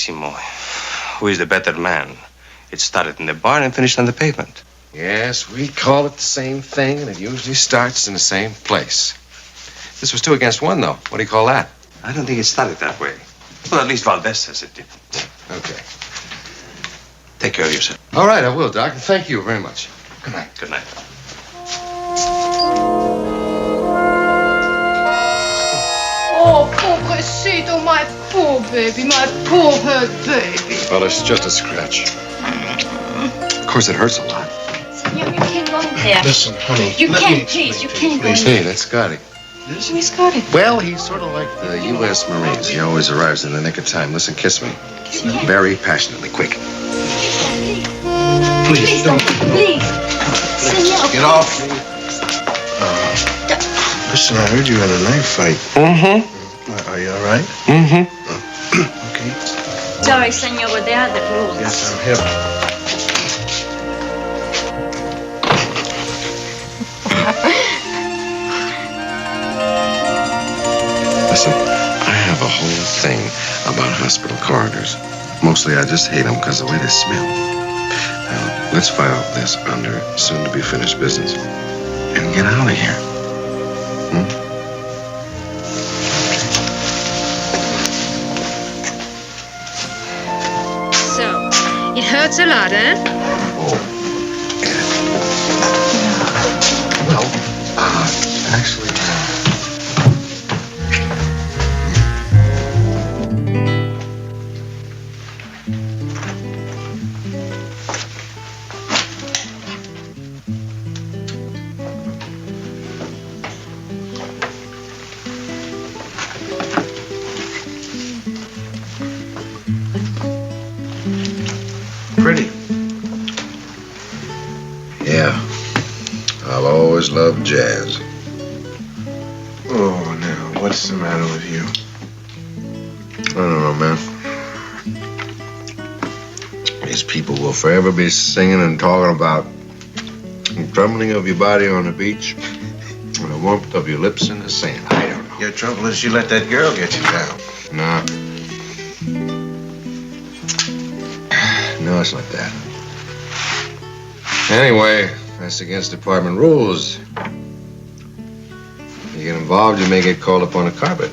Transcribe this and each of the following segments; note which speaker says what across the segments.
Speaker 1: Benissimo. Who is the better man? It started in the barn and finished on the pavement.
Speaker 2: Yes, we call it the same thing, and it usually starts in the same place. This was 2 against 1, though. What do you call that?
Speaker 1: I don't think it started that way. Well, at least Valdez says it did.
Speaker 2: Okay.
Speaker 1: Take care of yourself.
Speaker 2: All right, I will, Doc. Thank you very much. Good night.
Speaker 1: Good night.
Speaker 3: Oh, pobrecito, my poor baby, my poor hurt baby.
Speaker 2: Well, it's just a scratch. Of course, it hurts a lot.
Speaker 3: You can't go in there.
Speaker 4: Listen, honey.
Speaker 3: You can't, please. You can't go in there.
Speaker 2: Hey, that's Scotty.
Speaker 3: Who's Scotty?
Speaker 2: Well, he's sort of like the U.S. Marines. He always arrives in the nick of time. Listen, kiss me. Very passionately. Quick.
Speaker 4: Please, don't.
Speaker 3: Please. Senor.
Speaker 4: Get off. Listen, I heard you had a knife fight.
Speaker 2: Mm-hmm.
Speaker 4: Are you all right?
Speaker 2: Mm-hmm.
Speaker 4: Okay.
Speaker 5: Sorry, senor, but they are the rules.
Speaker 4: Yes, I'm hip.
Speaker 2: Listen, I have a whole thing about hospital corridors. Mostly I just hate them because of the way they smell. Now, let's file this under soon-to-be-finished business and get out of here.
Speaker 3: So, it hurts a lot, eh?
Speaker 2: Well, actually...
Speaker 4: Pretty.
Speaker 2: Yeah. I've always loved jazz.
Speaker 4: Oh, now, what's the matter with you?
Speaker 2: I don't know, man. These people will forever be singing and talking about the trembling of your body on the beach and the warmth of your lips in the sand. I don't know.
Speaker 4: Your trouble is you let that girl get you down.
Speaker 2: No. No, it's not that. Anyway, that's against department rules. You get involved, you may get called up on the carpet.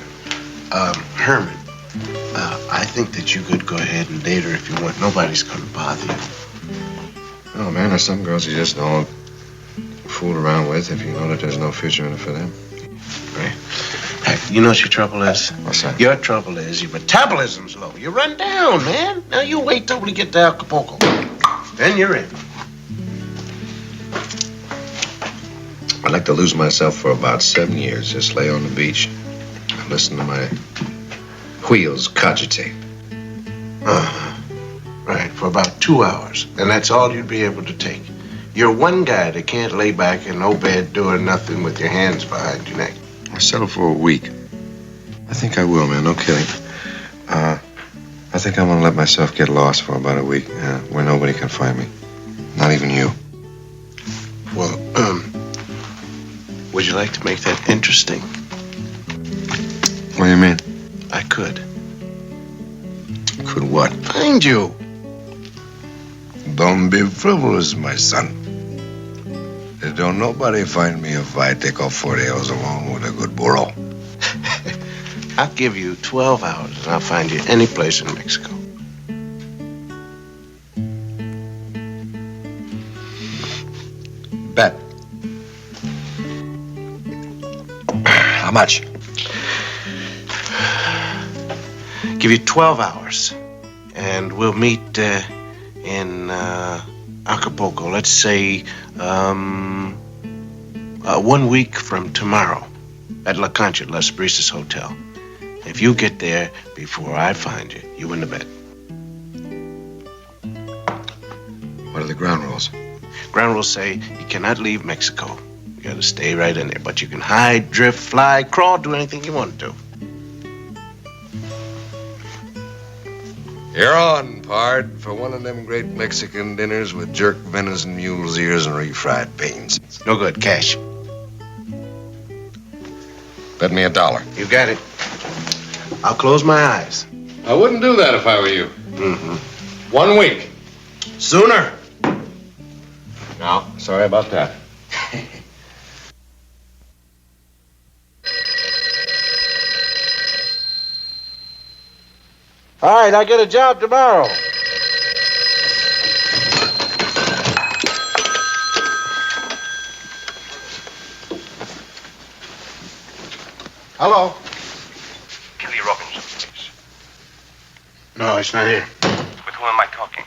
Speaker 4: Herman, I think that you could go ahead and date her if you want. Nobody's gonna bother you.
Speaker 2: Oh, man, there's some girls you just don't fool around with if you know that there's no future in it for them.
Speaker 4: Right? Heck, you know what your trouble is?
Speaker 2: What's that?
Speaker 4: Your trouble is your metabolism's low. You run down, man. Now you wait till we get to Acapulco. Then you're in.
Speaker 2: I'd like to lose myself for about 7 years. Just lay on the beach and listen to my wheels cogitate.
Speaker 4: Right, for about 2 hours. And that's all you'd be able to take. You're one guy that can't lay back in no bed doing nothing with your hands behind your neck.
Speaker 2: I'll settle for a week. I think I will, man. No kidding. I think I'm gonna let myself get lost for about a week where nobody can find me. Not even you.
Speaker 4: Well, would you like to make that interesting?
Speaker 2: What do you mean?
Speaker 4: I could.
Speaker 2: Could what?
Speaker 4: Find you.
Speaker 2: Don't be frivolous, my son. Don't nobody find me if I take off 40 hours alone with a good burro.
Speaker 4: I'll give you 12 hours and I'll find you any place in Mexico.
Speaker 2: Bet. How much?
Speaker 4: Give you 12 hours and we'll meet in Acapulco. Let's say 1 week from tomorrow at La Concha, Las Brisas Hotel. If you get there before I find you, you win the bet.
Speaker 2: What are the ground rules?
Speaker 4: Ground rules say you cannot leave Mexico. You gotta stay right in there. But you can hide, drift, fly, crawl, do anything you want to do.
Speaker 2: You're on, pard, for one of them great Mexican dinners with jerk venison, mule's ears, and refried beans.
Speaker 4: No good, cash.
Speaker 2: Bet me $1.
Speaker 4: You got it. I'll close my eyes.
Speaker 2: I wouldn't do that if I were you.
Speaker 4: Mm-hmm. 1 week. Sooner. No, sorry about that. All right, I get a job tomorrow. Hello.
Speaker 1: Kelly Robinson, please.
Speaker 4: No, he's not here.
Speaker 1: With whom am I talking?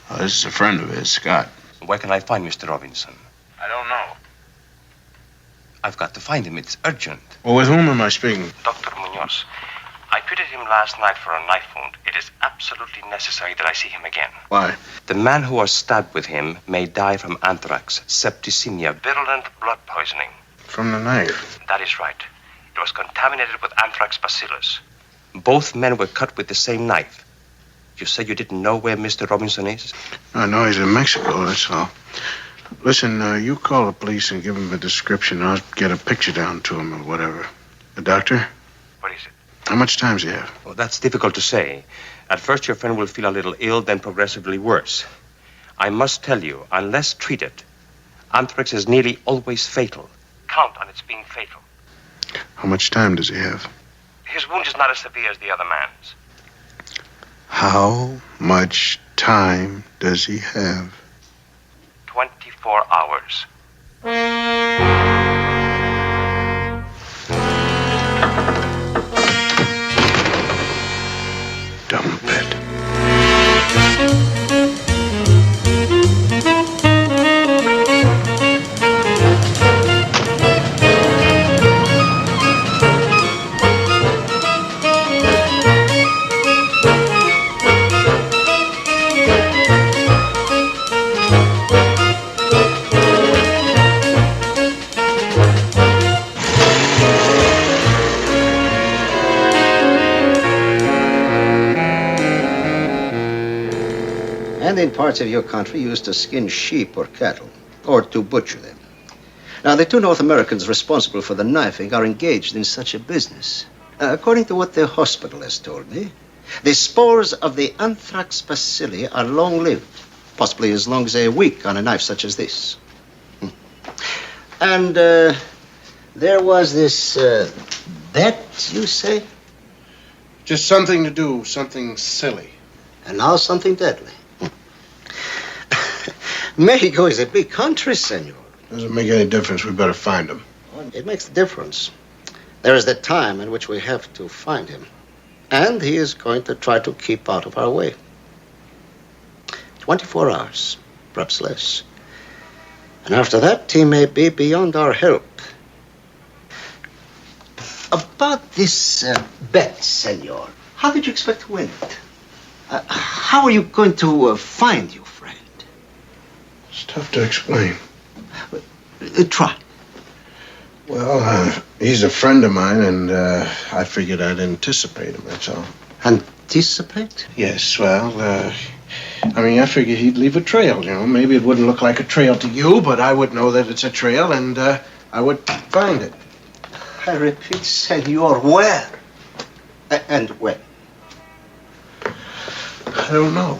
Speaker 4: Oh, this is a friend of his, Scott.
Speaker 1: Where can I find Mr. Robinson?
Speaker 4: I don't know.
Speaker 1: I've got to find him. It's urgent.
Speaker 4: Well, with whom am I speaking?
Speaker 1: Dr. Munoz. I fitted him last night for a knife wound. It is absolutely necessary that I see him again.
Speaker 4: Why?
Speaker 1: The man who was stabbed with him may die from anthrax, septicemia, virulent blood poisoning.
Speaker 4: From the knife.
Speaker 1: That is right. It was contaminated with anthrax bacillus. Both men were cut with the same knife. You said you didn't know where Mr. Robinson is?
Speaker 4: I know he's in Mexico, that's all. Listen, you call the police and give him a description. I'll get a picture down to him or whatever. The doctor?
Speaker 1: What is it?
Speaker 4: How much time does he have?
Speaker 1: Well, that's difficult to say. At first, your friend will feel a little ill, then progressively worse. I must tell you, unless treated, anthrax is nearly always fatal. Count on its being fatal.
Speaker 4: How much time does he have?
Speaker 1: His wound is not as severe as the other man's.
Speaker 4: How much time does he have?
Speaker 1: 24 hours.
Speaker 4: Dumb bet.
Speaker 6: And in parts of your country used to skin sheep or cattle, or to butcher them. Now, the two North Americans responsible for the knifing are engaged in such a business. According to what the hospital has told me, the spores of the anthrax bacilli are long-lived, possibly as long as a week on a knife such as this. And there was this bet, you say?
Speaker 4: Just something to do, something silly.
Speaker 6: And now something deadly. Mexico is a big country, senor.
Speaker 4: Doesn't make any difference. We better find him.
Speaker 6: Well, it makes a difference. There is the time in which we have to find him. And he is going to try to keep out of our way. 24 hours, perhaps less. And after that, he may be beyond our help. About this bet, senor, how did you expect to win it? How are you going to find your friend?
Speaker 4: It's tough to explain.
Speaker 6: Try.
Speaker 4: Well, he's a friend of mine, and I figured I'd anticipate him, that's all.
Speaker 6: Anticipate?
Speaker 4: Yes, well, I figured he'd leave a trail, you know. Maybe it wouldn't look like a trail to you, but I would know that it's a trail, and I would find it.
Speaker 6: I repeat, senor, where? And when?
Speaker 4: I don't know.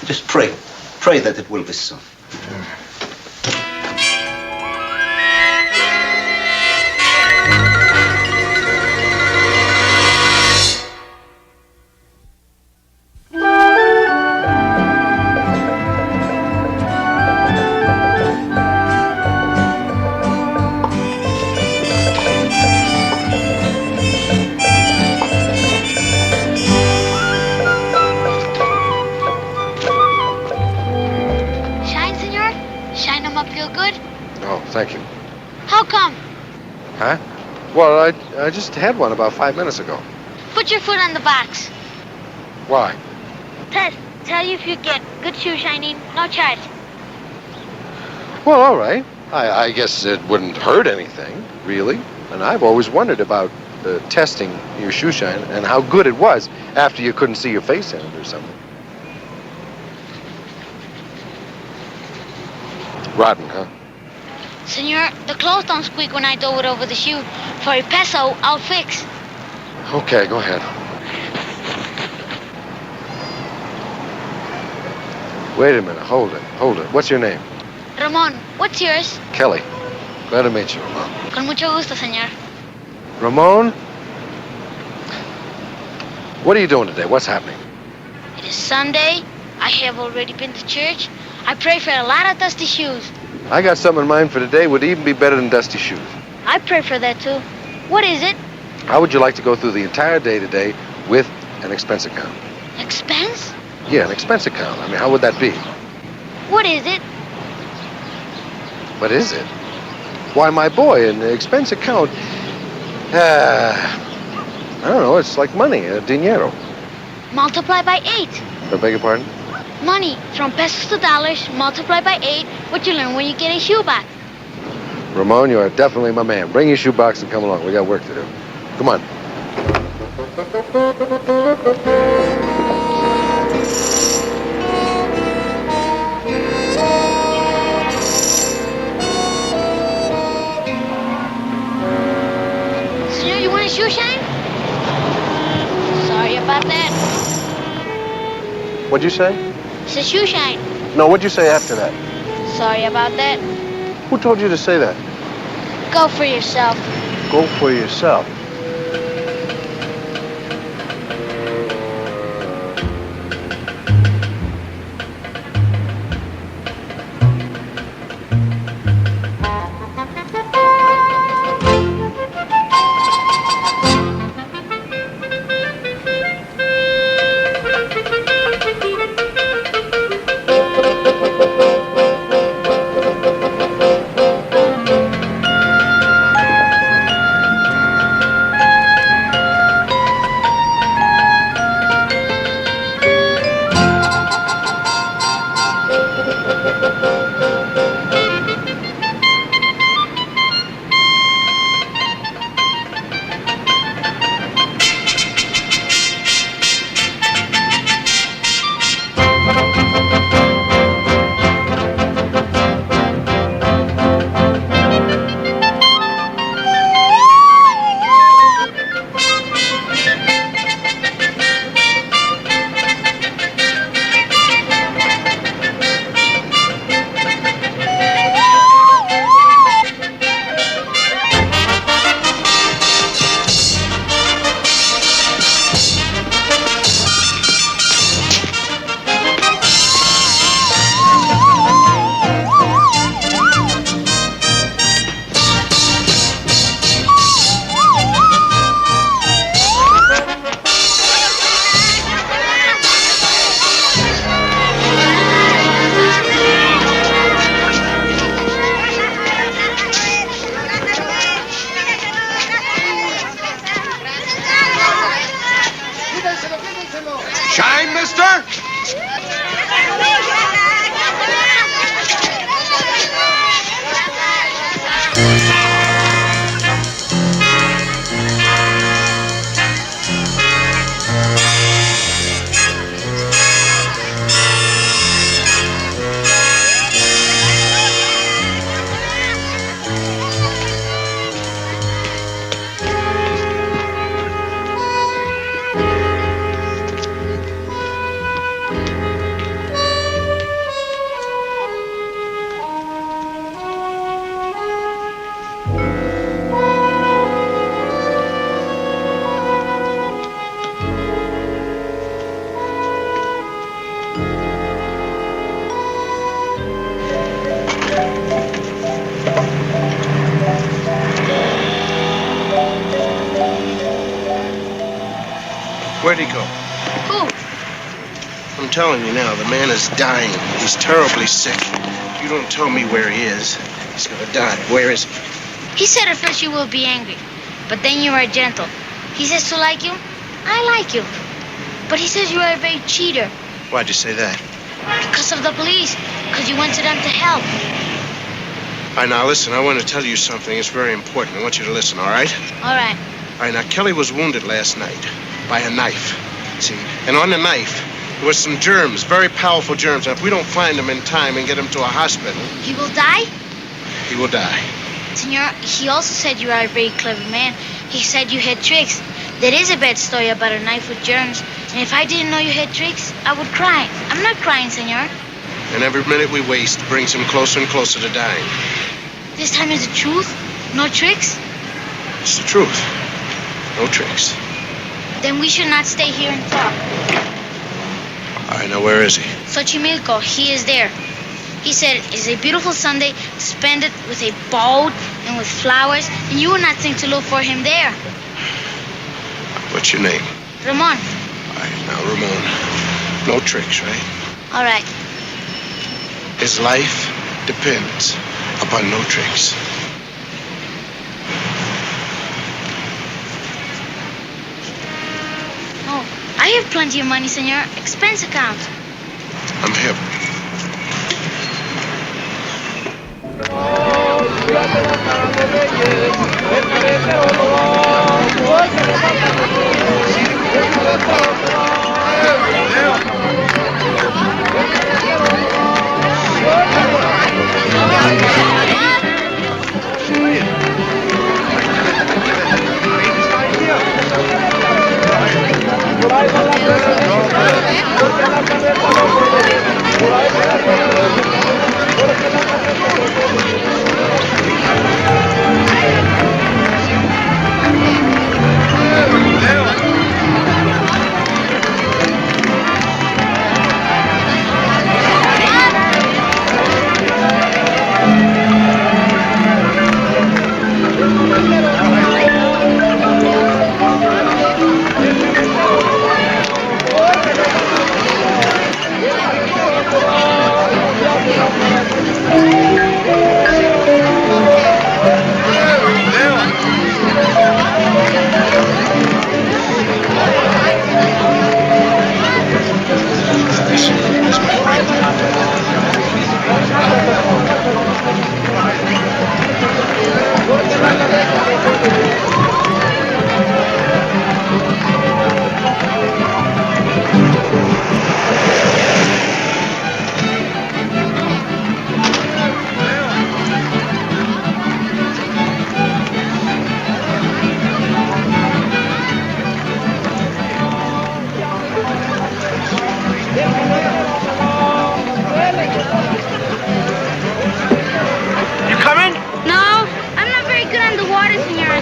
Speaker 6: Just pray. Pray that it will be so.
Speaker 2: Thank you.
Speaker 7: How come?
Speaker 2: Huh? Well, I just had one about 5 minutes ago.
Speaker 7: Put your foot on the box.
Speaker 2: Why?
Speaker 7: Tell you if you get good shoe shining, no charge.
Speaker 2: Well, all right. I guess it wouldn't hurt anything, really. And I've always wondered about testing your shoe shine and how good it was after you couldn't see your face in it or something. Rotten, huh?
Speaker 7: Senor, the clothes don't squeak when I do it over the shoe. For a peso, I'll fix.
Speaker 2: Okay, go ahead. Wait a minute. Hold it. What's your name?
Speaker 7: Ramon, what's yours?
Speaker 2: Kelly. Glad to meet you, Ramon.
Speaker 7: Con mucho gusto, señor.
Speaker 2: Ramon? What are you doing today? What's happening?
Speaker 7: It is Sunday. I have already been to church. I pray for a lot of dusty shoes.
Speaker 2: I got something in mind for today. Would even be better than dusty shoes.
Speaker 7: I pray for that too. What is it?
Speaker 2: How would you like to go through the entire day today with an expense account?
Speaker 7: Expense?
Speaker 2: Yeah, an expense account. I mean, how would that be?
Speaker 7: What is it?
Speaker 2: What is it? Why, my boy, an expense account, I don't know, it's like money, dinero.
Speaker 7: Multiply by 8.
Speaker 2: I beg your pardon?
Speaker 7: Money from pesos to dollars, multiply by 8, what you learn when you get a shoe back.
Speaker 2: Ramon, you are definitely my man. Bring your shoebox and come along. We got work to do. Come on.
Speaker 7: Senor, you want a shoe shine? Sorry about that.
Speaker 2: What'd you say?
Speaker 7: It's a shoe shine.
Speaker 2: No, what'd you say after that?
Speaker 7: Sorry about that.
Speaker 2: Who told you to say that?
Speaker 7: Go for yourself.
Speaker 2: Go for yourself.
Speaker 4: Shine, mister? Where'd he go?
Speaker 7: Who?
Speaker 4: I'm telling you now, the man is dying. He's terribly sick. If you don't tell me where he is, he's gonna die. Where is he?
Speaker 7: He said at first you will be angry, but then you are gentle. He says to like you, I like you. But he says you are a very cheater.
Speaker 4: Why'd you say that?
Speaker 7: Because of the police, because you went to them to help.
Speaker 4: All right, now listen, I want to tell you something. It's very important. I want you to listen, all right?
Speaker 7: All right.
Speaker 4: All right, now Kelly was wounded last night by a knife. See? And on the knife, there was some germs, very powerful germs. And if we don't find them in time and get him to a hospital,
Speaker 7: He will die?
Speaker 4: he will die.
Speaker 7: Senor, he also said you are a very clever man. He said you had tricks. There is a bad story about a knife with germs. And if I didn't know you had tricks, I would cry. I'm not crying, senor.
Speaker 4: And every minute we waste brings him closer and closer to dying.
Speaker 7: This time is the truth? No tricks?
Speaker 4: It's the truth. No tricks.
Speaker 7: Then we should not stay here and talk.
Speaker 4: All right, now where is he?
Speaker 7: Xochimilco, he is there. He said it's a beautiful Sunday, spend it with a boat and with flowers, and you will not think to look for him there.
Speaker 4: What's your name?
Speaker 7: Ramon.
Speaker 4: All right, now, Ramon. No tricks, right?
Speaker 7: All right.
Speaker 4: His life depends upon no tricks.
Speaker 7: Oh, I have plenty of money, senor. Expense account.
Speaker 4: I'm hip.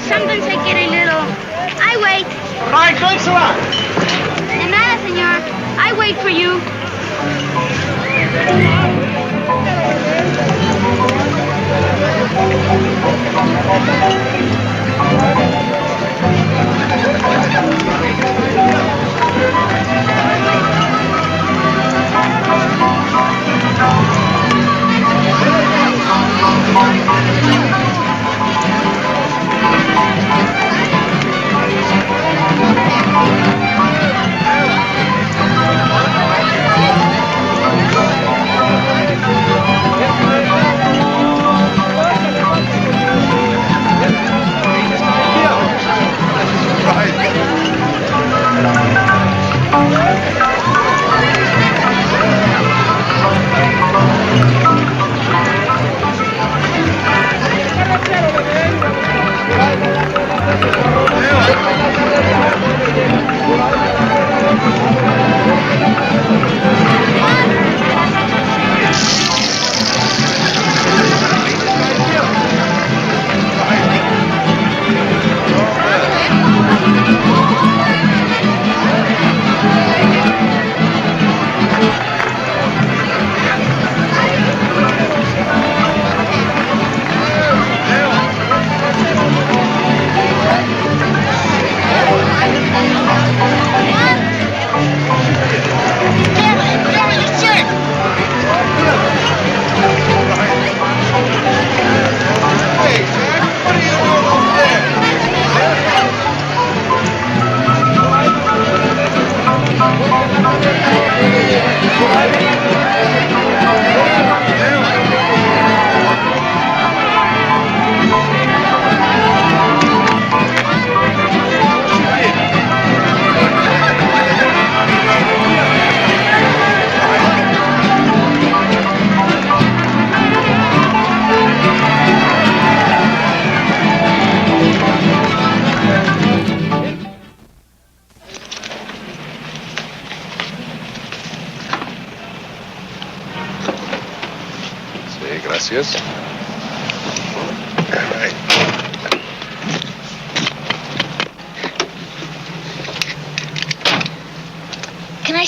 Speaker 7: Sometimes I get a little... I wait.
Speaker 4: Right, thanks a lot.
Speaker 7: De nada, senor. I wait for you.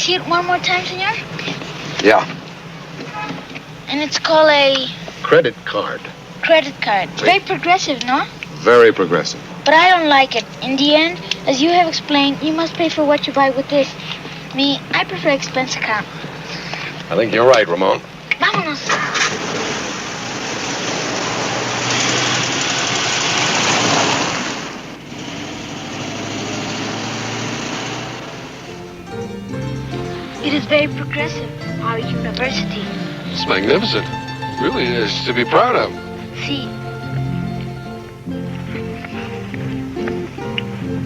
Speaker 7: see it one more time, senor?
Speaker 2: Yeah.
Speaker 7: And it's called a
Speaker 2: Credit card.
Speaker 7: credit card. It's very progressive, no?
Speaker 2: Very progressive.
Speaker 7: But I don't like it. In the end, as you have explained, you must pay for what you buy with this. Me, I prefer expense account.
Speaker 2: I think you're right, Ramon.
Speaker 7: Vámonos. It is very progressive, our university.
Speaker 2: It's magnificent. Really is to be proud of.
Speaker 7: See.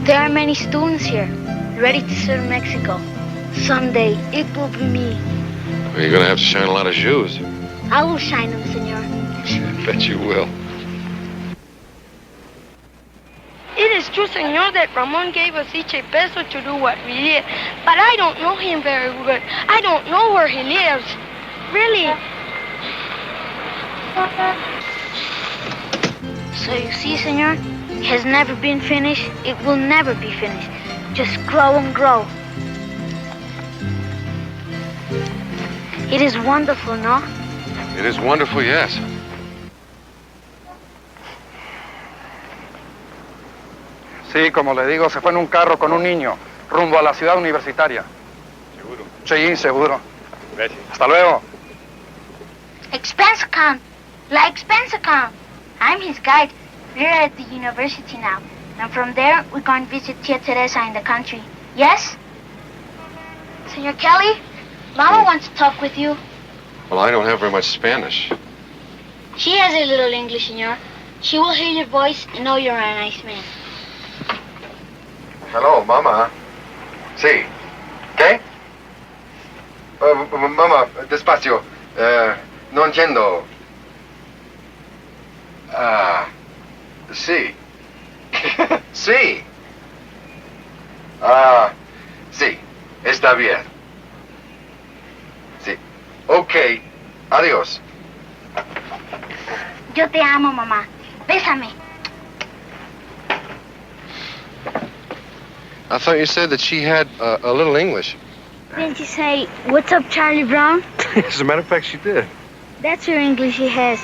Speaker 7: There are many students here, ready to serve Mexico. Someday, it will be me.
Speaker 2: Well, you're going to have to shine a lot of shoes.
Speaker 7: I will shine them, senor.
Speaker 2: I bet you will.
Speaker 8: It is true, senor, that Ramon gave us each a peso to do what we did. But I don't know him very good. I don't know where he lives. Really.
Speaker 7: So you see, senor, it has never been finished. It will never be finished. Just grow and grow. It is wonderful, no?
Speaker 2: It is wonderful, yes.
Speaker 9: Sí, como le digo, se fue en un carro con un niño rumbo a la ciudad universitaria.
Speaker 10: ¿Seguro?
Speaker 9: Sí, seguro.
Speaker 10: Gracias.
Speaker 9: Hasta luego.
Speaker 7: Expense account. La expense account. I'm his guide. We're at the university now. And from there, we're going to visit Tia Teresa in the country. Yes? Senor Kelly, Mama wants to talk with you.
Speaker 2: Well, I don't have very much Spanish.
Speaker 7: She has a little English, senor. She will hear your voice and know you're a nice man.
Speaker 2: Hello, Mama. Sí. ¿Qué? Mama, despacio. No entiendo. Sí. Sí. Sí. Está bien. Sí. Ok. Adiós.
Speaker 7: Yo te amo, mamá. Bésame.
Speaker 2: I thought you said that she had a little English.
Speaker 7: Didn't you say, "What's up, Charlie Brown"?
Speaker 10: As a matter of fact, she did.
Speaker 7: That's her English she has.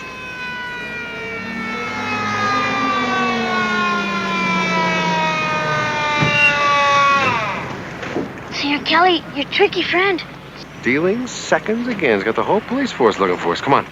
Speaker 7: Senor Kelly, your tricky friend.
Speaker 2: Stealing seconds again. He's got the whole police force looking for us. Come on.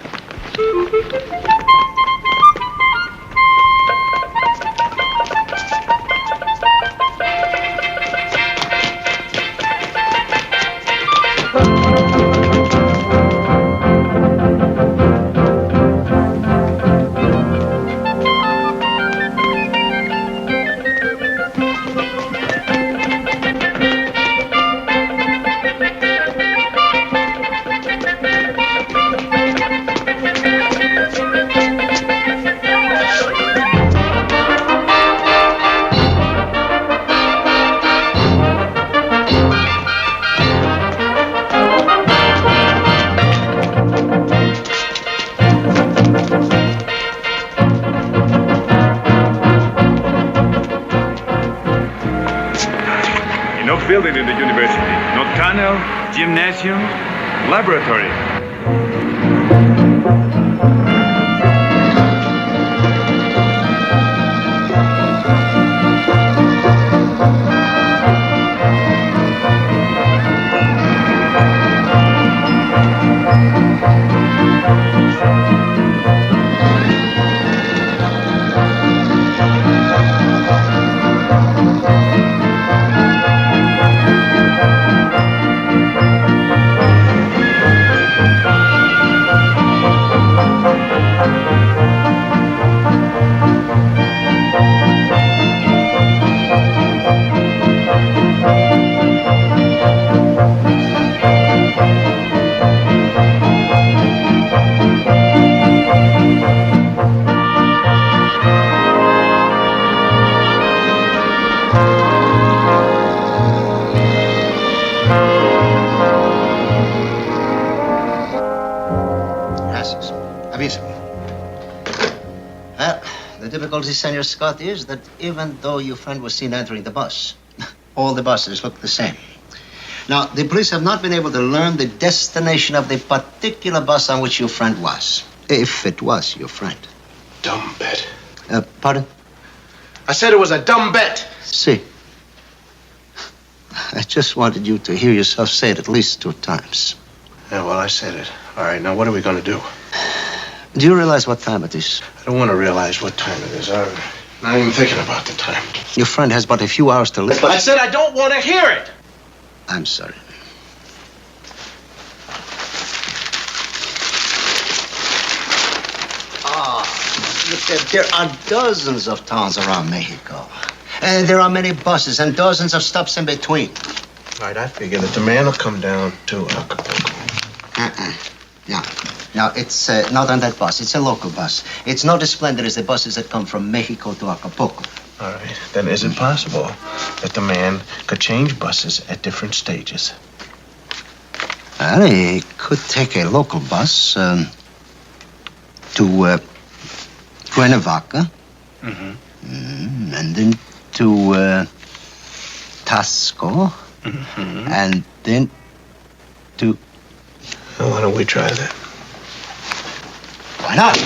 Speaker 10: Building in the university. No tunnel, gymnasium, laboratory.
Speaker 6: The difficulty, Senor Scott, is that even though your friend was seen entering the bus, all the buses look the same. Now, the police have not been able to learn the destination of the particular bus on which your friend was. If it was your friend.
Speaker 4: Dumb bet.
Speaker 6: Pardon?
Speaker 4: I said it was a dumb bet.
Speaker 6: See. I just wanted you to hear yourself say it at least 2 times.
Speaker 4: Yeah, well, I said it. All right, now what are we going to do?
Speaker 6: Do you realize what time it is?
Speaker 4: I don't want to realize what time it is. I'm not even thinking about the time.
Speaker 6: Your friend has but a few hours to live.
Speaker 4: I said I don't want to hear it.
Speaker 6: I'm sorry. Look, there are dozens of towns around Mexico. And there are many buses and dozens of stops in between.
Speaker 4: All right, I figure that the man will come down to Acapulco.
Speaker 6: No, it's not on that bus. It's a local bus. It's not as splendid as the buses that come from Mexico to Acapulco.
Speaker 4: All right, then is it possible that the man could change buses at different stages?
Speaker 6: Well, he could take a local bus to Cuernavaca. And then to Tasco. And then to...
Speaker 4: Well, why don't we try that?
Speaker 6: Why not?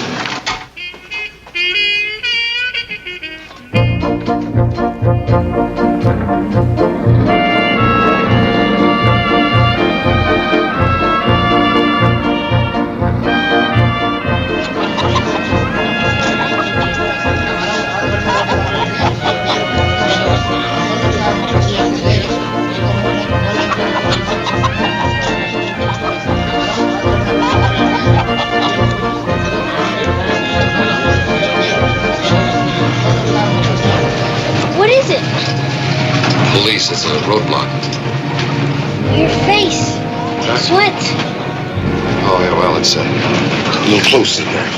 Speaker 7: What is it?
Speaker 2: Police, it's a roadblock.
Speaker 7: Your face. Sweat.
Speaker 2: Oh, yeah, well, it's a little close in there.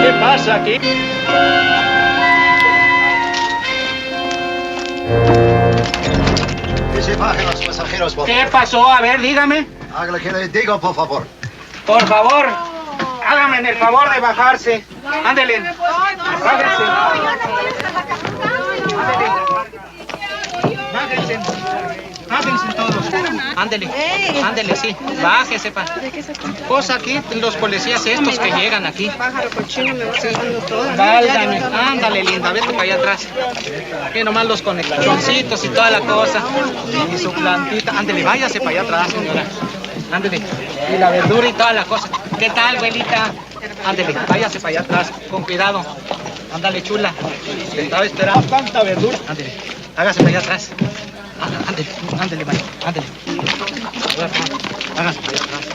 Speaker 11: ¿Qué pasa aquí?
Speaker 6: Que se bajen los pasajeros, por
Speaker 11: ¿Qué
Speaker 6: favor.
Speaker 11: pasó? A ver, dígame.
Speaker 6: Haga lo que le digo, por favor.
Speaker 11: Por favor, hágame el favor de bajarse. Ándele. Bájense. Bájense. Bájense todos. Ándele. Ándele, sí. Bájese, pa. Pues aquí, los policías estos que llegan aquí.
Speaker 8: Pájaro cochino me va sacando todo.
Speaker 11: Válgame. Ándale, linda. Vete para allá atrás. Que nomás los conexioncitos y toda la cosa. Y su plantita. Ándele, váyase para allá atrás, señora. Ándele. Y la verdura y toda la cosa. ¿Qué tal, abuelita? Ándele, váyase para allá atrás. Con cuidado. Ándale, chula. Te estaba esperando. Tanta verdura. Ándele. Hágase para allá atrás. Ándele, ándele, vaya. Ándele. Hágase para allá atrás.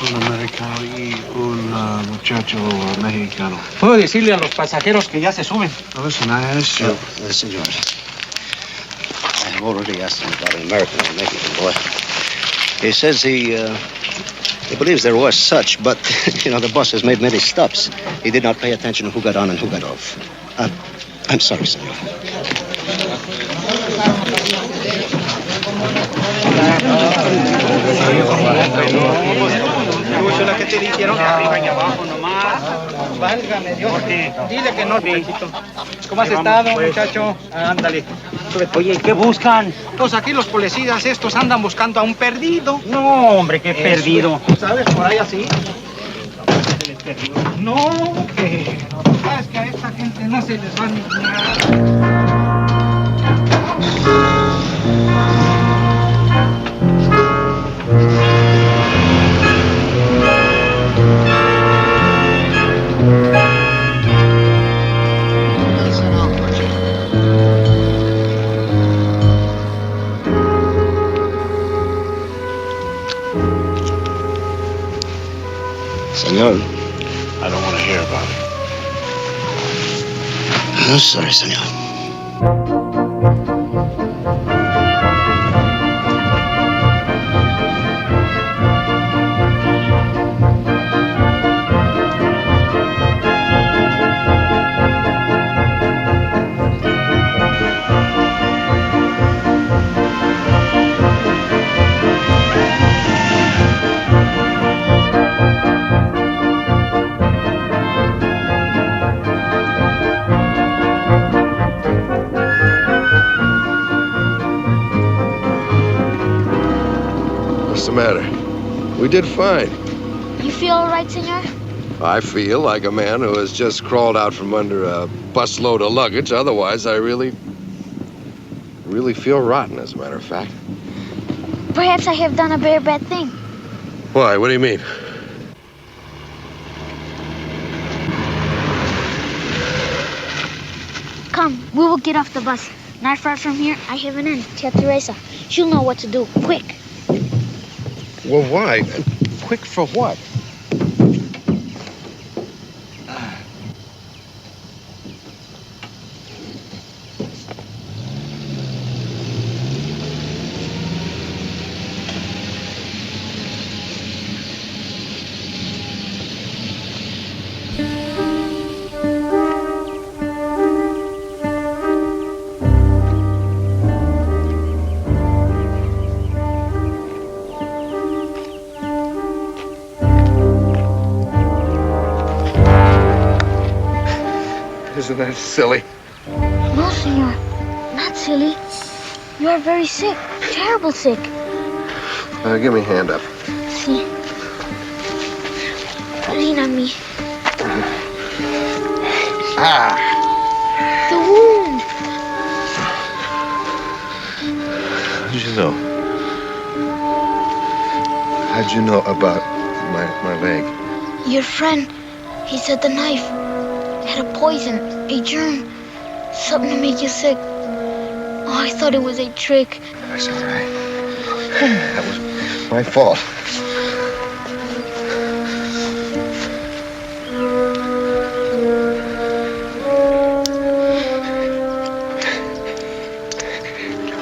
Speaker 4: Un americano y un muchacho mexicano.
Speaker 11: Puedo decirle a los pasajeros que ya se suben.
Speaker 4: Listen, I asked you.
Speaker 6: Senor, I have already asked him about an American or Mexican boy. He says he believes there was such, but, you know, the bus has made many stops. He did not pay attention to who got on and who got off. I'm sorry, senor.
Speaker 11: ¿Qué te dijeron? Arriba y abajo nomás. Válgame Dios. Dile que no, viejito. ¿Cómo has estado, muchacho? Ándale.
Speaker 12: Oye, ¿qué buscan?
Speaker 11: Pues aquí los policías estos andan buscando a un perdido.
Speaker 12: No, hombre, qué perdido.
Speaker 11: ¿Sabes? Por ahí así. No, que... ¿Sabes que a esta gente no se les va ni nada?
Speaker 6: Senor.
Speaker 4: I don't want to hear about it.
Speaker 6: I'm sorry, senor.
Speaker 2: matter? We did fine.
Speaker 7: You feel all right, senor?
Speaker 2: I feel like a man who has just crawled out from under a busload of luggage. Otherwise, I really feel rotten, as a matter of fact.
Speaker 7: Perhaps I have done a very bad thing.
Speaker 2: Why? What do you mean?
Speaker 7: Come, we will get off the bus. Not far from here, I have an aunt, Tia Teresa. She'll know what to do. Quick.
Speaker 2: Well, why? Quick for what? Isn't that silly?
Speaker 7: No, senor. Not silly. You are very sick. Terrible sick.
Speaker 2: Give me a hand up.
Speaker 7: See. Lean on me.
Speaker 2: Ah!
Speaker 7: The wound.
Speaker 2: How'd you know? How'd you know about my leg?
Speaker 7: Your friend, he said the knife had a poison, a germ, something to make you sick. Oh, I thought it was a trick.
Speaker 2: That's all right. That was my fault.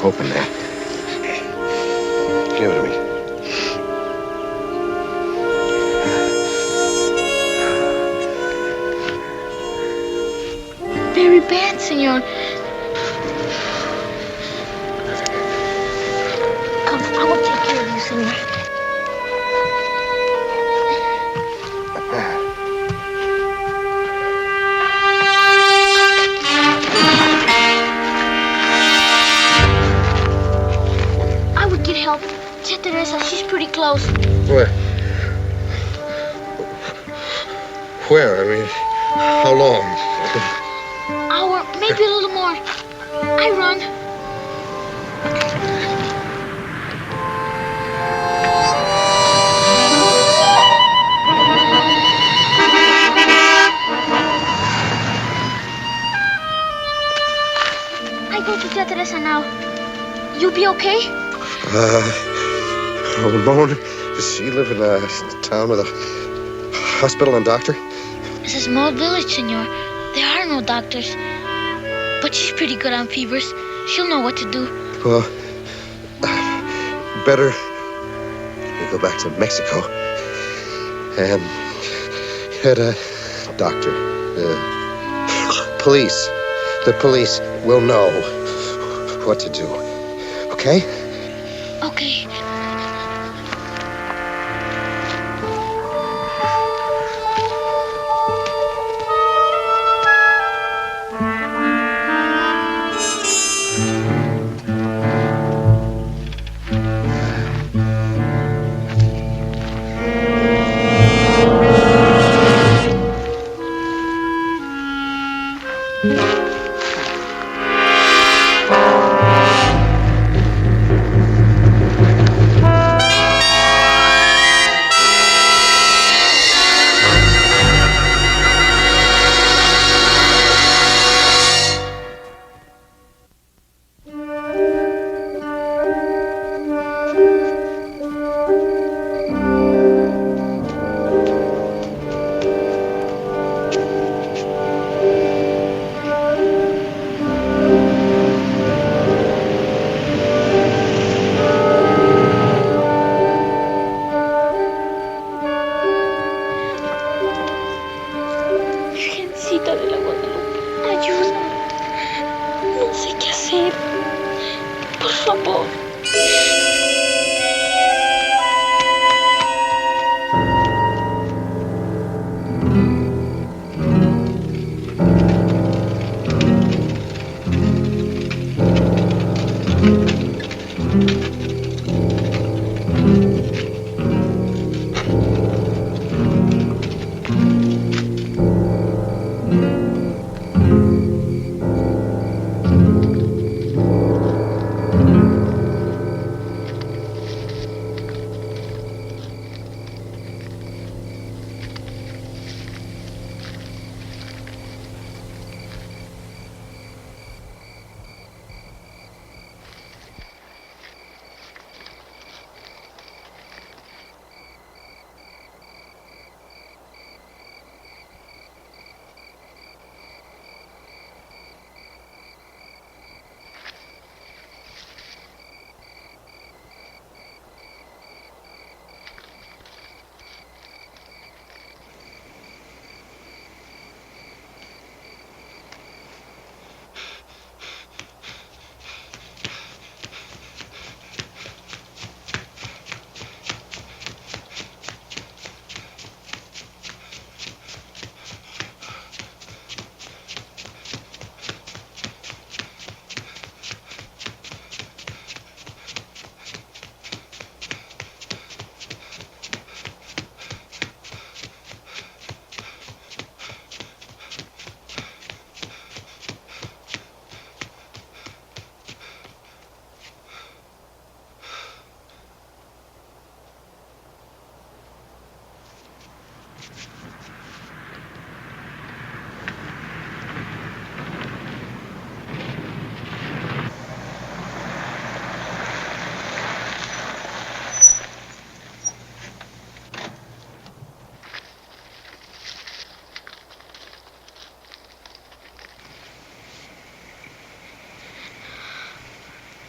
Speaker 2: Open that. Give it to me.
Speaker 7: Very bad, senor. Come, I will take care of you, senor. I would get help. Tia Teresa, she's pretty close.
Speaker 2: Where? Where? I mean, how long?
Speaker 7: Hour, maybe a little more. I run. I go to Tia Teresa now. You be okay?
Speaker 2: Ramon, does she live in a town with a hospital and doctor?
Speaker 7: It's a small village, senor. There are no doctors. But she's pretty good on fevers. She'll know what to do.
Speaker 2: Well, better we go back to Mexico and get a doctor. Police. The police will know what to do. Okay?
Speaker 7: Okay.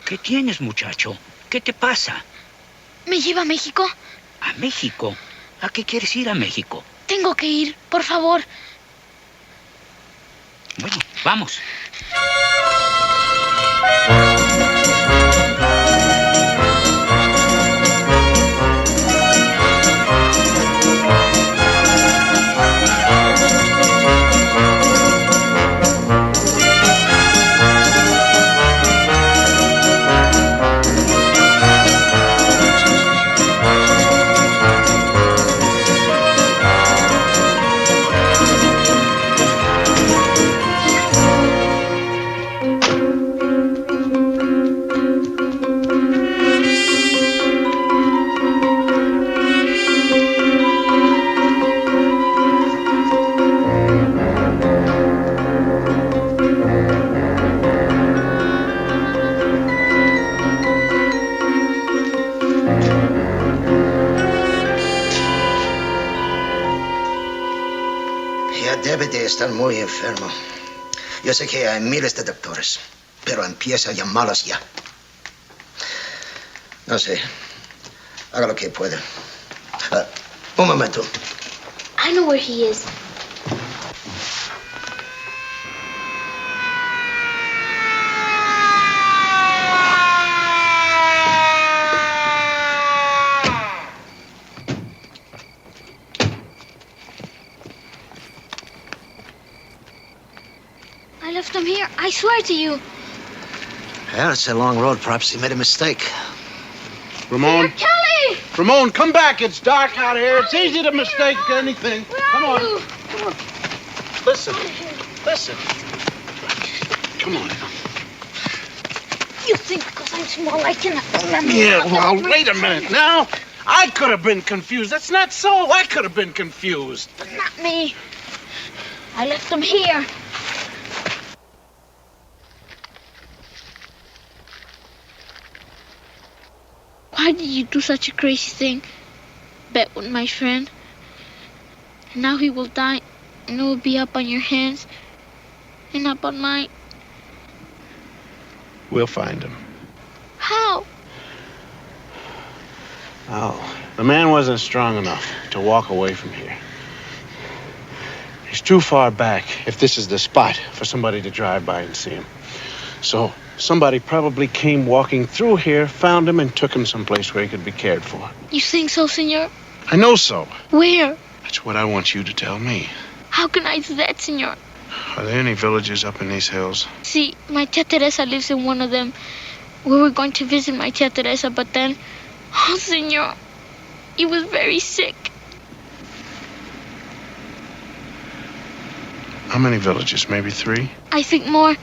Speaker 13: ¿Qué tienes, muchacho? ¿Qué te pasa?
Speaker 14: ¿Me lleva a México?
Speaker 13: ¿A México? ¿A qué quieres ir a México?
Speaker 14: Tengo que ir, por favor.
Speaker 13: Bueno, vamos.
Speaker 6: Debe de estar muy enfermo. Yo sé que hay miles de doctores, pero empieza a llamarlos ya. No sé. Haga lo que pueda. Un momento.
Speaker 14: I know where he is. I left him here. I swear to you.
Speaker 6: Yeah, it's a long road. Perhaps he made a mistake.
Speaker 4: Ramon.
Speaker 14: Kelly!
Speaker 4: Ramon, come back. It's dark out here. It's easy to mistake anything. Come on. Come on. Listen. Listen. Come on.
Speaker 14: You think because I'm small I cannot remember?
Speaker 4: Yeah, well, wait a minute now. I could have been confused. That's not so. I could have been confused.
Speaker 14: But not me. I left him here. Why did you do such a crazy thing? Bet with my friend. And now he will die, and it will be up on your hands, and up on mine.
Speaker 4: We'll find him.
Speaker 14: How?
Speaker 4: Oh, the man wasn't strong enough to walk away from here. He's too far back, if this is the spot, for somebody to drive by and see him. So somebody probably came walking through here, found him, and took him someplace where he could be cared for.
Speaker 14: You think so, senor?
Speaker 4: I know so.
Speaker 14: Where?
Speaker 4: That's what I want you to tell me.
Speaker 14: How can I do that, senor?
Speaker 4: Are there any villages up in these hills?
Speaker 14: See, my tia Teresa lives in one of them. We were going to visit my tia Teresa, but then... Oh, senor, he was very sick.
Speaker 4: How many villages? Maybe 3?
Speaker 14: I think more.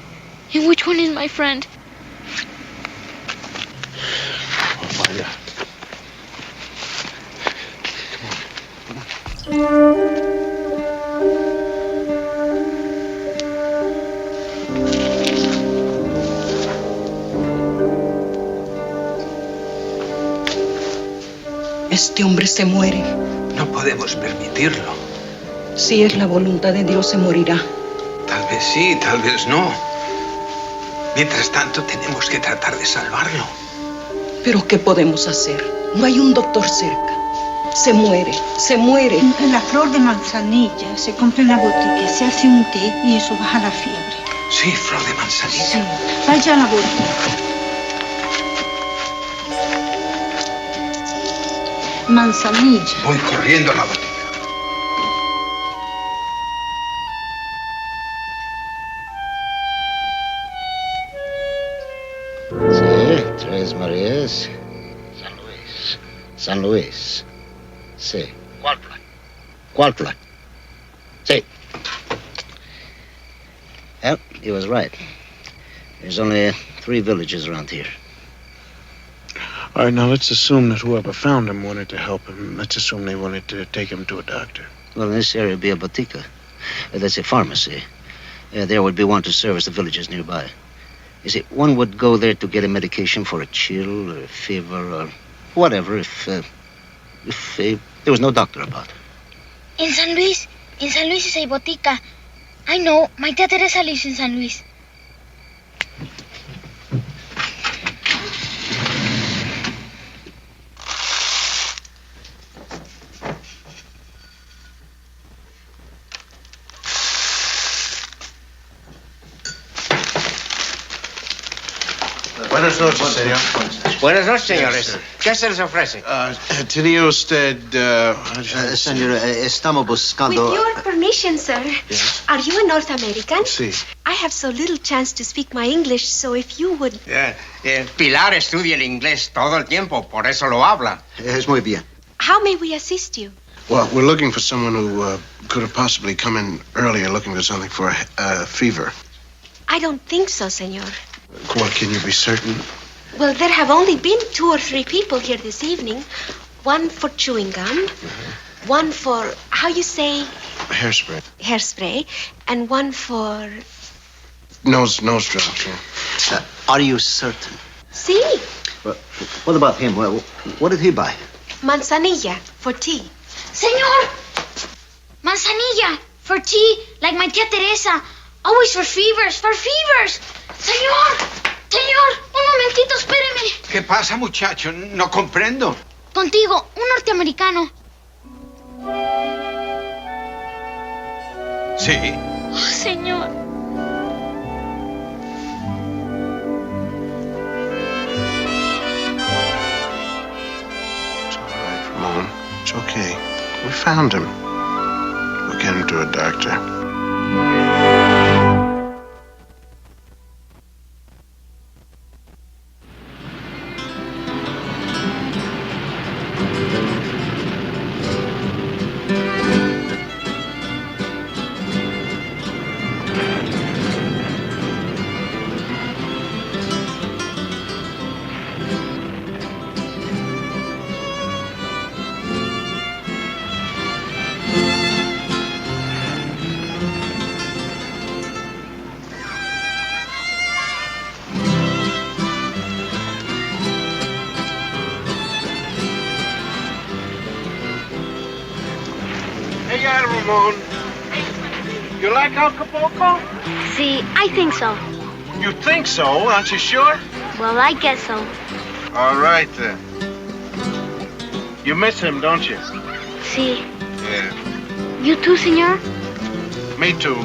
Speaker 14: And which one is my friend?
Speaker 4: I'll find out.
Speaker 15: Este hombre se muere.
Speaker 16: No podemos permitirlo.
Speaker 15: Si es la voluntad de Dios, se morirá.
Speaker 16: Tal vez sí, tal vez no. Mientras tanto, tenemos que tratar de salvarlo.
Speaker 15: ¿Pero qué podemos hacer? No hay un doctor cerca. Se muere, se muere.
Speaker 17: La flor de manzanilla se compra en la botica, se hace un té y eso baja la fiebre.
Speaker 16: Sí, flor de manzanilla.
Speaker 17: Sí, vaya a la botica. Manzanilla.
Speaker 16: Voy corriendo a la botica.
Speaker 6: Sí, Tres Marías. San Luis. San Luis. Sí.
Speaker 16: ¿Cuál plan?
Speaker 6: ¿Cuál plan? Sí. Well, he was right. There's only 3 villages around here.
Speaker 4: All right, now let's assume that whoever found him wanted to help him. Let's assume they wanted to take him to a doctor.
Speaker 6: Well, in this area would be a botica. That's a pharmacy. There would be one to service the villages nearby. You see, one would go there to get a medication for a chill or a fever or whatever if there was no doctor about.
Speaker 14: In San Luis is a botica. I know, my tia Teresa lives in San Luis.
Speaker 4: Buenas noches, señor.
Speaker 18: Buenas noches, señores. ¿Qué se les ofrece?
Speaker 4: Tenía usted...
Speaker 6: Señor, estamos buscando...
Speaker 19: With your permission, sir.
Speaker 4: Yes?
Speaker 19: Are you a North American?
Speaker 4: Sí.
Speaker 19: I have so little chance to speak my English, so if you would...
Speaker 18: Pilar estudia el inglés todo el tiempo, por eso lo habla.
Speaker 6: Es muy bien.
Speaker 19: How may we assist you?
Speaker 4: Well, we're looking for someone who could have possibly come in earlier looking for something for a fever.
Speaker 19: I don't think so, senor.
Speaker 4: Well, can you be certain?
Speaker 19: Well, there have only been 2 or 3 people here this evening. One for chewing gum, one for, how you say?
Speaker 4: Hairspray.
Speaker 19: Hairspray, and one for...
Speaker 4: Nose drops, yeah.
Speaker 6: Are you certain?
Speaker 19: See?
Speaker 6: Well, what about him? Well, what did he buy?
Speaker 19: Manzanilla for tea.
Speaker 14: Senor! Manzanilla for tea, like my tia Teresa. Always for fevers, Señor, un momentito, espéreme.
Speaker 16: ¿Qué pasa, muchacho? No comprendo.
Speaker 14: Contigo, un norteamericano.
Speaker 16: Sí.
Speaker 14: Oh, señor.
Speaker 4: It's all right, Ramon. It's okay. We found him. We'll get him to a doctor. Ramon. You like Acapulco?
Speaker 14: See, I think so.
Speaker 4: You think so? Aren't you sure?
Speaker 14: Well, I guess so.
Speaker 4: All right, then. You miss him, don't you?
Speaker 14: See.
Speaker 4: Yeah.
Speaker 14: You too, senor?
Speaker 4: Me too.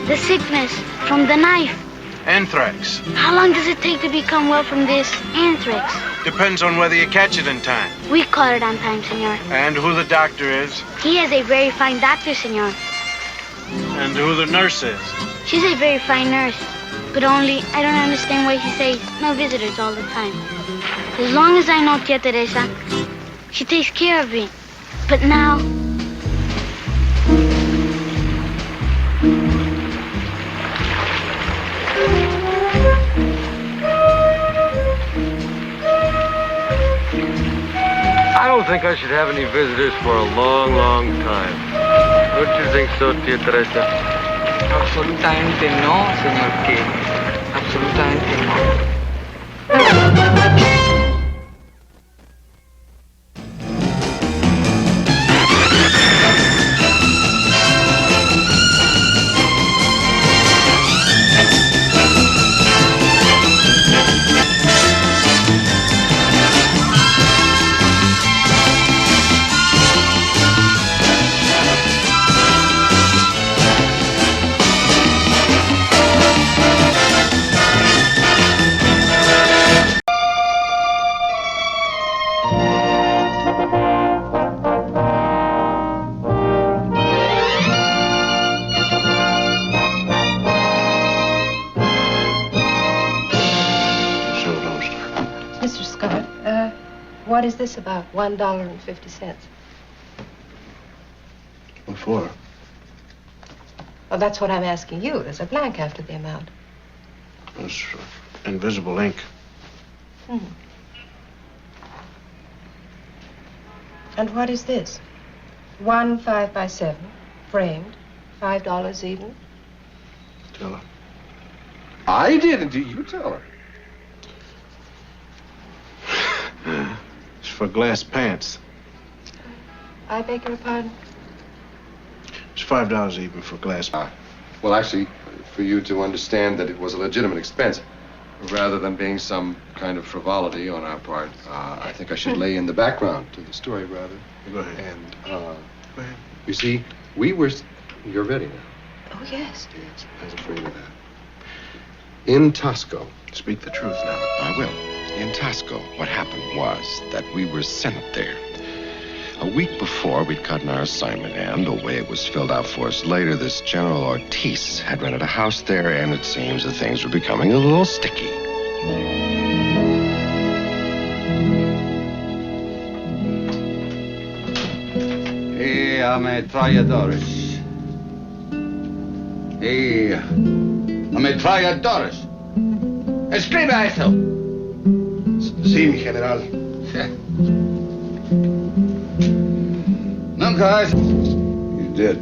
Speaker 14: The sickness from the knife.
Speaker 4: Anthrax.
Speaker 14: How long does it take to become well from this anthrax?
Speaker 4: Depends on whether you catch it in time.
Speaker 14: We caught it on time, senor.
Speaker 4: And who the doctor is.
Speaker 14: He is a very fine doctor, senor.
Speaker 4: And who the nurse is.
Speaker 14: She's a very fine nurse. But only, I don't understand why he says no visitors all the time. As long as I know Tia Teresa, she takes care of me. But now...
Speaker 20: I don't think I should have any visitors for a long, long time. Don't you think so, Tia Teresa?
Speaker 11: Absolutamente no, señor King. Absolutamente no.
Speaker 21: What is this about? $1.50.
Speaker 4: What for?
Speaker 21: Well, that's what I'm asking you. There's a blank after the amount.
Speaker 4: It's invisible ink.
Speaker 21: And what is this? 1 5x7, framed, $5 even.
Speaker 4: Tell her.
Speaker 2: I didn't. You tell her.
Speaker 4: It's for glass pants.
Speaker 21: I beg your pardon?
Speaker 4: It's $5 even for glass.
Speaker 2: Well, actually, for you to understand that it was a legitimate expense, rather than being some kind of frivolity on our part, I think I should lay in the background to the story, rather.
Speaker 4: Go ahead.
Speaker 2: And,
Speaker 4: Go ahead.
Speaker 2: You see, we were... You're ready now.
Speaker 21: Oh, yes.
Speaker 2: Yes, I was afraid of that. In Tosco.
Speaker 4: Speak the truth now.
Speaker 2: I will. In Tosco, what happened was that we were sent there. A week before, we'd gotten our assignment, and the way it was filled out for us later, this General Ortiz had rented a house there, and it seems that things were becoming a little sticky.
Speaker 5: Ametralladores. Ametralladores. Escriba eso.
Speaker 4: Sí, mi general.
Speaker 5: Nunca has...
Speaker 4: You did.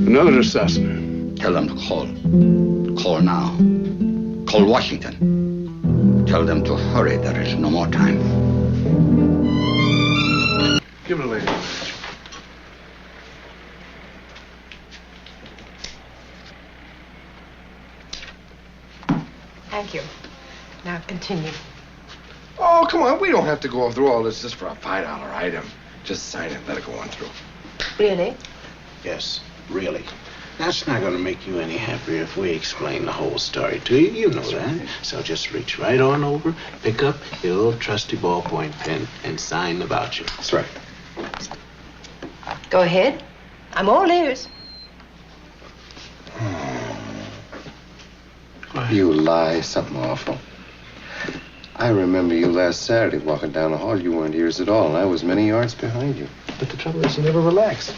Speaker 4: Another assassin.
Speaker 5: Tell them to call. Call now. Call Washington. Tell them to hurry. There is no more time.
Speaker 4: Give it a lady.
Speaker 21: Thank you. Now continue.
Speaker 2: Oh, come on. We don't have to go through all this just for a $5 item. Just sign it and let it go on through.
Speaker 21: Really?
Speaker 4: Yes, really. That's not going to make you any happier if we explain the whole story to you. You know that. So just reach right on over, pick up your old trusty ballpoint pen, and sign the voucher.
Speaker 2: That's right.
Speaker 21: Go ahead. I'm all ears.
Speaker 2: You lie, something awful. I remember you last Saturday walking down the hall. You weren't ears at all, and I was many yards behind you. But the trouble is, you never relax.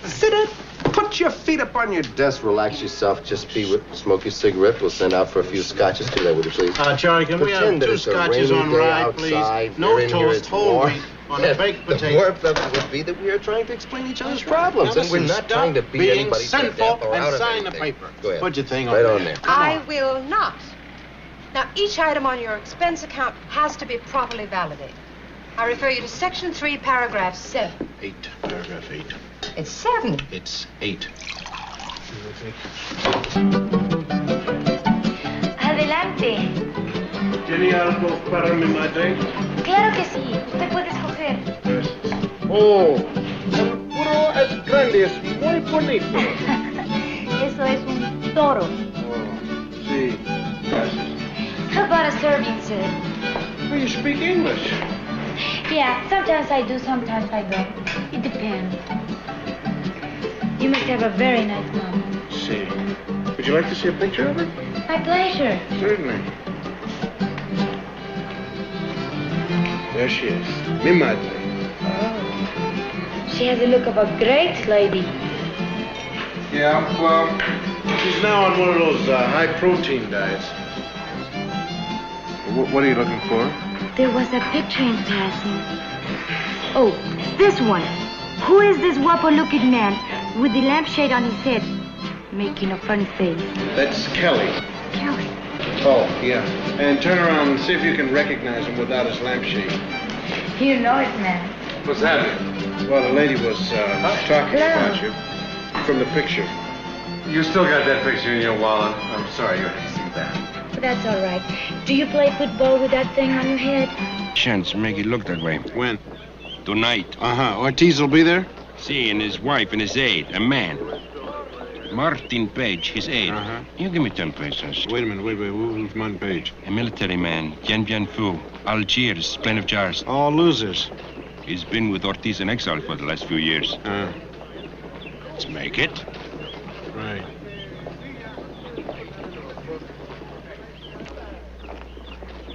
Speaker 2: Sit up. Put your feet up on your desk. Relax yourself. Just be with. Smoke your cigarette. We'll send out for a few scotches. Do that, would you please?
Speaker 4: Charlie, can we have 2 scotches on rye, please? No toast, whole wheat, on a baked potato.
Speaker 2: The warmth of it would be that we are trying to explain each other's problems, and we're not trying to beat anybody to death or out of
Speaker 4: sign the
Speaker 2: anything.
Speaker 4: paper.
Speaker 2: Go ahead.
Speaker 4: Put your thing
Speaker 2: right on there.
Speaker 21: I will not. Now, each item on your expense account has to be properly validated. I refer you to Section 3, Paragraph 7.
Speaker 4: 8, Paragraph 8.
Speaker 21: It's 7.
Speaker 4: It's 8.
Speaker 7: Adelante.
Speaker 4: ¿Tiene algo para mi madre?
Speaker 7: Claro que sí. Usted puede escoger.
Speaker 4: Oh, el puro es grande, es muy bonito.
Speaker 7: Eso es un toro.
Speaker 4: Oh, sí, gracias.
Speaker 7: How about a serving, sir?
Speaker 4: Oh, you speak English?
Speaker 7: Yeah, sometimes I do, sometimes I don't. It depends. You must have a very nice mom.
Speaker 4: See. Would you like to see a picture of her?
Speaker 7: My pleasure.
Speaker 4: Certainly. There she is. Mi madre.
Speaker 7: Oh. She has the look of a great lady.
Speaker 4: Yeah, well, she's now on one of those high-protein diets. What are you looking for?
Speaker 7: There was a picture in passing. Oh, this one. Who is this guapo-looking man with the lampshade on his head, making a funny face?
Speaker 4: That's Kelly.
Speaker 7: Kelly.
Speaker 4: Oh, yeah. And turn around and see if you can recognize him without his lampshade.
Speaker 7: You know it, man.
Speaker 4: What's that? Well, the lady was talking about you from the picture.
Speaker 2: You still got that picture in your wallet. I'm sorry you had to see that.
Speaker 7: But that's all right. Do you play football with that thing on your head?
Speaker 22: Chance to make it look that way.
Speaker 4: When?
Speaker 22: Tonight.
Speaker 4: Uh-huh. Ortiz will be there?
Speaker 22: See, and his wife and his aide, a man. Martin Page, his aide.
Speaker 4: Uh-huh.
Speaker 22: You give me 10 pesos.
Speaker 4: Wait a minute, wait. Who's Martin Page?
Speaker 22: A military man, Bien Phu, Algiers, plain of jars.
Speaker 4: All losers.
Speaker 22: He's been with Ortiz in exile for the last few years. Let's make it.
Speaker 4: Right.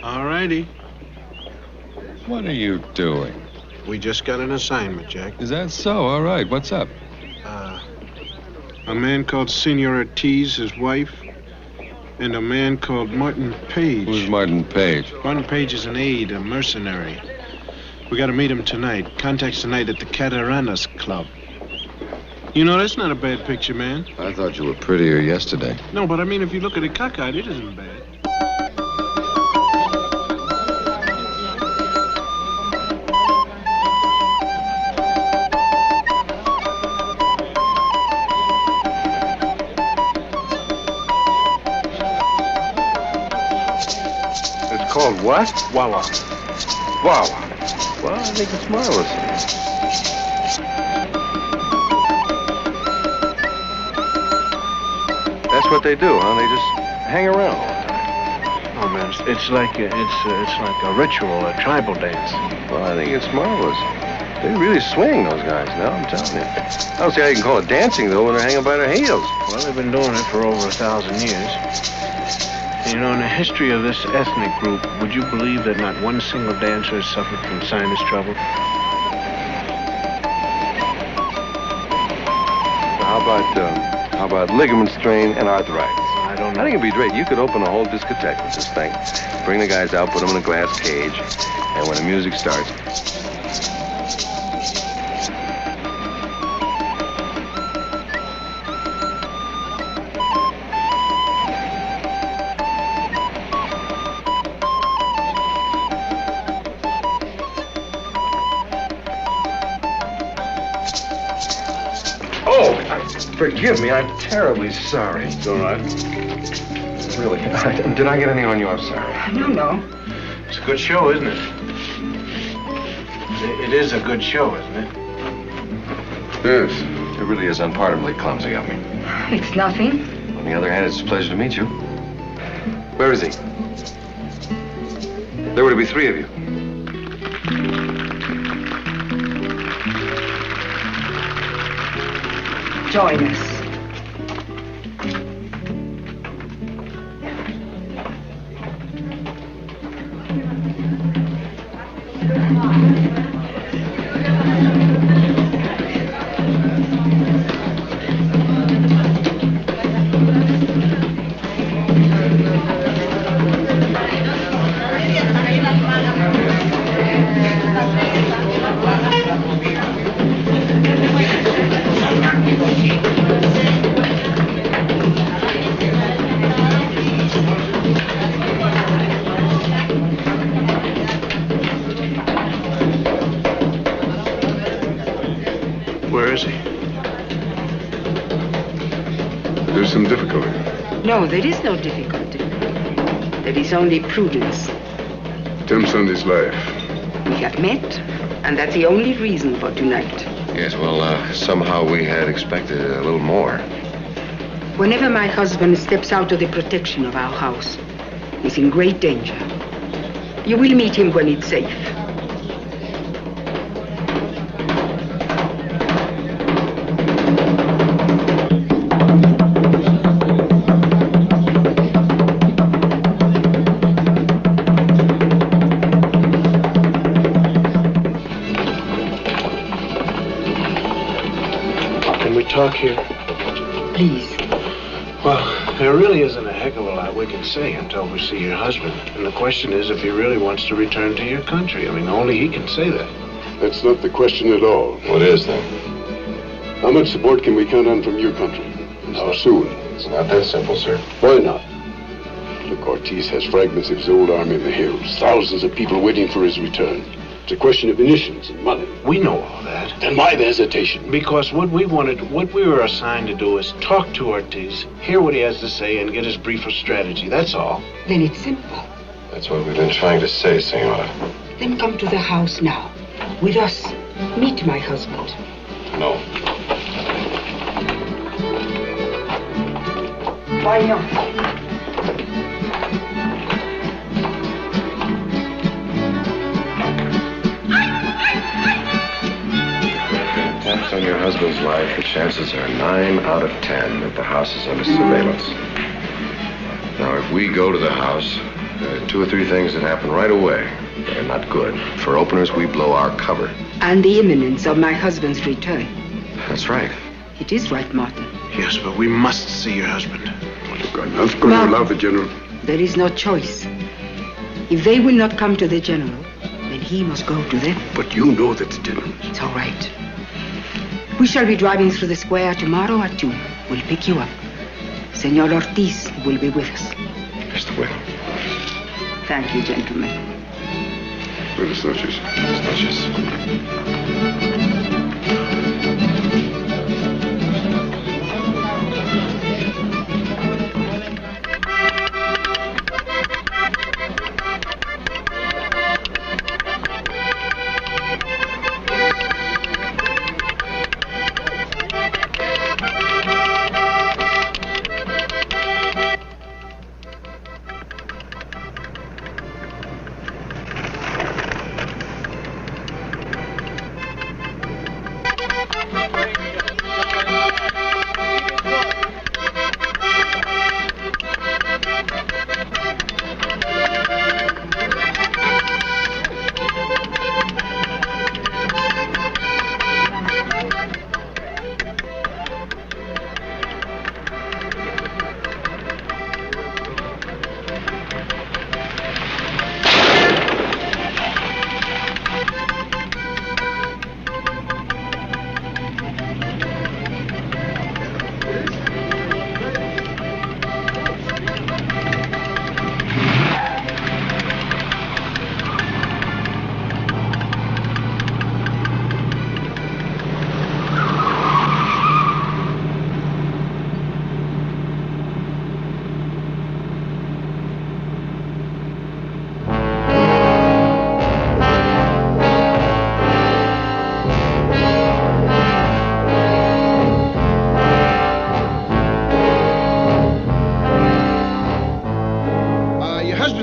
Speaker 4: All righty.
Speaker 2: What are you doing?
Speaker 4: We just got an assignment, Jack.
Speaker 2: Is that so? All right. What's up?
Speaker 4: A man called Senor Ortiz, his wife, and a man called Martin Page.
Speaker 2: Who's Martin Page?
Speaker 4: Martin Page is an aide, a mercenary. We got to meet him tonight. Contacts tonight at the Cataranas Club. You know, that's not a bad picture, man.
Speaker 2: I thought you were prettier yesterday.
Speaker 4: No, but I mean, if you look at it cockeyed, it isn't bad.
Speaker 2: It's called what?
Speaker 4: Voila.
Speaker 2: Wow. Well, I think it's marvelous. what they do, huh? They just hang around all the time.
Speaker 4: Oh, man, it's like a ritual, a tribal dance.
Speaker 2: Well, I think it's marvelous. They really swing, those guys, now, I'm telling you. I don't see how you can call it dancing, though, when they're hanging by their heels.
Speaker 4: Well, they've been doing it for over 1,000 years. You know, in the history of this ethnic group, would you believe that not one single dancer has suffered from sinus trouble?
Speaker 2: How about ligament strain and arthritis?
Speaker 4: I don't know.
Speaker 2: I think it'd be great. You could open a whole discotheque with this thing. Bring the guys out, put them in a glass cage, and when the music starts... Forgive me, I'm terribly sorry.
Speaker 4: It's all right.
Speaker 2: Really, did I get anything on you? I'm sorry.
Speaker 15: No.
Speaker 4: It's a good show, isn't it? It is a good show, isn't it?
Speaker 2: Yes. It really is unpardonably clumsy of me.
Speaker 15: It's nothing.
Speaker 2: On the other hand, it's a pleasure to meet you. Where is he? There were to be 3 of you.
Speaker 15: Join us.
Speaker 4: Where is he?
Speaker 2: There's some difficulty.
Speaker 15: No, there is no difficulty. There is only prudence.
Speaker 2: Tell him Sunday's life.
Speaker 15: We have met, and that's the only reason for tonight.
Speaker 2: Yes, well, somehow we had expected a little more.
Speaker 15: Whenever my husband steps out of the protection of our house, he's in great danger. You will meet him when it's safe.
Speaker 4: Talk here?
Speaker 15: Please.
Speaker 4: Well, there really isn't a heck of a lot we can say until we see your husband. And the question is if he really wants to return to your country. I mean, only he can say that.
Speaker 1: That's not the question at all.
Speaker 2: What is, then?
Speaker 1: How much support can we count on from your country? And how soon?
Speaker 2: It's not that simple, sir.
Speaker 1: Why not? Look, Ortiz has fragments of his old army in the hills. Thousands of people waiting for his return. It's a question of munitions and money.
Speaker 4: We know all that.
Speaker 1: Then why the hesitation?
Speaker 4: Because what we were assigned to do is talk to Ortiz, hear what he has to say, and get his brief of strategy. That's all.
Speaker 15: Then it's simple.
Speaker 2: That's what we've been trying to say, Senora.
Speaker 15: Then come to the house now. With us. Meet my husband.
Speaker 2: No.
Speaker 15: Why not?
Speaker 2: On your husband's life, the chances are 9 out of 10 that the house is under surveillance. Now, if we go to the house, there are 2 or 3 things that happen right away that are not good. For openers, we blow our cover.
Speaker 15: And the imminence of my husband's return.
Speaker 2: That's right.
Speaker 15: It is right, Martin.
Speaker 4: Yes, but we must see your husband.
Speaker 1: You've got enough going to allow the general.
Speaker 15: There is no choice. If they will not come to the general, then he must go to them.
Speaker 1: But you know that the general...
Speaker 15: It's all right. We shall be driving through the square tomorrow at 2. We'll pick you up. Senor Ortiz will be with us.
Speaker 2: Mr. Will.
Speaker 15: Thank you, gentlemen.
Speaker 1: Buenas noches.
Speaker 2: Buenas noches.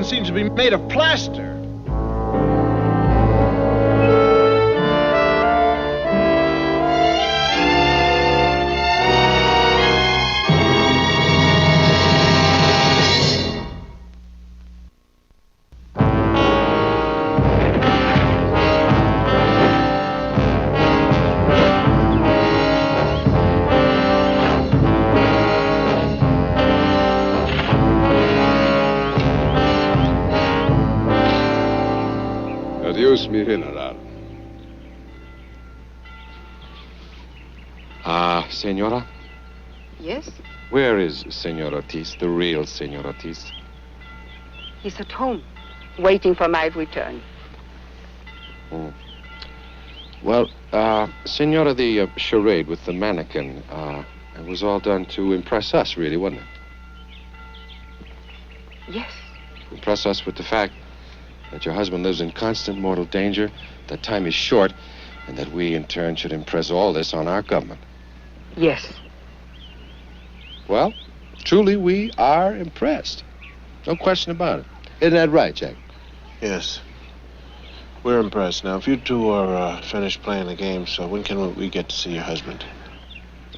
Speaker 3: seems to be made of plaster.
Speaker 1: Adios, mi general.
Speaker 2: Senora?
Speaker 15: Yes?
Speaker 2: Where is Senor Ortiz, the real Senor Ortiz?
Speaker 15: He's at home, waiting for my return.
Speaker 2: Well, Senora, the charade with the mannequin, it was all done to impress us, really, wasn't it?
Speaker 15: Yes.
Speaker 2: Impress us with the fact that your husband lives in constant mortal danger, that time is short, and that we, in turn, should impress all this on our government.
Speaker 15: Yes.
Speaker 2: Well, truly, we are impressed. No question about it. Isn't that right, Jack?
Speaker 3: Yes. We're impressed. Now, if you two are finished playing the game, so when can we get to see your husband?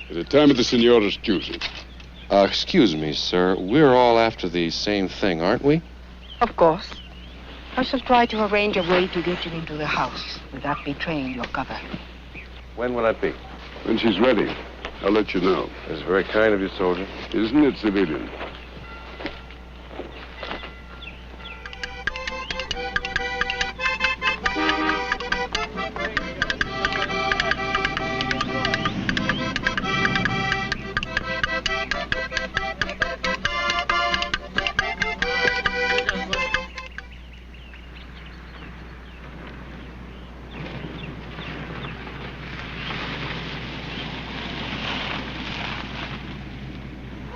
Speaker 1: At the time of the Senora's choosing.
Speaker 2: Excuse me, sir. We're all after the same thing, aren't we?
Speaker 15: Of course. I shall try to arrange a way to get you into the house without betraying your cover.
Speaker 2: When will that be?
Speaker 1: When she's ready, I'll let you know.
Speaker 2: That's very kind of you, soldier.
Speaker 1: Isn't it, civilian?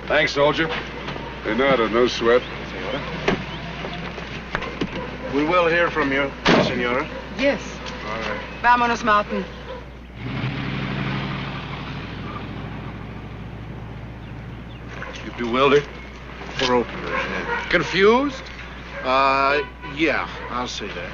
Speaker 2: Thanks, soldier.
Speaker 1: Hey, nada, no sweat.
Speaker 3: Senora? We will hear from you, Senora.
Speaker 15: Yes.
Speaker 3: All right.
Speaker 15: Vámonos, Martin.
Speaker 3: You bewildered? For openers, yeah. Confused? Yeah, I'll say that.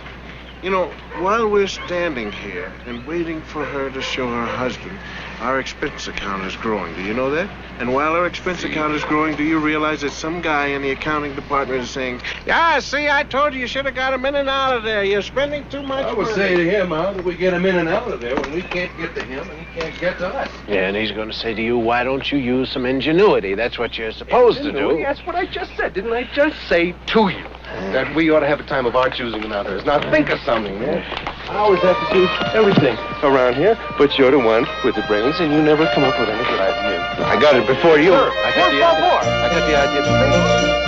Speaker 3: You know, while we're standing here and waiting for her to show her husband, our expense account is growing. Do you know that? And while our expense account is growing, do you realize that some guy in the accounting department is saying, "Yeah, see, I told you should have got him in and out of there. You're spending too much money."
Speaker 9: I would say to him, how did we get him in and out of there when we can't get to him and he can't get to us?
Speaker 4: Yeah, and he's going to say to you, why don't you use some ingenuity? That's what you're supposed to do.
Speaker 9: That's what I just said. Didn't I just say to you that we ought to have a time of our choosing and not hers? Now think of something, man. I always have to do everything around here, but you're the one with the brains, and you never come up with any good ideas.
Speaker 2: I got it before you.
Speaker 9: Sure. I got the idea
Speaker 2: to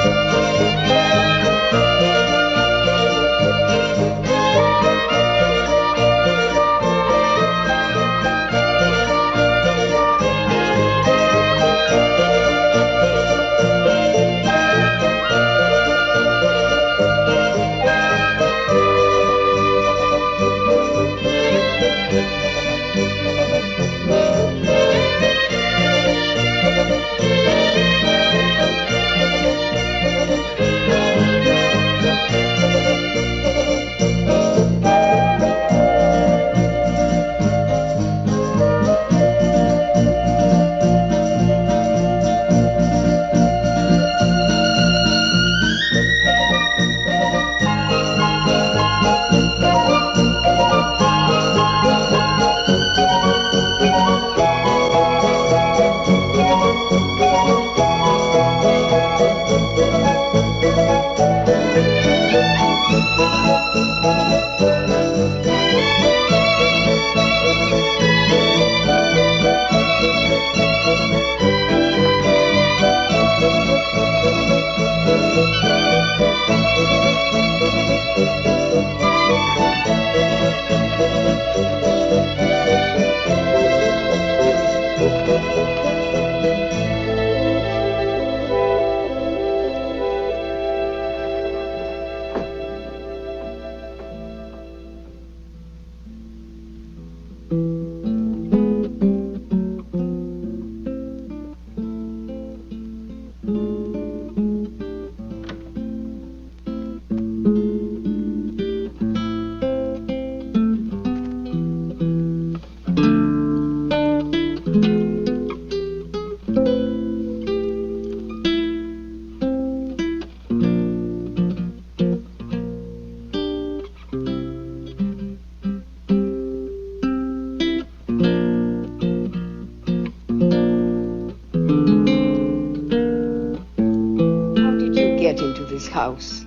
Speaker 15: get into this house.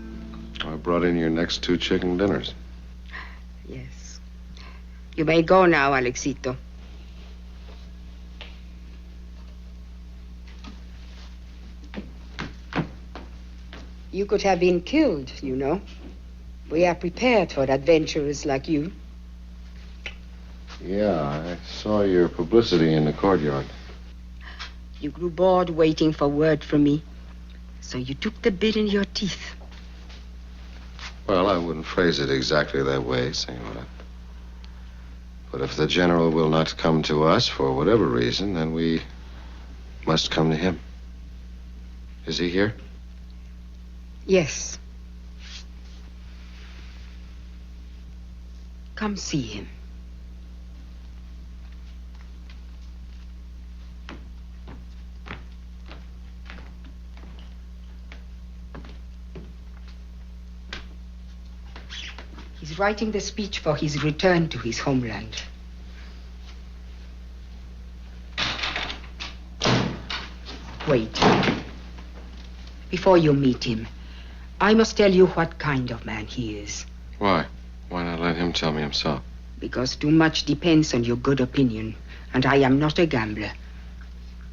Speaker 2: I brought in your next 2 chicken dinners.
Speaker 15: Yes. You may go now, Alexito. You could have been killed, you know. We are prepared for adventurers like you.
Speaker 2: Yeah, I saw your publicity in the courtyard.
Speaker 15: You grew bored waiting for word from me, so you took the bit in your teeth.
Speaker 2: Well, I wouldn't phrase it exactly that way, Senora. But if the general will not come to us for whatever reason, then we must come to him. Is he here?
Speaker 15: Yes. Come see him. He's writing the speech for his return to his homeland. Wait. Before you meet him, I must tell you what kind of man he is.
Speaker 2: Why? Why not let him tell me himself?
Speaker 15: Because too much depends on your good opinion, and I am not a gambler.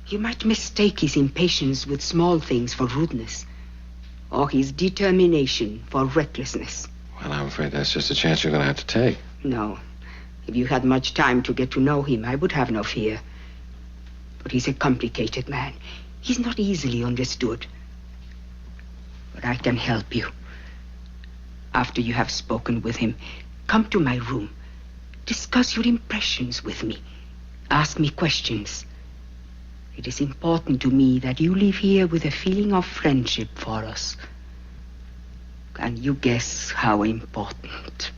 Speaker 15: You might mistake his impatience with small things for rudeness, or his determination for recklessness.
Speaker 2: Well, I'm afraid that's just a chance you're going to have to take.
Speaker 15: No. If you had much time to get to know him, I would have no fear. But he's a complicated man. He's not easily understood. But I can help you. After you have spoken with him, come to my room. Discuss your impressions with me. Ask me questions. It is important to me that you leave here with a feeling of friendship for us. Can you guess how important?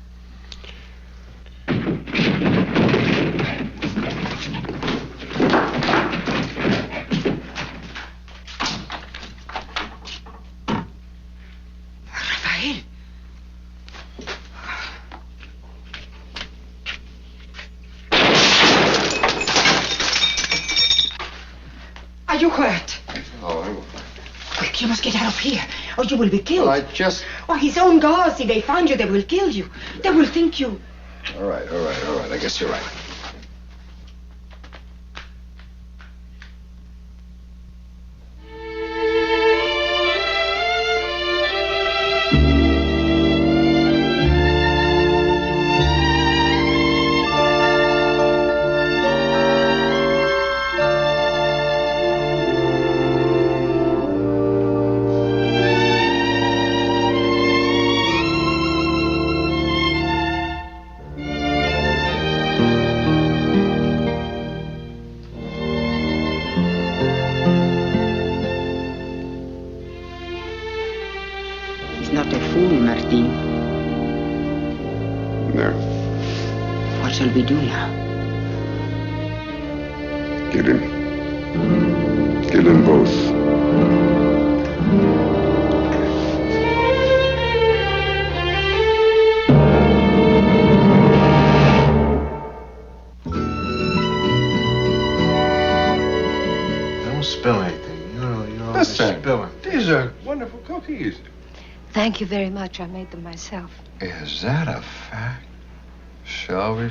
Speaker 15: Rafael. Are you hurt?
Speaker 2: Oh,
Speaker 15: Quick, you must get out of here, or you will be killed.
Speaker 2: I just...
Speaker 15: Oh, his own guards, if they find you, they will kill you. They will think you...
Speaker 2: All right. I guess you're right.
Speaker 15: He's not a fool, Martin.
Speaker 1: No.
Speaker 15: What shall we do now?
Speaker 1: Kill him. Kill them both.
Speaker 3: Don't spill anything. You're always
Speaker 22: Listen,
Speaker 3: spilling.
Speaker 22: these are wonderful cookies.
Speaker 21: Thank you very much. I made them myself.
Speaker 2: Is that a fact? Shall we?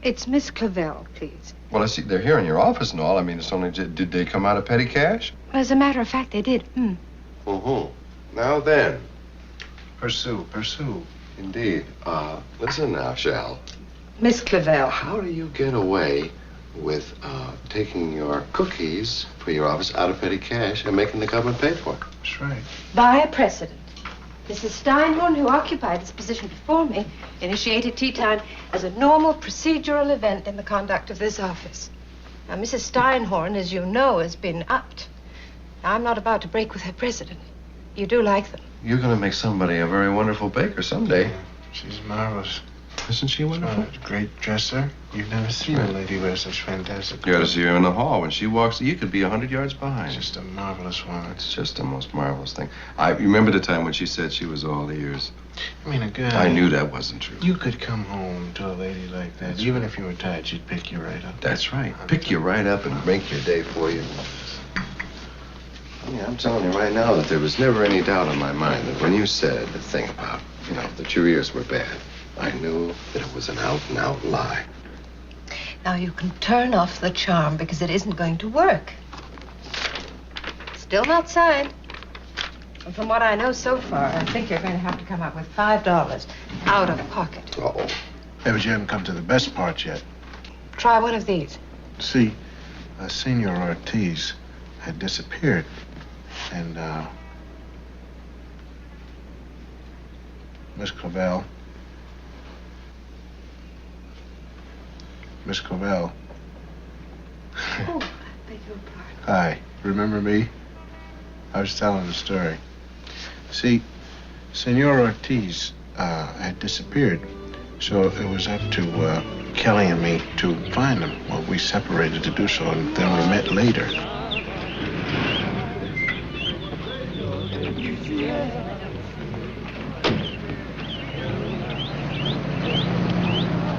Speaker 21: It's Miss Clavel, please.
Speaker 2: Well, I see they're here in your office and all. I mean, it's only... Did they come out of petty cash?
Speaker 21: As a matter of fact, they did.
Speaker 2: Now then.
Speaker 3: Pursue.
Speaker 2: Indeed. Listen now, Shal.
Speaker 21: Miss Clavel.
Speaker 2: How do you get away with taking your cookies for your office out of petty cash and making the government pay for it?
Speaker 3: That's right.
Speaker 21: By a precedent. Mrs. Steinhorn, who occupied this position before me, initiated tea time as a normal procedural event in the conduct of this office. Now, Mrs. Steinhorn, as you know, has been upped. Now, I'm not about to break with her precedent. You do like them.
Speaker 2: You're going to make somebody a very wonderful baker someday.
Speaker 3: She's marvelous.
Speaker 2: Isn't she wonderful?
Speaker 3: Great dresser. You've never seen a lady wear such fantastic
Speaker 2: You ought to see her in the hall. When she walks, you could be 100 yards behind.
Speaker 3: Just a marvelous woman.
Speaker 2: It's just the most marvelous thing. I remember the time when she said she was all ears.
Speaker 3: I mean, a guy...
Speaker 2: I knew that wasn't true.
Speaker 3: You could come home to a lady like that. Even if you were tired, she'd pick you right up.
Speaker 2: That's right. Pick you right up and make your day for you. Yeah, I'm telling you right now that there was never any doubt in my mind that when you said the thing about, that your ears were bad, I knew that it was an out-and-out lie.
Speaker 21: Now you can turn off the charm because it isn't going to work. Still not signed. And from what I know so far, I think you're going to have to come up with $5 out of pocket.
Speaker 2: Uh-oh.
Speaker 4: Yeah, but you haven't come to the best part yet.
Speaker 21: Try one of these.
Speaker 4: See, Senor Ortiz had disappeared. And, Miss Clavell. Miss Clavell.
Speaker 21: Oh, I beg your pardon.
Speaker 4: Hi, remember me? I was telling the story. See, Senor Ortiz had disappeared, so it was up to Kelly and me to find him. Well, we separated to do so, and then we met later.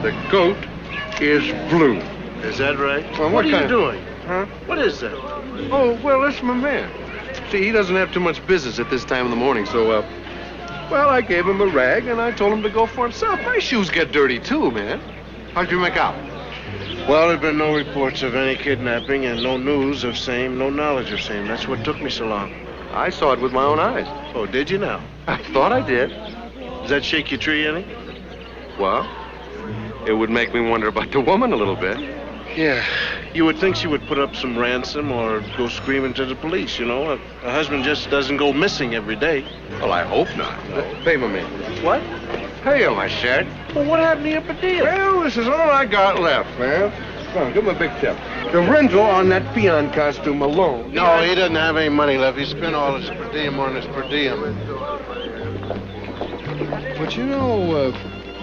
Speaker 3: The goat is blue. Is that right?
Speaker 9: Well, what are you doing?
Speaker 3: Huh?
Speaker 9: What is that?
Speaker 3: Oh, well, that's my man. See, he doesn't have too much business at this time of the morning, so, well, I gave him a rag, and I told him to go for himself. My shoes get dirty, too, man. How'd you make out?
Speaker 9: Well, there've been no reports of any kidnapping and no news of same, no knowledge of same. That's what took me so long.
Speaker 3: I saw it with my own eyes.
Speaker 9: Oh, did you now?
Speaker 3: I thought I did.
Speaker 9: Does that shake your tree any?
Speaker 3: Well, it would make me wonder about the woman a little bit.
Speaker 9: Yeah. You would think she would put up some ransom or go screaming to the police, you know. A husband just doesn't go missing every day.
Speaker 3: Well, I hope not. Pay my man.
Speaker 9: What?
Speaker 3: Pay him, I said.
Speaker 9: Well, what happened to your per diem?
Speaker 3: Well, this is all I got left, man. Come on, give him a big tip. The rental on that peon costume alone.
Speaker 9: No, he doesn't have any money left. He spent all his per diem on his per diem.
Speaker 22: But you know,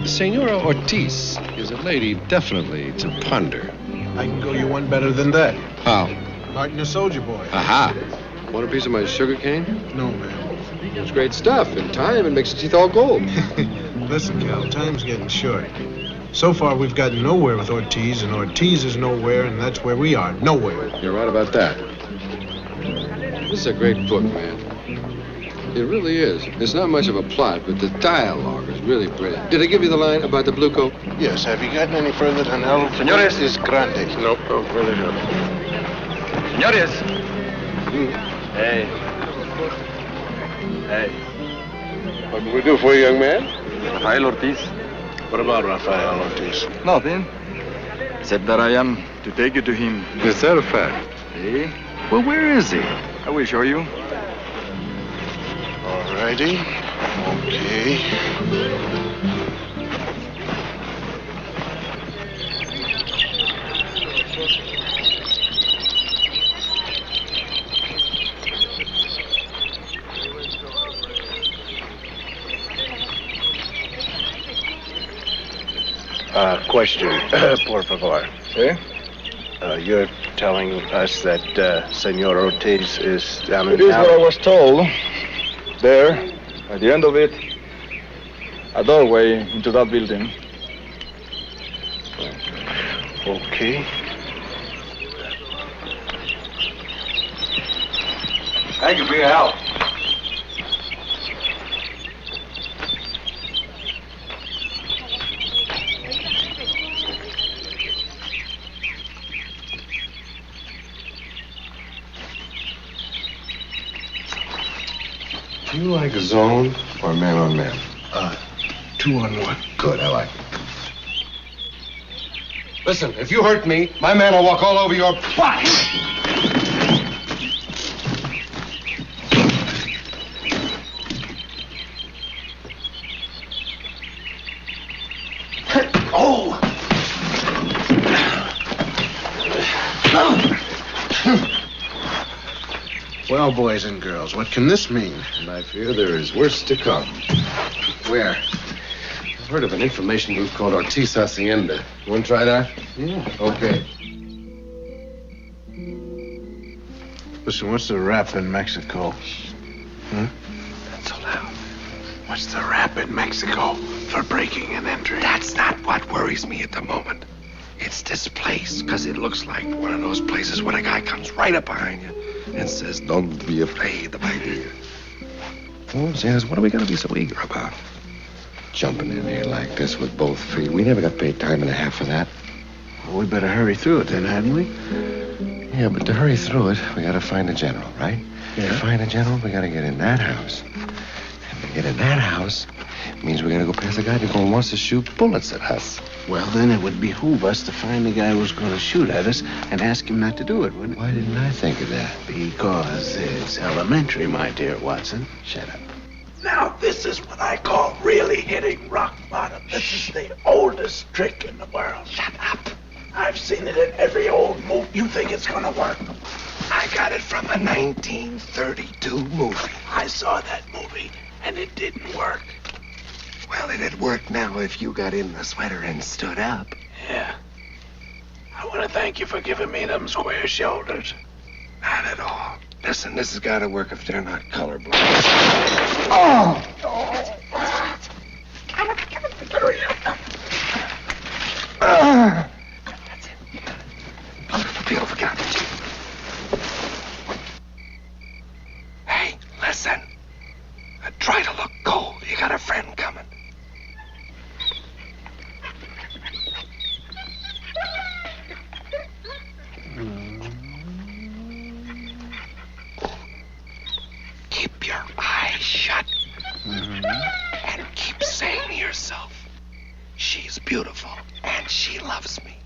Speaker 22: Senora Ortiz is a lady definitely to ponder.
Speaker 4: I can go you one better than that.
Speaker 22: How?
Speaker 4: Martin the Soldier Boy.
Speaker 22: Aha. Want a piece of my sugar cane?
Speaker 4: No, man.
Speaker 22: It's great stuff. In time, it makes your teeth all gold.
Speaker 4: Listen, Cal, time's getting short. So far, we've gotten nowhere with Ortiz, and Ortiz is nowhere, and that's where we are. Nowhere.
Speaker 22: You're right about that. This is a great book, man. It really is. It's not much of a plot, but the dialogue is really brilliant. Did I give you the line about the blue coat?
Speaker 9: Yes. Have you gotten any further than El
Speaker 22: Señores.
Speaker 9: is grande?
Speaker 22: Nope. Oh, really not.
Speaker 20: Señores. Hey. Hey.
Speaker 3: What can we do for you, young man?
Speaker 20: Rafael Ortiz.
Speaker 9: What about Rafael Ortiz?
Speaker 20: Nothing. Except that I am to take you to him.
Speaker 3: Is that a fact?
Speaker 20: See?
Speaker 3: Well, where is he?
Speaker 20: I will show you.
Speaker 9: All righty. Okay. Question, por favor.
Speaker 20: Eh?
Speaker 9: You're telling us that Senor Ortiz is down in
Speaker 20: It is
Speaker 9: town?
Speaker 20: what I was told. There, at the end of it, a doorway into that building.
Speaker 9: Okay.
Speaker 20: Thank you for your help.
Speaker 2: Do you like zone or man on man?
Speaker 4: 2-on-1.
Speaker 2: Good, I like it. Listen, if you hurt me, my man will walk all over your body.
Speaker 4: Oh! Well, boys and girls, what can this mean?
Speaker 2: And I fear there is worse to come. Where? I've heard of an information booth called Ortiz Hacienda. You want to try that?
Speaker 4: Yeah.
Speaker 2: Okay.
Speaker 4: Listen, what's the rap in Mexico? Hmm?
Speaker 2: Not so loud.
Speaker 4: What's the rap in Mexico for breaking and entering?
Speaker 2: That's not what worries me at the moment. It's this place, because it looks like one of those places when a guy comes right up behind you, and says, don't be afraid, my dear. Oh, says, what are we going to be so eager about? Jumping in here like this with both feet. We never got paid time and a half for that.
Speaker 4: Well, we better hurry through it then, hadn't we?
Speaker 2: Yeah, but to hurry through it, we got to find a general, right?
Speaker 4: Yeah.
Speaker 2: To find a general, we got to get in that house. And to get in that house means we got to go past the guy that wants to shoot bullets at us.
Speaker 4: Well, then it would behoove us to find the guy who was going to shoot at us and ask him not to do it, wouldn't it?
Speaker 2: Why didn't I think of that?
Speaker 4: Because it's elementary, my dear Watson.
Speaker 2: Shut up.
Speaker 4: Now, this is what I call really hitting rock bottom. This is the oldest trick in the world. Shut up. I've seen it in every old movie. You think it's going to work?
Speaker 2: I got it from a 1932 movie.
Speaker 4: I saw that movie, and it didn't work.
Speaker 2: Well, it'd work now if you got in the sweater and stood up.
Speaker 4: Yeah. I want to thank you for giving me them square shoulders.
Speaker 2: Not at all. Listen, this has got to work if they're not colorblind.
Speaker 4: Oh!
Speaker 2: That's it. Be over, got it. Hey, listen. Try to look cool. You got a friend coming. Keep your eyes shut. And keep saying to yourself, she's beautiful and she loves me.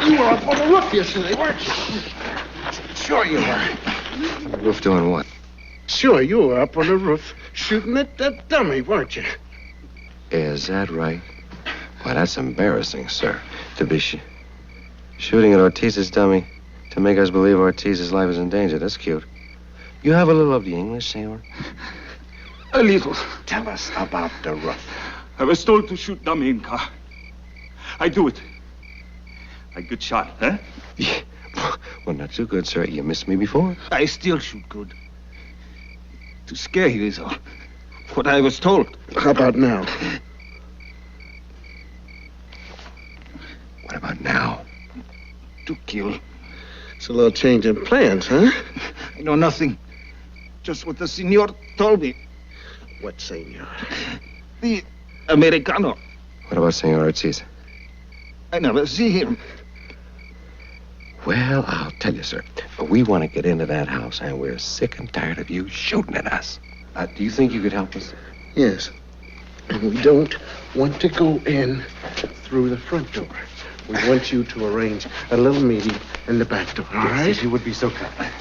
Speaker 3: You were up on the roof yesterday, weren't you? Sure you were.
Speaker 2: The roof doing what?
Speaker 3: Sure, you were up on the roof shooting at that dummy, weren't you?
Speaker 2: Is that right? Why, that's embarrassing, sir. To be shooting at Ortiz's dummy to make us believe Ortiz's life is in danger. That's cute. You have a little of the English, senor?
Speaker 13: A little.
Speaker 3: Tell us about the roof.
Speaker 13: I was told to shoot dummy in car. I do it. A good shot, huh?
Speaker 2: Yeah. Well, not too good, sir. You missed me before.
Speaker 13: I still shoot good. To scare you is all. What I was told.
Speaker 3: How about now?
Speaker 2: What about now?
Speaker 13: To kill.
Speaker 3: It's a little change in plans, huh?
Speaker 13: I know nothing. Just what the senor told me.
Speaker 3: What senor?
Speaker 13: The Americano.
Speaker 2: What about Senor Ortiz?
Speaker 13: I never see him.
Speaker 2: Well, I'll tell you, sir. We want to get into that house, and we're sick and tired of you shooting at us. Do you think you could help us?
Speaker 3: Yes. And we don't want to go in through the front door. We want you to arrange a little meeting in the back door, all right?
Speaker 2: If you would be so kind.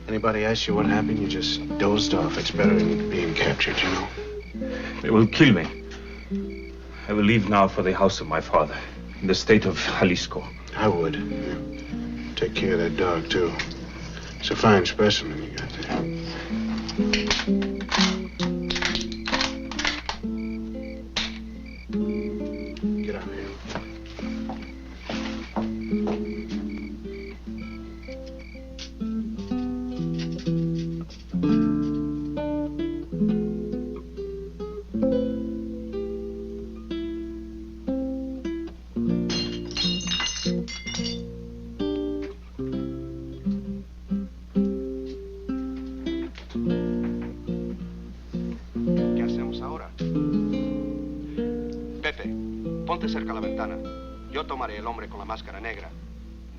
Speaker 4: Anybody ask you what happened, you just dozed off. It's better than being captured, you know.
Speaker 13: They will kill me. I will leave now for the house of my father in the state of Jalisco.
Speaker 4: I would. Take care of that dog, too. It's a fine specimen you got there. Get out of here.
Speaker 8: Ponte cerca a la ventana. Yo tomaré el hombre con la máscara negra.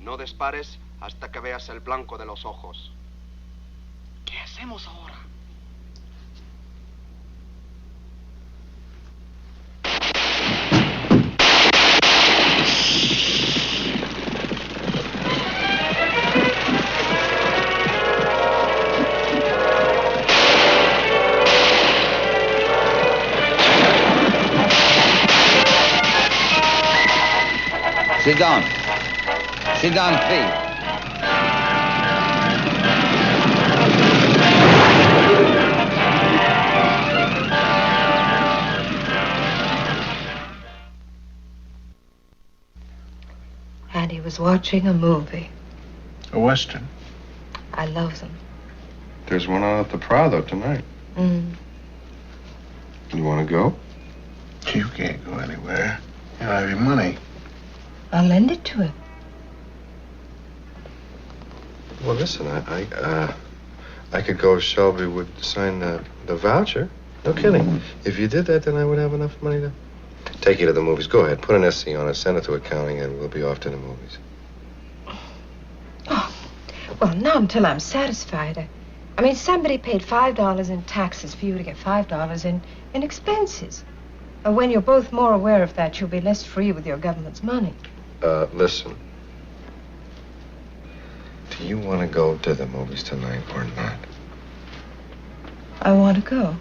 Speaker 8: No dispares hasta que veas el blanco de los ojos.
Speaker 11: ¿Qué hacemos ahora?
Speaker 5: Sit down. Sit down, please.
Speaker 21: And he was watching a movie.
Speaker 22: A Western.
Speaker 21: I love them.
Speaker 22: There's one on at the Prado tonight.
Speaker 21: Mm.
Speaker 22: You want to go?
Speaker 4: You can't go anywhere. You don't have your money.
Speaker 21: I'll lend it to him.
Speaker 22: Well, listen, I could go if Shelby would sign the voucher. No kidding. If you did that, then I would have enough money to take you to the movies. Go ahead, put an SC on it, send it to accounting, and we'll be off to the movies.
Speaker 21: Oh, well, not until I'm satisfied. I mean, somebody paid $5 in taxes for you to get $5 in expenses. And when you're both more aware of that, you'll be less free with your government's money.
Speaker 22: Listen. Do you want to go to the movies tonight or not?
Speaker 21: I want to go.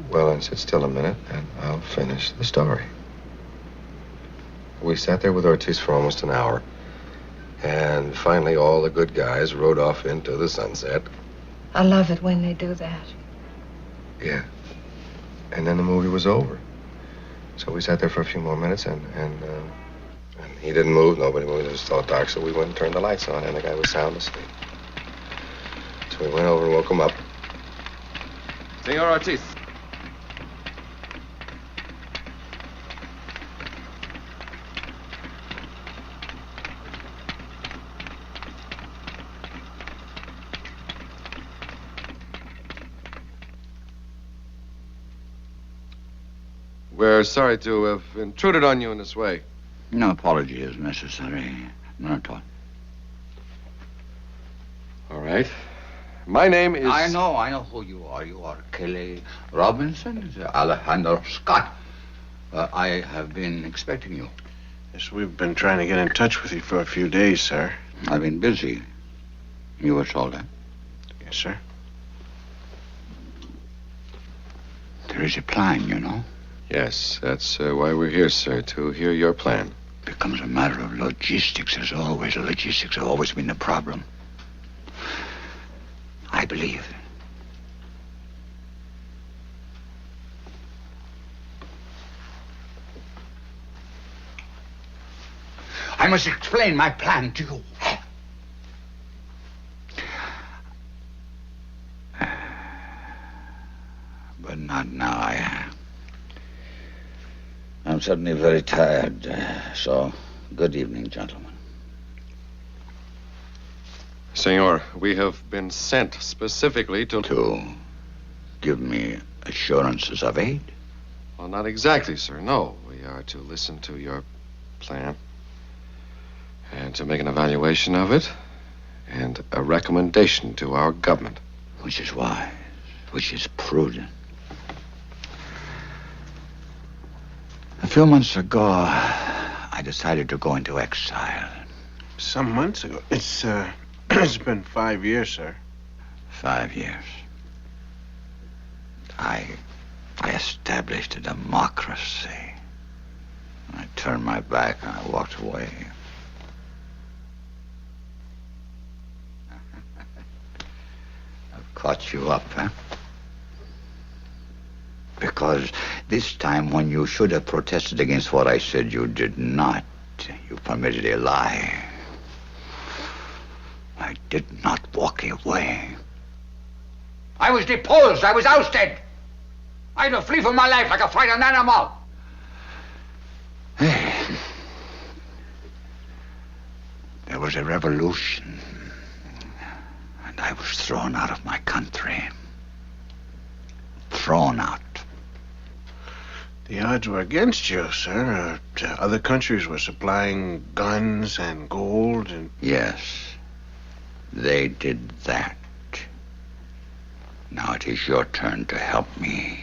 Speaker 22: Well, then sit still a minute, and I'll finish the story. We sat there with Ortiz for almost an hour, and finally all the good guys rode off into the sunset.
Speaker 21: I love it when they do that.
Speaker 22: Yeah. And then the movie was over. So we sat there for a few more minutes, and he didn't move, nobody moved, it was all dark, so we went and turned the lights on, and the guy was sound asleep. So we went over and woke him up.
Speaker 9: Senor Ortiz. We're sorry to have intruded on you in this way.
Speaker 5: No apology is necessary. None at all.
Speaker 9: All right. My name is...
Speaker 5: I know who you are. You are Kelly Robinson, Alejandro Scott. I have been expecting you.
Speaker 4: Yes, we've been trying to get in touch with you for a few days, sir.
Speaker 5: I've been busy. You were told that?
Speaker 4: Yes, sir.
Speaker 5: There is a plan, you know.
Speaker 22: Yes, that's why we're here, sir, to hear your plan.
Speaker 5: Becomes a matter of logistics, as always. Logistics have always been the problem. I believe. I must explain my plan to you. But not now. I'm suddenly very tired, so good evening, gentlemen.
Speaker 9: Senor, we have been sent specifically to...
Speaker 5: To give me assurances of aid?
Speaker 9: Well, not exactly, sir, no. We are to listen to your plan and to make an evaluation of it and a recommendation to our government.
Speaker 5: Which is wise, which is prudent. A few months ago, I decided to go into exile.
Speaker 4: Some months ago? It's been 5 years, sir.
Speaker 5: 5 years. I established a democracy. I turned my back and I walked away. I've caught you up, huh? Because this time, when you should have protested against what I said, you did not. You permitted a lie. I did not walk away. I was deposed. I was ousted. I had to flee for my life like a frightened animal. There was a revolution, and I was thrown out of my country. Thrown out.
Speaker 4: The odds were against you, sir. Other countries were supplying guns and gold and...
Speaker 5: Yes, they did that. Now it is your turn to help me.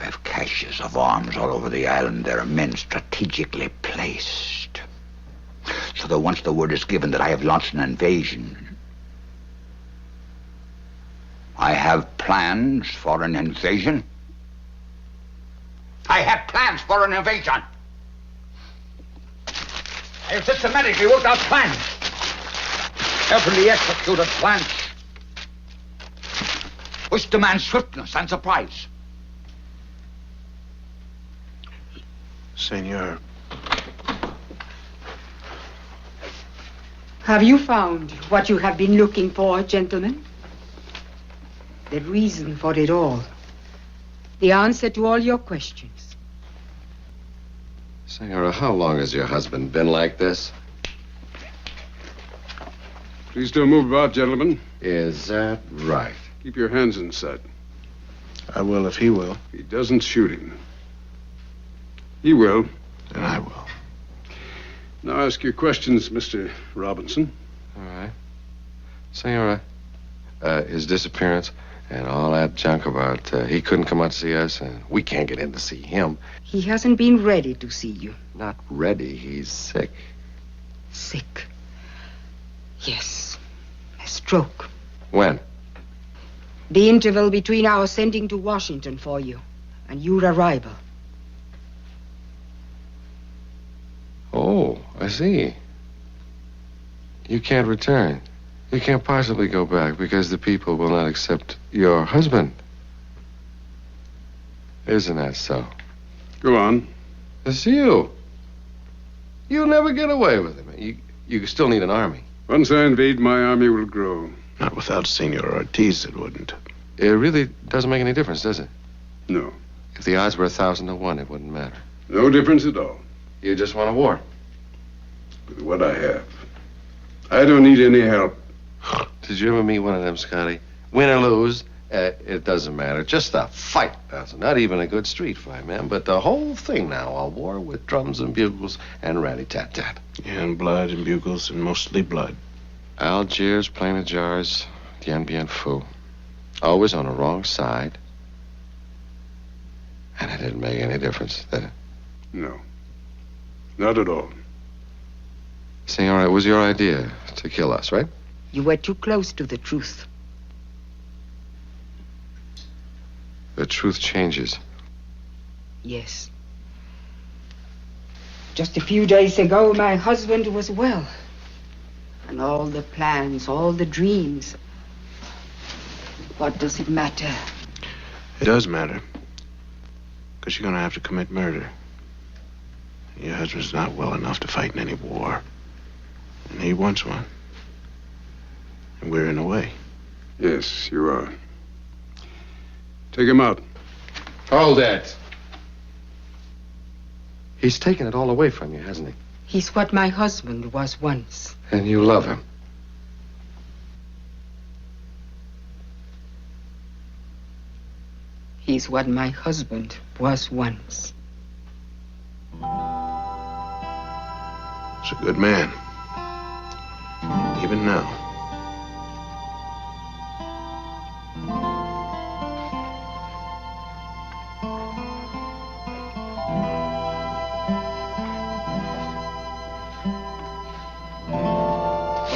Speaker 5: I have caches of arms all over the island. There are men strategically placed. So that once the word is given that I have launched an invasion, I have plans for an invasion. I had plans for an invasion. I have systematically worked out plans. Carefully executed plans. Which demand swiftness and surprise.
Speaker 4: Senor.
Speaker 15: Have you found what you have been looking for, gentlemen? The reason for it all. The answer to all your questions.
Speaker 2: Senora, how long has your husband been like this?
Speaker 1: Please don't move about, gentlemen.
Speaker 2: Is that right?
Speaker 1: Keep your hands inside.
Speaker 4: I will if he will.
Speaker 1: If he doesn't shoot him. He will.
Speaker 4: And I will.
Speaker 1: Now ask your questions, Mr. Robinson.
Speaker 2: All right. Senora, his disappearance and all that junk about he couldn't come out to see us and we can't get in to see him.
Speaker 15: He hasn't been ready to see you.
Speaker 2: Not ready. He's sick.
Speaker 15: Sick? Yes. A stroke.
Speaker 2: When?
Speaker 15: The interval between our sending to Washington for you and your arrival.
Speaker 2: Oh, I see. You can't return. You can't possibly go back because the people will not accept your husband. Isn't that so?
Speaker 1: Go on.
Speaker 2: It's you. You'll never get away with it. You still need an army.
Speaker 1: Once I invade, my army will grow.
Speaker 4: Not without Senor Ortiz, it wouldn't.
Speaker 2: It really doesn't make any difference, does it?
Speaker 1: No.
Speaker 2: If the odds were 1,000 to 1, it wouldn't matter.
Speaker 1: No difference at all.
Speaker 2: You just want a war.
Speaker 1: With what I have. I don't need any help.
Speaker 2: Did you ever meet one of them, Scotty? Win or lose, it doesn't matter. Just a fight. Not even a good street fight, man. But the whole thing now, a war with drums and bugles and ratty-tat-tat.
Speaker 4: Yeah, and blood and bugles and mostly blood.
Speaker 2: Algiers, plain of jars, Dien Bien Phu. Always on the wrong side. And it didn't make any difference, did it?
Speaker 1: No. Not at all.
Speaker 2: Senora, it was your idea to kill us, right?
Speaker 15: You were too close to the truth.
Speaker 2: The truth changes.
Speaker 15: Yes. Just a few days ago, my husband was well. And all the plans, all the dreams. What does it matter?
Speaker 4: It does matter. Because you're going to have to commit murder. Your husband's not well enough to fight in any war. And he wants one. And we're in the way.
Speaker 1: Yes, you are. Take him out.
Speaker 2: Hold it. He's taken it all away from you, hasn't he?
Speaker 15: He's what my husband was once.
Speaker 2: And you love him.
Speaker 15: He's what my husband was once.
Speaker 4: He's a good man. Even now.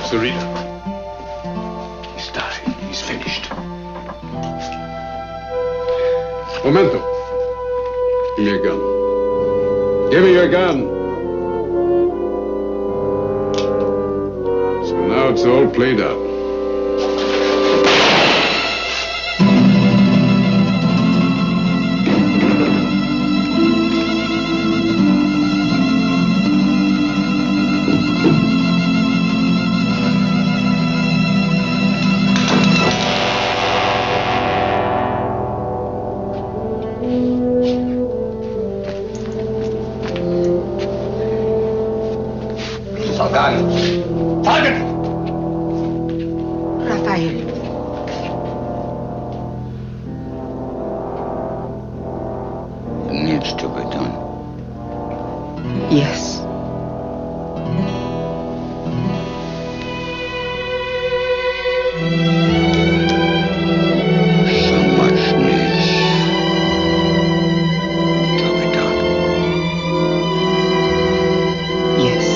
Speaker 1: Sarita. He's died. He's finished. Momento. Give me your gun. Give me your gun. So now it's all played out.
Speaker 15: Yes.
Speaker 5: So much needs to be done.
Speaker 15: Yes.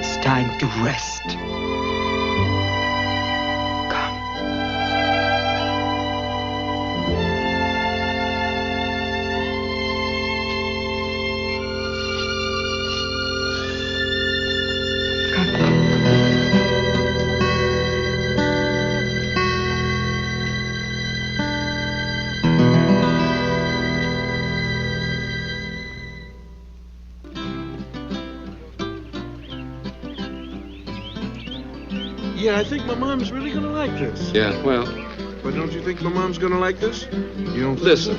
Speaker 15: it's time to rest.
Speaker 3: Yeah, I think my mom's really gonna like this.
Speaker 10: Yeah, well.
Speaker 3: But don't you think my mom's gonna like this? You don't
Speaker 10: Listen.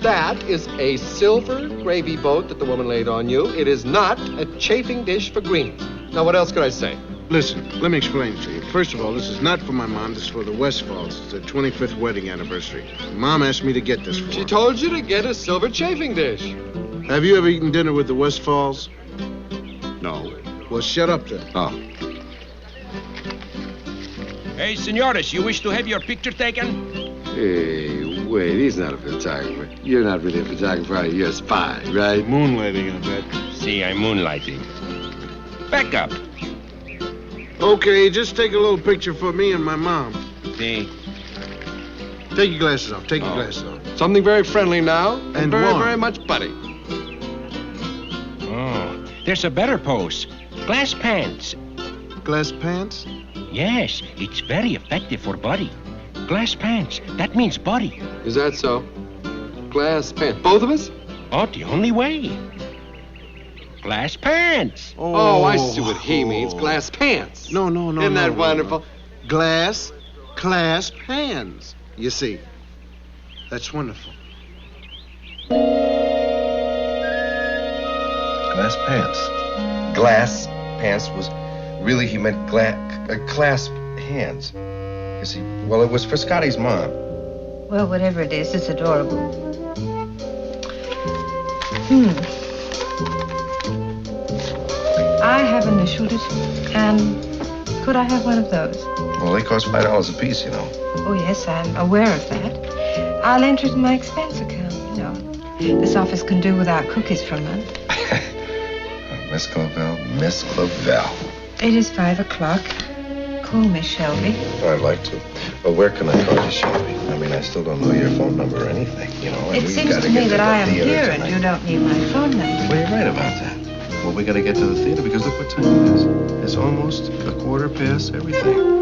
Speaker 10: That is a silver gravy boat that the woman laid on you. It is not a chafing dish for greens. Now, what else could I say?
Speaker 3: Listen, let me explain to you. First of all, this is not for my mom. This is for the Westfalls. It's their 25th wedding anniversary. Mom asked me to get this for
Speaker 10: She
Speaker 3: her.
Speaker 10: told you to get a silver chafing dish.
Speaker 3: Have you ever eaten dinner with the Westfalls?
Speaker 10: No.
Speaker 3: Well, shut up then.
Speaker 10: Oh.
Speaker 12: Hey, senores, you wish to have your picture taken?
Speaker 2: Hey, wait, he's not a photographer. You're not really a photographer, you're a spy, right?
Speaker 3: Moonlighting, I bet.
Speaker 12: See, I'm moonlighting. Back up.
Speaker 3: Okay, just take a little picture for me and my mom.
Speaker 12: See?
Speaker 3: Take your glasses off. Take your glasses off.
Speaker 10: Something very friendly now,
Speaker 3: And
Speaker 10: very,
Speaker 3: warm.
Speaker 10: very much buddy.
Speaker 12: Oh, there's a better pose. Glass pants.
Speaker 3: Glass pants?
Speaker 12: Yes, it's very effective for body. Glass pants, that means body.
Speaker 10: Is that so? Glass pants. Both of us?
Speaker 12: Oh, the only way. Glass pants.
Speaker 10: Oh, I see what he means. Glass pants.
Speaker 3: No.
Speaker 10: Isn't that wonderful?
Speaker 3: Glass, clasp hands. You see, that's wonderful.
Speaker 2: Glass pants. Glass pants was really, he meant clasp hands. You see, well, it was for Scotty's mom.
Speaker 21: Well, whatever it is, it's adorable. I have initialed it, and could I have one of those?
Speaker 2: Well, they cost $5 a piece, you know.
Speaker 21: Oh, yes, I'm aware of that. I'll enter it in my expense account, you know. This office can do without cookies for a month.
Speaker 2: Miss Clavell.
Speaker 21: It is 5 o'clock. Call me, Shelby.
Speaker 2: I'd like to. But where can I call you, Shelby? I mean, I still don't know your phone number or anything, you know.
Speaker 21: It seems to me that I am here and you don't need my phone number.
Speaker 2: Well, you're right about that. Well, we gotta get to the theater because look what time it is. It's almost a quarter past everything.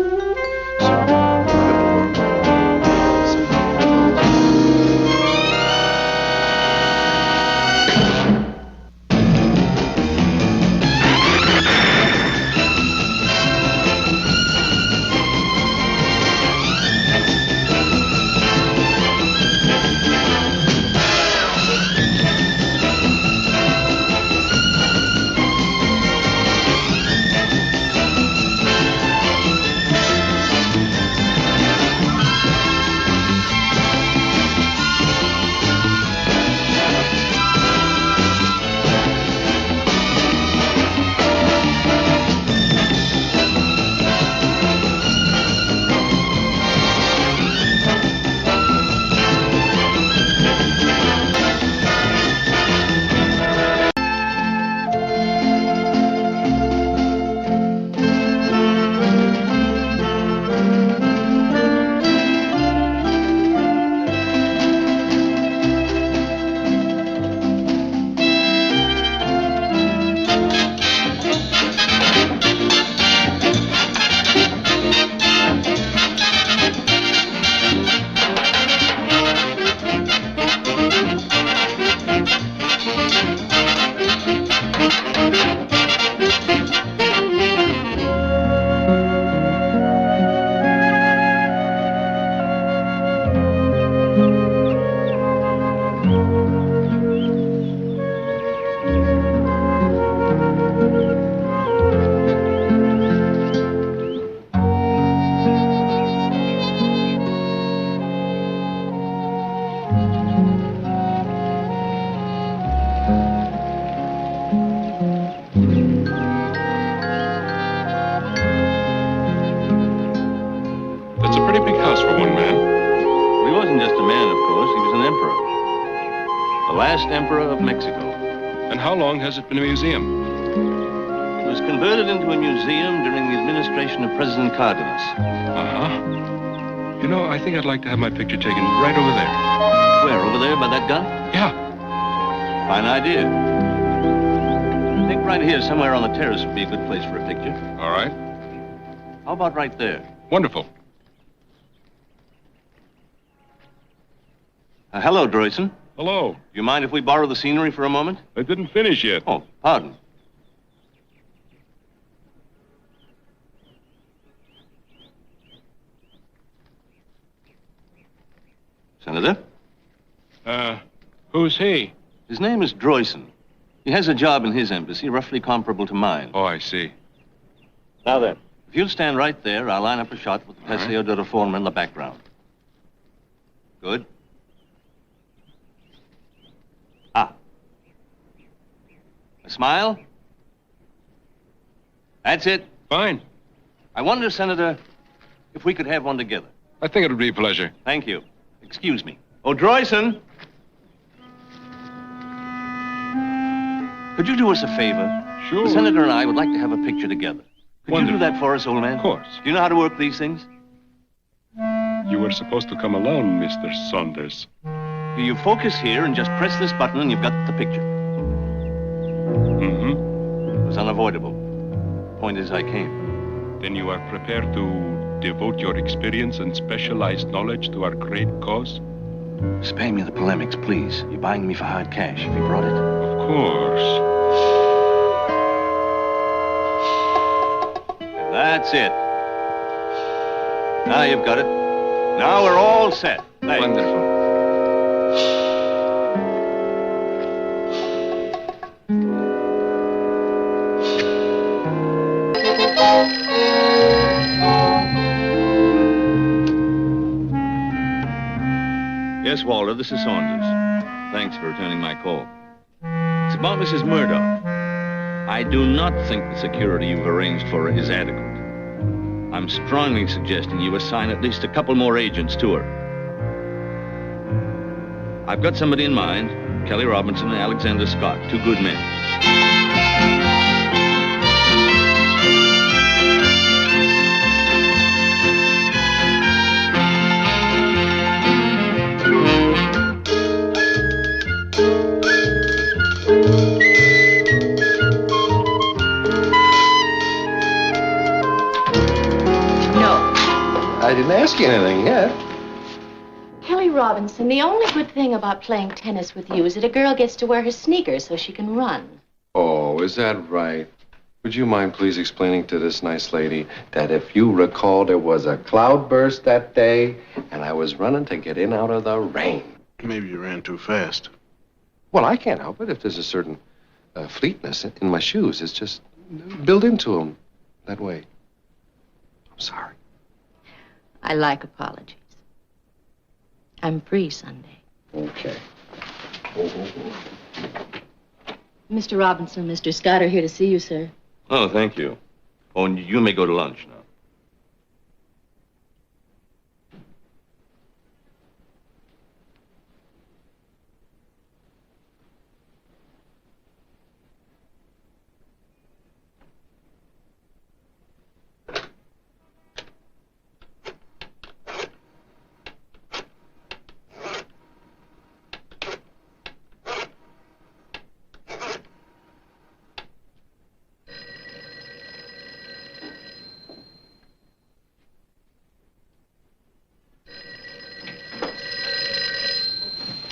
Speaker 23: Emperor of Mexico.
Speaker 12: And how long has it been a museum?
Speaker 23: It
Speaker 17: was converted into a museum during the administration of President Cardenas.
Speaker 13: Uh-huh. You know, I think I'd like to have my picture taken right over there.
Speaker 17: Where, over there by that gun?
Speaker 13: Yeah.
Speaker 17: Fine idea. I think right here, somewhere on the terrace, would be a good place for a picture.
Speaker 13: All right.
Speaker 17: How about right there?
Speaker 13: Wonderful.
Speaker 17: Hello, Droyson.
Speaker 13: Hello.
Speaker 17: Do you mind if we borrow the scenery for a moment?
Speaker 13: I didn't finish yet.
Speaker 17: Oh, pardon. Senator?
Speaker 13: Who's he?
Speaker 17: His name is Droyson. He has a job in his embassy, roughly comparable to mine.
Speaker 13: Oh, I see.
Speaker 17: Now then, if you'll stand right there, I'll line up a shot with the Paseo de Reforma in the background. Good. A smile? That's it.
Speaker 13: Fine.
Speaker 17: I wonder, Senator, if we could have one together.
Speaker 13: I think it'll be a pleasure.
Speaker 17: Thank you. Excuse me. Oh, Droyson! Could you do us a favor?
Speaker 13: Sure.
Speaker 17: The Senator and I would like to have a picture together. Could
Speaker 13: Wonderful.
Speaker 17: you do that for us, old man?
Speaker 13: Of course.
Speaker 17: Do you know how to work these things?
Speaker 13: You were supposed to come alone, Mr. Saunders.
Speaker 17: You focus here and just press this button and you've got the picture.
Speaker 13: Mm-hmm.
Speaker 17: It was unavoidable. Point is, I came.
Speaker 13: Then you are prepared to devote your experience and specialized knowledge to our great cause?
Speaker 17: Spare me the polemics, please. You're buying me for hard cash. Have you brought it?
Speaker 13: Of course.
Speaker 17: And that's it. Now you've got it. Now we're all set. Thanks.
Speaker 13: Wonderful.
Speaker 17: Yes, Walter, this is Saunders. Thanks for returning my call. It's about Mrs. Murdoch. I do not think the security you've arranged for her is adequate. I'm strongly suggesting you assign at least a couple more agents to her. I've got somebody in mind, Kelly Robinson and Alexander Scott, two good men.
Speaker 10: I didn't ask you anything yet.
Speaker 18: Kelly Robinson, the only good thing about playing tennis with you is that a girl gets to wear her sneakers so she can run.
Speaker 22: Oh, is that right? Would you mind please explaining to this nice lady that if you recall, there was a cloudburst that day, and I was running to get in out of the rain.
Speaker 3: Maybe you ran too fast.
Speaker 22: Well, I can't help it if there's a certain fleetness in my shoes. It's just built into them that way. I'm sorry.
Speaker 18: I like apologies. I'm free Sunday.
Speaker 22: Okay.
Speaker 18: Mr. Robinson and Mr. Scott are here to see you, sir.
Speaker 17: Oh, thank you. Oh, and you may go to lunch now.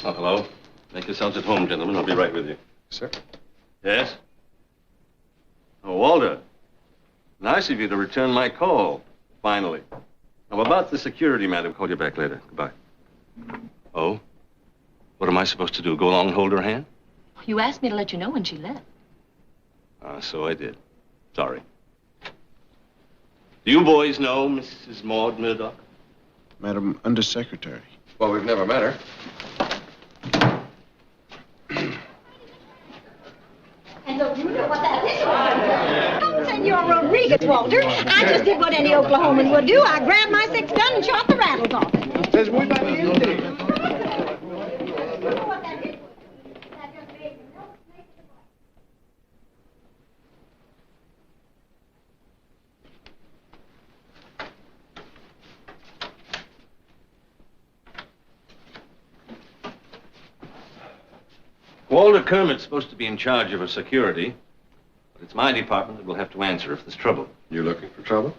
Speaker 17: Oh, hello. Make yourselves at home, gentlemen. I'll be right with you.
Speaker 22: Sir?
Speaker 17: Yes? Oh, Walter. Nice of you to return my call. Finally. Now, about the security matter, I'll call you back later. Goodbye. Oh? What am I supposed to do? Go along and hold her hand?
Speaker 18: You asked me to let you know when she left.
Speaker 17: So I did. Sorry. Do you boys know Mrs. Maud Murdoch?
Speaker 3: Madam Undersecretary.
Speaker 22: Well, we've never met her.
Speaker 23: And look, you know what that is? Oh, Senor Rodriguez, Walter. I just did what any Oklahoman would do. I grabbed my 6 gun and shot the rattles off.
Speaker 10: Usted es muy valiente.
Speaker 17: Walter Kermit's supposed to be in charge of her security, but it's my department that will have to answer if there's trouble.
Speaker 22: You looking for trouble?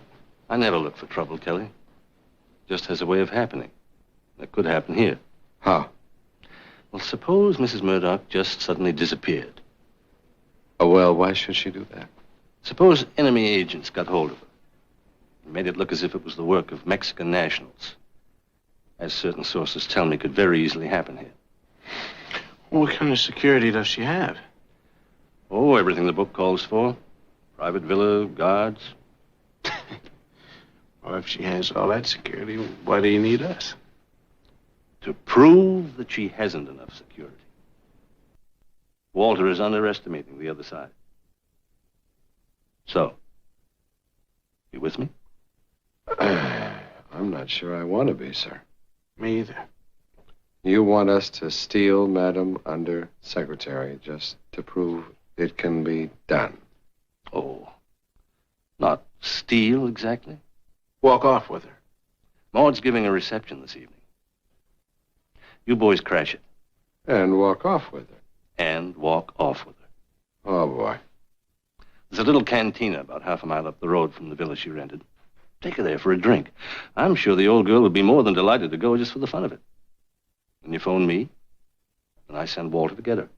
Speaker 17: I never look for trouble, Kelly. Just has a way of happening. That could happen here.
Speaker 22: How?
Speaker 17: Well, suppose Mrs. Murdoch just suddenly disappeared.
Speaker 22: Oh, well, why should she do that?
Speaker 17: Suppose enemy agents got hold of her and made it look as if it was the work of Mexican nationals. As certain sources tell me, could very easily happen here.
Speaker 4: What kind of security does she have?
Speaker 17: Oh, everything the book calls for. Private villa, guards.
Speaker 4: Well, if she has all that security, why do you need us?
Speaker 17: To prove that she hasn't enough security. Walter is underestimating the other side. So, you with me?
Speaker 22: I'm not sure I want to be, sir.
Speaker 4: Me either.
Speaker 22: You want us to steal Madam Under Secretary just to prove it can be done?
Speaker 17: Oh, not steal exactly.
Speaker 4: Walk off with her.
Speaker 17: Maud's giving a reception this evening. You boys crash it.
Speaker 22: And walk off with her.
Speaker 17: And walk off with her.
Speaker 22: Oh, boy.
Speaker 17: There's a little cantina about half a mile up the road from the villa she rented. Take her there for a drink. I'm sure the old girl would be more than delighted to go just for the fun of it. When you phone me, and I send Walter to get her.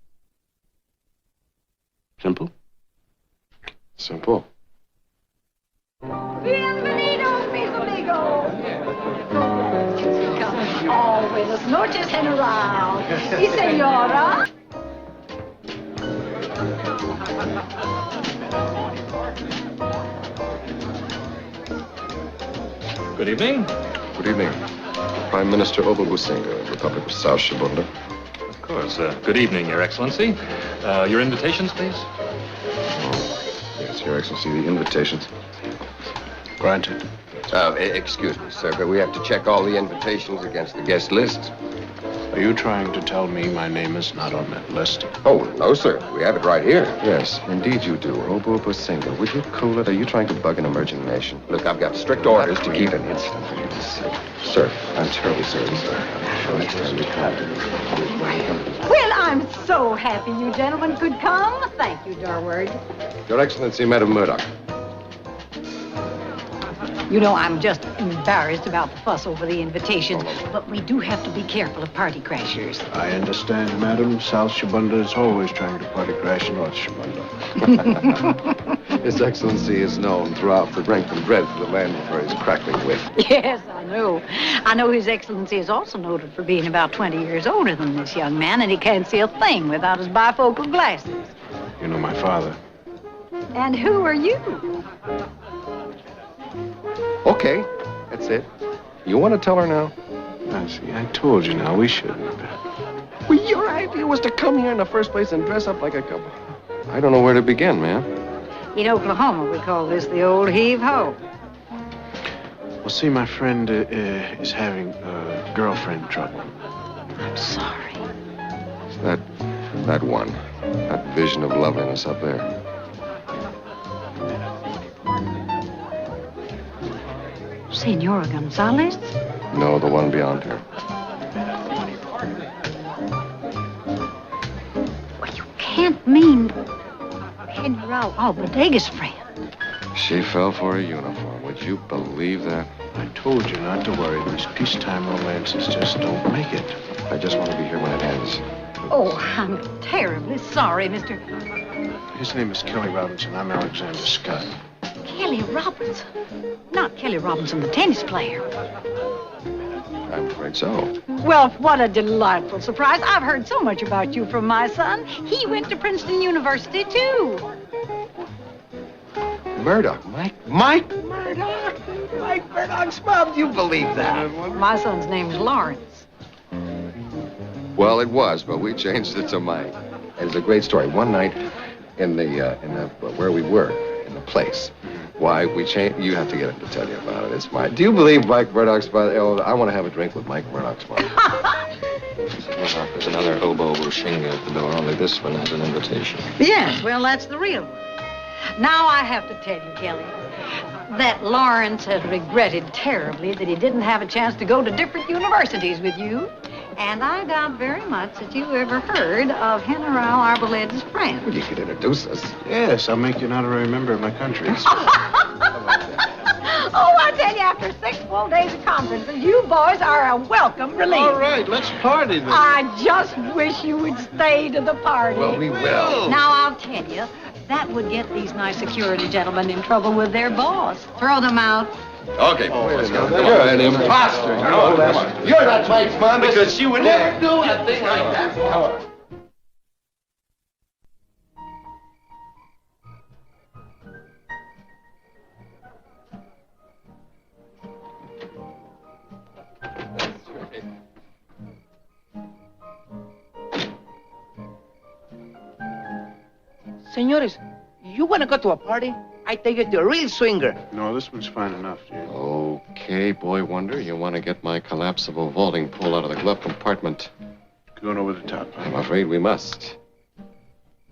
Speaker 17: Simple?
Speaker 22: Simple.
Speaker 23: Bienvenidos, mis amigos. Oh, buenas noches, General. Y señora.
Speaker 13: Good evening.
Speaker 22: Good evening. Prime Minister Oberbusinga, Republic of South Shabunda.
Speaker 13: Of course. Good evening, Your Excellency. Your invitations, please.
Speaker 22: Yes, Your Excellency, the invitations.
Speaker 4: Granted.
Speaker 6: Excuse me, sir, but we have to check all the invitations against the guest list.
Speaker 4: Are you trying to tell me my name is not on that list?
Speaker 6: Oh, no, sir. We have it right here.
Speaker 22: Yes, indeed you do. Oberbusinga, would you cool it? Are you trying to bug an emerging nation?
Speaker 6: Look, I've got strict orders
Speaker 22: to keep an instant for you to see. Sir, I'm terribly sorry, sir.
Speaker 23: Well, I'm so happy you gentlemen could come. Thank you, Darward.
Speaker 22: Your Excellency, Madam Murdoch.
Speaker 23: You know, I'm just embarrassed about the fuss over the invitations, but we do have to be careful of party crashers.
Speaker 4: I understand, madam. South Shabunda is always trying to party crash North Shabunda.
Speaker 22: His Excellency is known throughout the rank and breadth of the land for his crackling wit.
Speaker 23: Yes, I know. I know His Excellency is also noted for being about 20 years older than this young man, and he can't see a thing without his bifocal glasses.
Speaker 4: You know my father.
Speaker 23: And who are you?
Speaker 22: Okay, that's it. You want to tell her now?
Speaker 4: I see. I told you now. We shouldn't have.
Speaker 22: Well, your idea was to come here in the first place and dress up like a couple. I don't know where to begin, man.
Speaker 23: In Oklahoma, we call this the old heave-ho.
Speaker 4: Well, see, my friend is having girlfriend trouble.
Speaker 23: I'm sorry.
Speaker 22: That one. That vision of loveliness up there.
Speaker 23: Senora Gonzalez?
Speaker 22: No, the one beyond her.
Speaker 23: Well, you can't mean General Albodega's friend.
Speaker 22: She fell for a uniform. Would you believe that?
Speaker 4: I told you not to worry. These peacetime romances just don't make it.
Speaker 22: I just want to be here when it ends.
Speaker 23: Oh, I'm terribly sorry, Mr.
Speaker 4: His name is Kelly Robinson. I'm Alexander Scott.
Speaker 23: Kelly Robinson. Not Kelly Robinson, the tennis player.
Speaker 22: I'm afraid so.
Speaker 23: Well, what a delightful surprise. I've heard so much about you from my son. He went to Princeton University, too.
Speaker 22: Murdoch.
Speaker 6: Mike Murdoch? Mike Murdoch's mom, do you believe that?
Speaker 23: My son's name's Lawrence.
Speaker 22: Well, it was, but we changed it to Mike. It's a great story. One night in the where we were, in the place. Why, we changed... You have to get him to tell you about it. It's mine. Do you believe Mike Murdoch's father... Oh, I want to have a drink with Mike Murdoch's father.
Speaker 17: Murdoch, there's another oboe Rushinga at the door. Only this one has an invitation.
Speaker 23: Yes, well, that's the real one. Now I have to tell you, Kelly, that Lawrence has regretted terribly that he didn't have a chance to go to different universities with you.
Speaker 14: And I doubt very much that you ever heard of General Arboleda's friend.
Speaker 22: Well, you could introduce us.
Speaker 4: Yes, I'll make you an honorary member of my country.
Speaker 23: Oh, I tell you, after 6 full days of conferences, you boys are a welcome relief.
Speaker 4: All right, let's party then.
Speaker 23: I just wish you would stay to the party.
Speaker 22: Well, we will.
Speaker 14: Now, I'll tell you, that would get these nice security gentlemen in trouble with their boss. Throw them out.
Speaker 22: Okay, let's go.
Speaker 3: You're an imposter.
Speaker 22: You're not Mike's mom because
Speaker 3: you would never do a thing like that. Come on.
Speaker 16: Senores, you want to go to a party? I take you to a real swinger.
Speaker 4: No, this one's fine enough, dear.
Speaker 2: Okay, Boy Wonder, you want to get my collapsible vaulting pole out of the glove compartment?
Speaker 4: Going over the top.
Speaker 2: I'm afraid we must.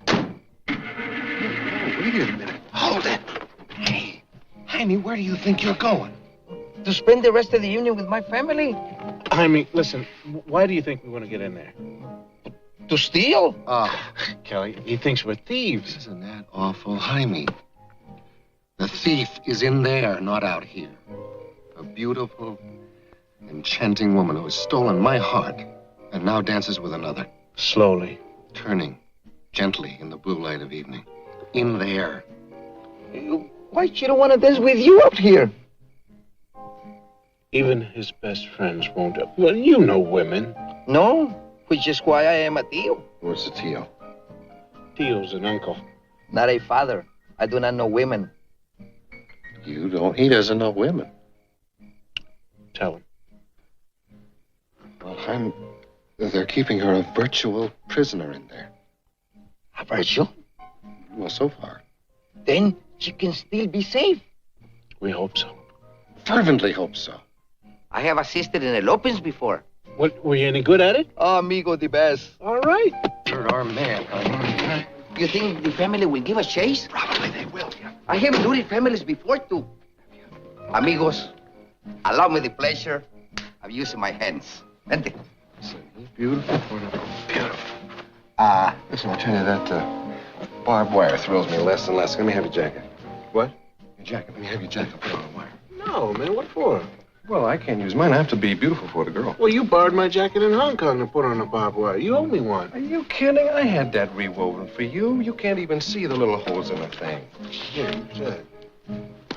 Speaker 22: Wait a minute. Hold it. Hey, Jaime, where do you think you're going?
Speaker 16: To spend the rest of the evening with my family?
Speaker 4: Jaime, listen, why do you think we want to get in there?
Speaker 16: To steal?
Speaker 4: Kelly, he thinks we're thieves.
Speaker 22: Isn't that awful, Jaime? The thief is in there, not out here. A beautiful, enchanting woman who has stolen my heart and now dances with another.
Speaker 4: Slowly.
Speaker 22: Turning gently in the blue light of evening. In there.
Speaker 16: Why she don't want to dance with you up here?
Speaker 4: Even his best friends won't. Well, you know women.
Speaker 16: No, which is why I am a tío.
Speaker 22: What's a tío?
Speaker 4: Tío's an uncle.
Speaker 16: Not a father. I do not know women.
Speaker 22: You don't? He doesn't know women.
Speaker 4: Tell him.
Speaker 22: Well, they're keeping her a virtual prisoner in there.
Speaker 16: A virtual?
Speaker 22: Well, so far.
Speaker 16: Then she can still be safe.
Speaker 4: We hope so.
Speaker 22: Fervently hope so.
Speaker 16: I have assisted in elopements before.
Speaker 4: What, were you any good at it?
Speaker 16: Oh, amigo, the best.
Speaker 4: All right.
Speaker 22: You're our man, Jaime.
Speaker 16: You think the family will give us chase?
Speaker 22: Probably they will, yeah.
Speaker 16: I have looted families before, too. Amigos, allow me the pleasure of using my hands. Vente.
Speaker 22: Beautiful, wonderful, beautiful. Listen, I tell you that barbed wire thrills me less and less. Let me have your jacket.
Speaker 4: What?
Speaker 22: Your jacket. Let me have your jacket. Put it on the wire.
Speaker 4: No, man, what for?
Speaker 22: Well, I can't use mine. I have to be beautiful for the girl.
Speaker 4: Well, you borrowed my jacket in Hong Kong and put on a barbed wire. You owe me one.
Speaker 22: Are you kidding? I had that rewoven for you. You can't even see the little holes in the thing.
Speaker 4: Yeah, you said.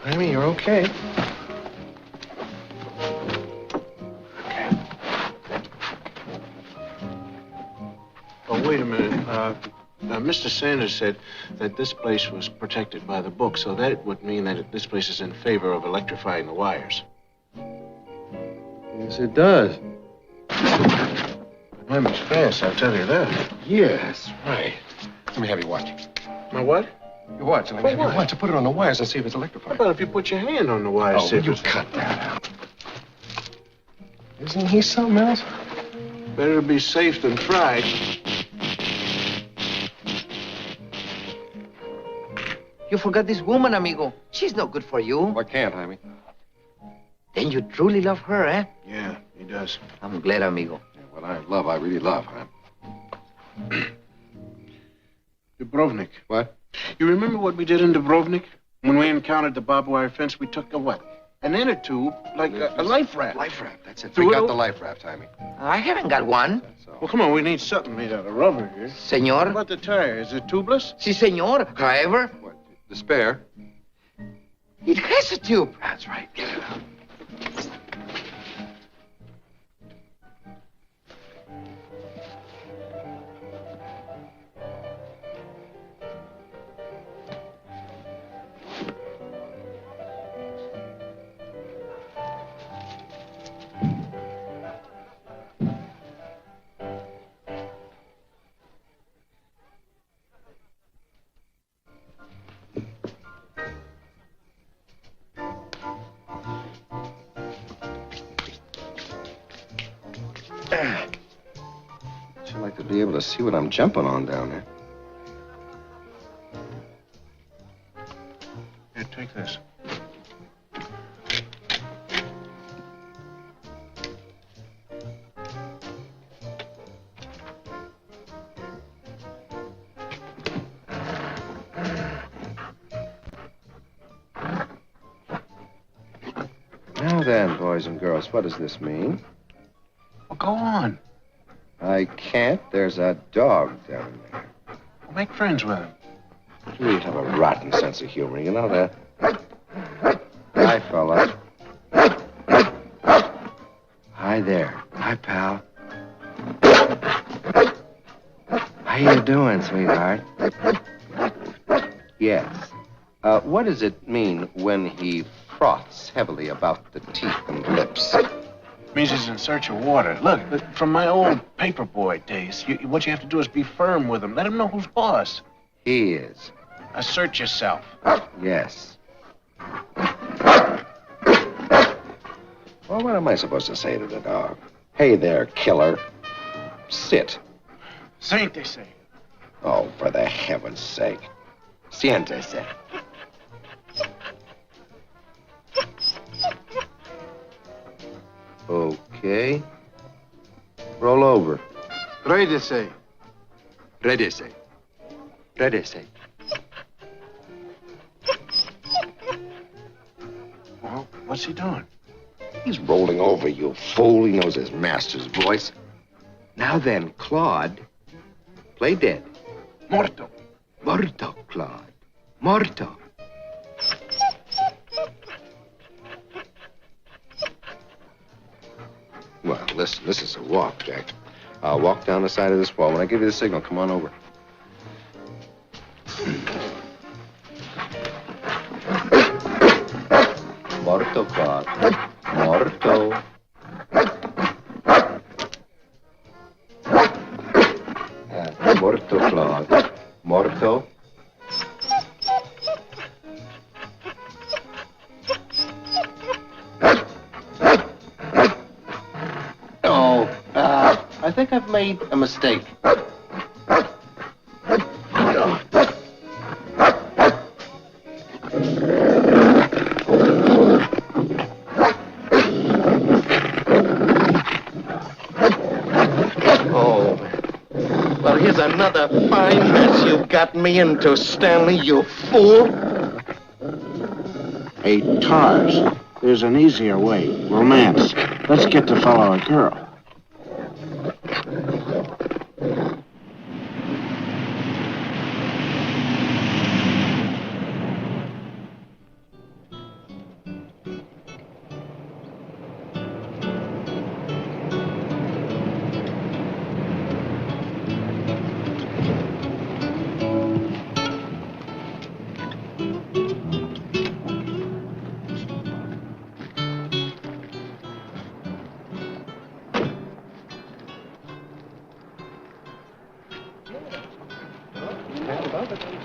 Speaker 22: I mean, you're okay.
Speaker 4: Oh, wait a minute. Mr. Sanders said that this place was protected by the book, so that would mean that this place is in favor of electrifying the wires.
Speaker 22: Yes, it does.
Speaker 4: Mine was fast, I'll tell you that.
Speaker 22: Yes, right. Let me have your watch.
Speaker 4: My what?
Speaker 22: Your watch. Let me have your watch. Put it on the wires and see if it's electrified.
Speaker 4: How about if you put your hand on the wire,
Speaker 22: Oh, you cut that out. Isn't he something else?
Speaker 4: Better to be safe than tried.
Speaker 16: You forgot this woman, amigo. She's no good for you.
Speaker 22: Why can't, Jaime?
Speaker 16: Then you truly love her, eh?
Speaker 4: Yeah, he does.
Speaker 16: I'm glad, amigo.
Speaker 22: Yeah, what I love, I really love, huh?
Speaker 4: Dubrovnik.
Speaker 22: What?
Speaker 4: You remember what we did in Dubrovnik? When we encountered the barbed wire fence, we took a what? An inner tube, like a life raft.
Speaker 22: Life raft, that's it.
Speaker 4: Threw
Speaker 22: We
Speaker 4: it
Speaker 22: got
Speaker 4: o-
Speaker 22: the life raft, Jaime.
Speaker 16: I haven't got one.
Speaker 4: Well, come on, we need something made out of rubber here.
Speaker 16: Senor?
Speaker 4: How about the tire? Is it tubeless?
Speaker 16: Si, senor. However,
Speaker 22: What? The spare?
Speaker 16: it has a tube.
Speaker 22: That's right. Get it out. I'd like to be able to see what I'm jumping on down there.
Speaker 4: Here, take this.
Speaker 6: then, boys and girls, what does this mean?
Speaker 4: Well, go on.
Speaker 6: I can't. There's a dog down there.
Speaker 4: Well, make friends with him.
Speaker 6: You have a rotten sense of humor, you know that? Hi, fella. Hi there. Hi, pal. How you doing, sweetheart? Yes. What does it mean when he froths heavily about the teeth and lips?
Speaker 4: Means he's in search of water. Look, from my old paperboy days, what you have to do is be firm with him. Let him know who's boss.
Speaker 6: He is.
Speaker 4: Assert yourself.
Speaker 6: Yes. Well, what am I supposed to say to the dog? Hey there, killer. Sit.
Speaker 4: Siéntese.
Speaker 6: Oh, for the heaven's sake. Siéntese. Okay. Roll over.
Speaker 3: Rédese.
Speaker 6: Rédese. Rédese.
Speaker 4: Well, what's he doing?
Speaker 6: He's rolling over, you fool. He knows his master's voice. Now then, Claude, play dead.
Speaker 4: Morto.
Speaker 6: Morto, Claude. Morto. Well, listen, this is a walk, Jack. I'll walk down the side of this wall. When I give you the signal, come on over. Morto, Claude. Morto. Morto, Claude. Morto. Oh, I think I've made a mistake. Another fine mess you've got me into, Stanley, you fool.
Speaker 4: Hey, Tars, there's an easier way. Romance. Let's get the fellow a girl.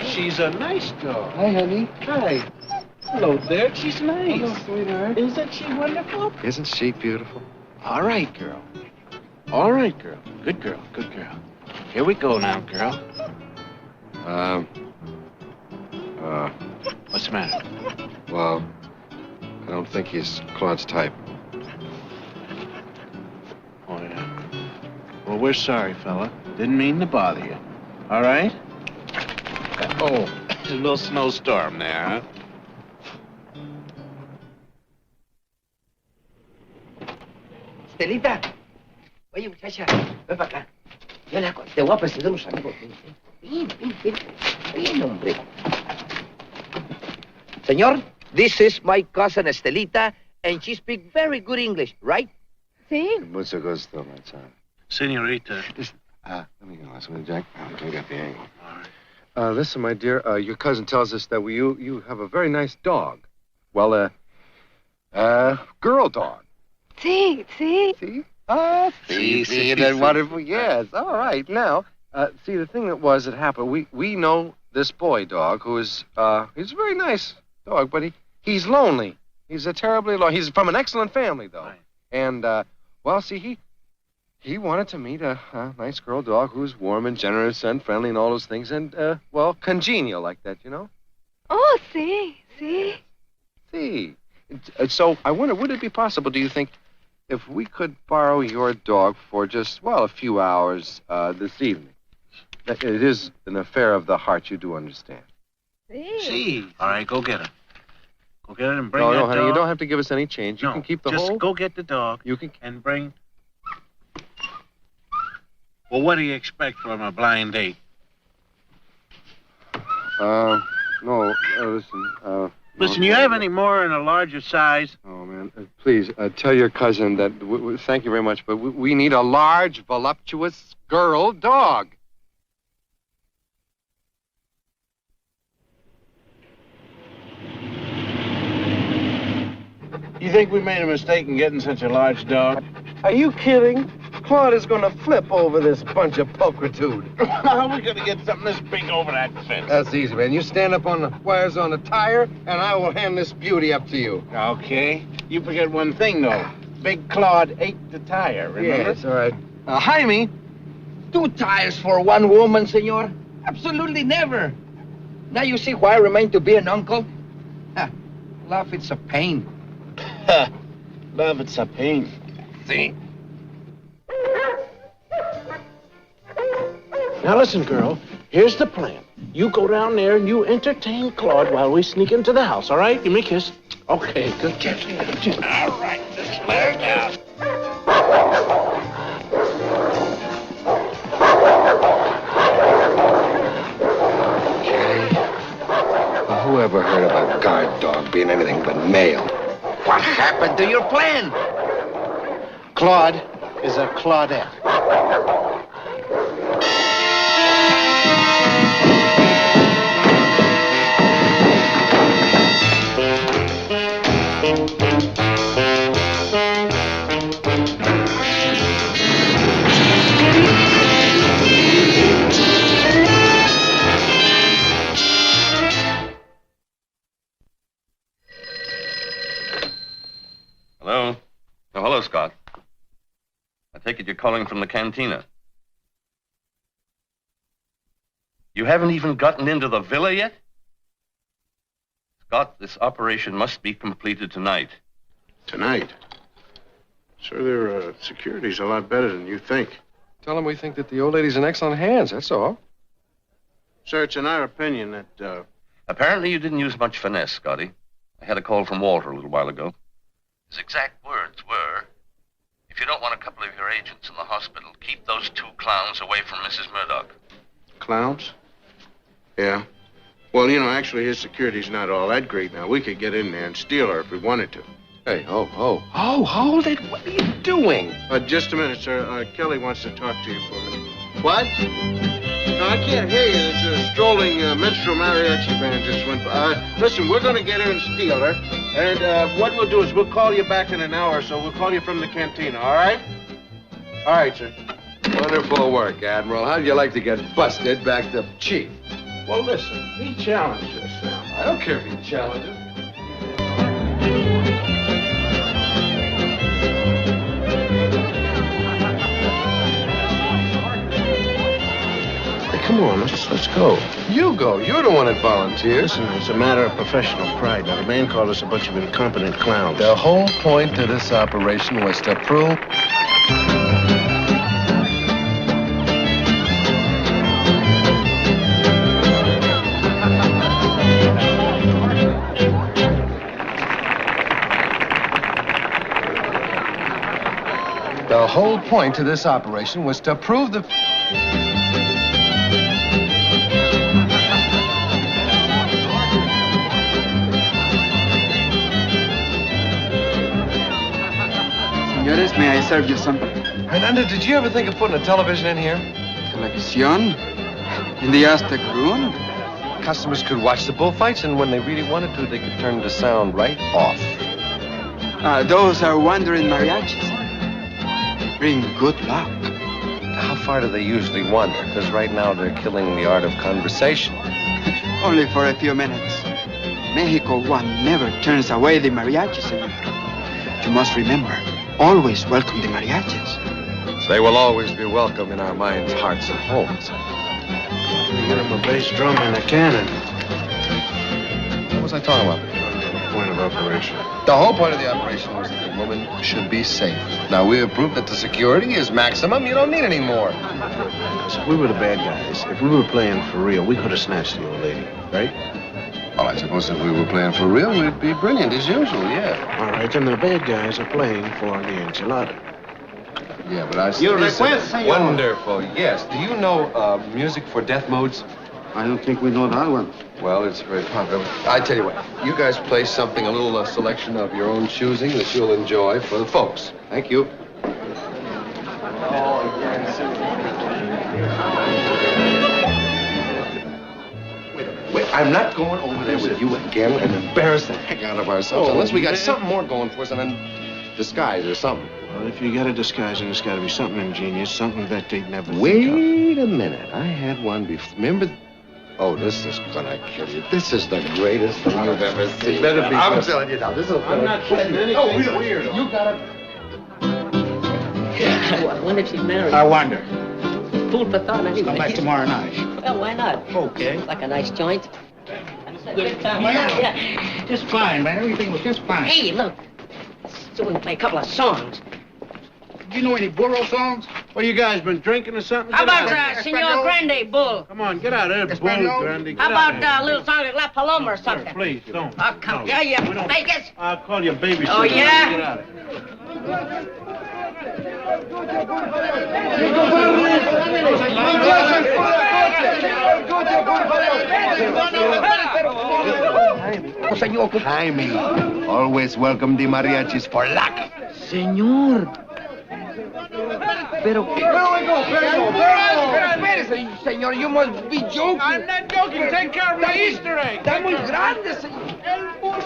Speaker 4: She's a nice dog.
Speaker 6: Hi, honey.
Speaker 4: Hi. Hello there. She's nice.
Speaker 6: Hello, sweetheart.
Speaker 4: Isn't she wonderful?
Speaker 6: Isn't she beautiful?
Speaker 4: All right, girl. All right, girl. Good girl. Good girl. Here we go now, girl. What's the matter?
Speaker 6: Well, I don't think he's Claude's type.
Speaker 4: Oh, yeah. Well, we're sorry, fella. Didn't mean to bother you. All right? Oh, there's a little snowstorm there, huh?
Speaker 16: Estelita. Oye, muchacha, ven para acá. Te voy a presentar unos amigos. Ven, hombre. Señor, this is my cousin Estelita, and she speaks very good English, right?
Speaker 23: Sí.
Speaker 6: Mucho gusto, my son.
Speaker 4: Senorita.
Speaker 6: Listen, let me go last one, Jack. I got the angle. All right. Listen, my dear, your cousin tells us that you have a very nice dog. Well, girl dog.
Speaker 23: Sí, sí.
Speaker 6: See? See, that's wonderful. Yes, all right. Now, see, the thing that happened, we know this boy dog who is, he's a very nice dog, but he's lonely. He's a terribly lonely. He's from an excellent family, though. Right. And, well, see, he wanted to meet a nice girl dog who's warm and generous and friendly and all those things and, well, congenial like that, you know?
Speaker 23: Oh, sí, sí.
Speaker 6: See. So I wonder, would it be possible, do you think, if we could borrow your dog for just, well, a few hours this evening? It is an affair of the heart, you do understand.
Speaker 23: Sí.
Speaker 4: See. All right, go get her. Okay, and bring
Speaker 6: No,
Speaker 4: that
Speaker 6: no, honey,
Speaker 4: dog.
Speaker 6: you don't have to give us any change. You
Speaker 4: No,
Speaker 6: can keep the
Speaker 4: just
Speaker 6: whole.
Speaker 4: go get the dog.
Speaker 6: You can.
Speaker 4: And bring. Well, what do you expect from a blind date?
Speaker 6: No, listen.
Speaker 4: Listen, you have any more in a larger size?
Speaker 6: Oh, man. Please, tell your cousin that, thank you very much, but we need a large, voluptuous girl dog.
Speaker 4: You think we made a mistake in getting such a large dog?
Speaker 3: Are you kidding? Claude is going to flip over this bunch of pulchritude.
Speaker 4: How are we going to get something this big over that fence?
Speaker 3: That's easy, man. You stand up on the wires on the tire, and I will hand this beauty up to you.
Speaker 4: Okay. You forget one thing, though. Big Claude ate the tire, remember?
Speaker 3: Yes, all right.
Speaker 16: Jaime, 2 tires for one woman, senor? Absolutely never. Now you see why I remain to be an uncle? Love, it's a pain.
Speaker 4: Love, it's a pain.
Speaker 16: See?
Speaker 4: Now listen, girl. Here's the plan. You go down there and you entertain Claude while we sneak into the house, all right? Give me a kiss. Okay, good kiss. All right, just let her down.
Speaker 2: Okay. Well, who ever heard of a guard dog being anything but male?
Speaker 16: What happened to your plan?
Speaker 4: Claude is a Claudette.
Speaker 17: Hello? Oh, hello, Scott. I take it you're calling from the cantina. You haven't even gotten into the villa yet? Scott, this operation must be completed tonight.
Speaker 3: Tonight? Sir, their security's a lot better than you think.
Speaker 6: Tell him we think that the old lady's in excellent hands, that's all.
Speaker 3: Sir, it's in our opinion that,
Speaker 17: Apparently you didn't use much finesse, Scotty. I had a call from Walter a little while ago. His exact words were, if you don't want a couple of your agents in the hospital, keep those 2 clowns away from Mrs. Murdoch.
Speaker 3: Clowns? Yeah. Well, you know, actually, his security's not all that great now. We could get in there and steal her if we wanted to.
Speaker 6: Hey, hold it. What are you doing?
Speaker 3: Just a minute, sir. Kelly wants to talk to you for a minute. What? No, I can't hear you. There's a strolling minstrel mariachi band just went by. Listen, we're going to get her and steal her. And what we'll do is we'll call you back in an hour or so. We'll call you from the cantina, all right? All right, sir.
Speaker 6: Wonderful work, Admiral. How'd you like to get busted back to Chief?
Speaker 3: Well, listen, he challenged us now.
Speaker 6: I don't care if he challenges.
Speaker 3: Hey, come on, let's go.
Speaker 6: You go. You're the one that volunteers.
Speaker 3: Listen, it's a matter of professional pride. Now, the man called us a bunch of incompetent clowns.
Speaker 6: The whole point of this operation was to prove... The whole point to this operation was to prove the...
Speaker 7: Senores, may I serve you something?
Speaker 6: Hernando, did you ever think of putting a television in here?
Speaker 7: Televisión? In the Aztec room?
Speaker 6: Customers could watch the bullfights, and when they really wanted to, they could turn the sound right off.
Speaker 7: Those are wandering mariachis. Bring good luck.
Speaker 6: How far do they usually wander? Because right now they're killing the art of conversation.
Speaker 7: Only for a few minutes. Mexico one never turns away the mariachis, senor. You must remember, always welcome the mariachis.
Speaker 6: They will always be welcome in our minds, hearts, and homes.
Speaker 3: You get him a bass drum and a cannon.
Speaker 6: What was I talking about?
Speaker 3: Point of operation.
Speaker 6: The whole point of the operation was that the woman should be safe. Now, we have proved that the security is maximum. You don't need any more.
Speaker 3: So if we were the bad guys, if we were playing for real, we could have snatched the old lady, right?
Speaker 6: Well, I suppose if we were playing for real, we'd be brilliant as usual, yeah.
Speaker 3: All right, then the bad guys are playing for the enchilada.
Speaker 6: Yeah, but I see.
Speaker 3: Your request, senor.
Speaker 6: Wonderful, yes. Do you know music for death modes?
Speaker 3: I don't think we know that one.
Speaker 6: Well, it's very popular. I tell you what, you guys play something, a little selection of your own choosing that you'll enjoy for the folks. Thank you. Wait, I'm not going over there with you again and embarrass the heck out of ourselves unless we got something more going for us and then disguise or something.
Speaker 3: Well, if you got a disguise, then it's got to be something ingenious, something that they'd never think of.
Speaker 6: Wait a minute. I had one before. Remember? Oh, this is gonna kill you. This is the greatest thing you've ever seen.
Speaker 3: It better be.
Speaker 6: I'm
Speaker 3: good.
Speaker 6: telling you now. This is
Speaker 3: I'm not putting anything weird on.
Speaker 6: You gotta.
Speaker 8: I wonder if she's married.
Speaker 5: I wonder.
Speaker 8: Food for thought, anyway.
Speaker 5: Come back tomorrow night.
Speaker 8: Well, why not?
Speaker 5: Okay.
Speaker 8: It's like a nice joint.
Speaker 5: Good time.
Speaker 8: Yeah.
Speaker 5: Just fine, man. Everything was just fine.
Speaker 8: Hey, look. So we can play a couple of songs.
Speaker 5: Do you know any burro songs?
Speaker 3: Well, you guys been drinking or something?
Speaker 8: How
Speaker 3: Get
Speaker 8: about
Speaker 3: out.
Speaker 8: Senor Grande Bull?
Speaker 3: Come on, get out of there, Bull Grande.
Speaker 8: How about a little song like La Paloma or something?
Speaker 3: Please, don't.
Speaker 8: Oh, come.
Speaker 3: No.
Speaker 8: Yeah, yeah.
Speaker 3: We don't-
Speaker 8: Vegas.
Speaker 3: I'll call your babysitter.
Speaker 8: Oh, yeah?
Speaker 3: Get out of
Speaker 6: Jaime, always welcome the mariachis for luck.
Speaker 16: Señor. Pero... Espérese, señor, you must be joking.
Speaker 3: I'm not joking. Take care of my Easter egg.
Speaker 16: Está muy grande, señor.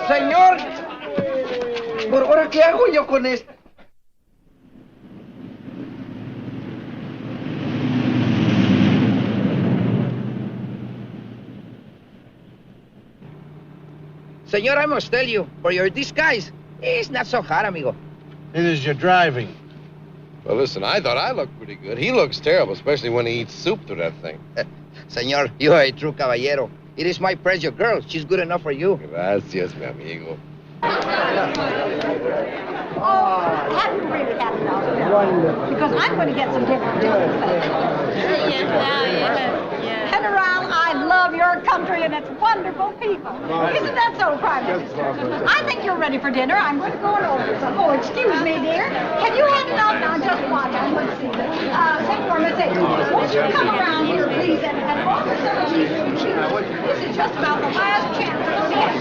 Speaker 16: Señor. ¿Por ahora qué hago yo con esto? Señor, I must tell you, for your disguise, it's not so hard, amigo.
Speaker 3: It is your driving.
Speaker 6: Well, listen, I thought I looked pretty good. He looks terrible, especially when he eats soup through that thing.
Speaker 16: Señor, you are a true caballero. It is my precious girl. She's good enough for you.
Speaker 6: Gracias, mi amigo.
Speaker 23: Oh, that really happened out. Because I'm going to get some dinner, too. General, I love your country and its wonderful people. Isn't that so, Prime Minister? I think you're ready for dinner. I'm going to go over some. Oh, excuse me, dear. Can you hand it out now? Just watch. I'm going to see this. Senor Mercedes, won't you come around here, please, and order some of these cheese? This is just about the last chance we're going to get.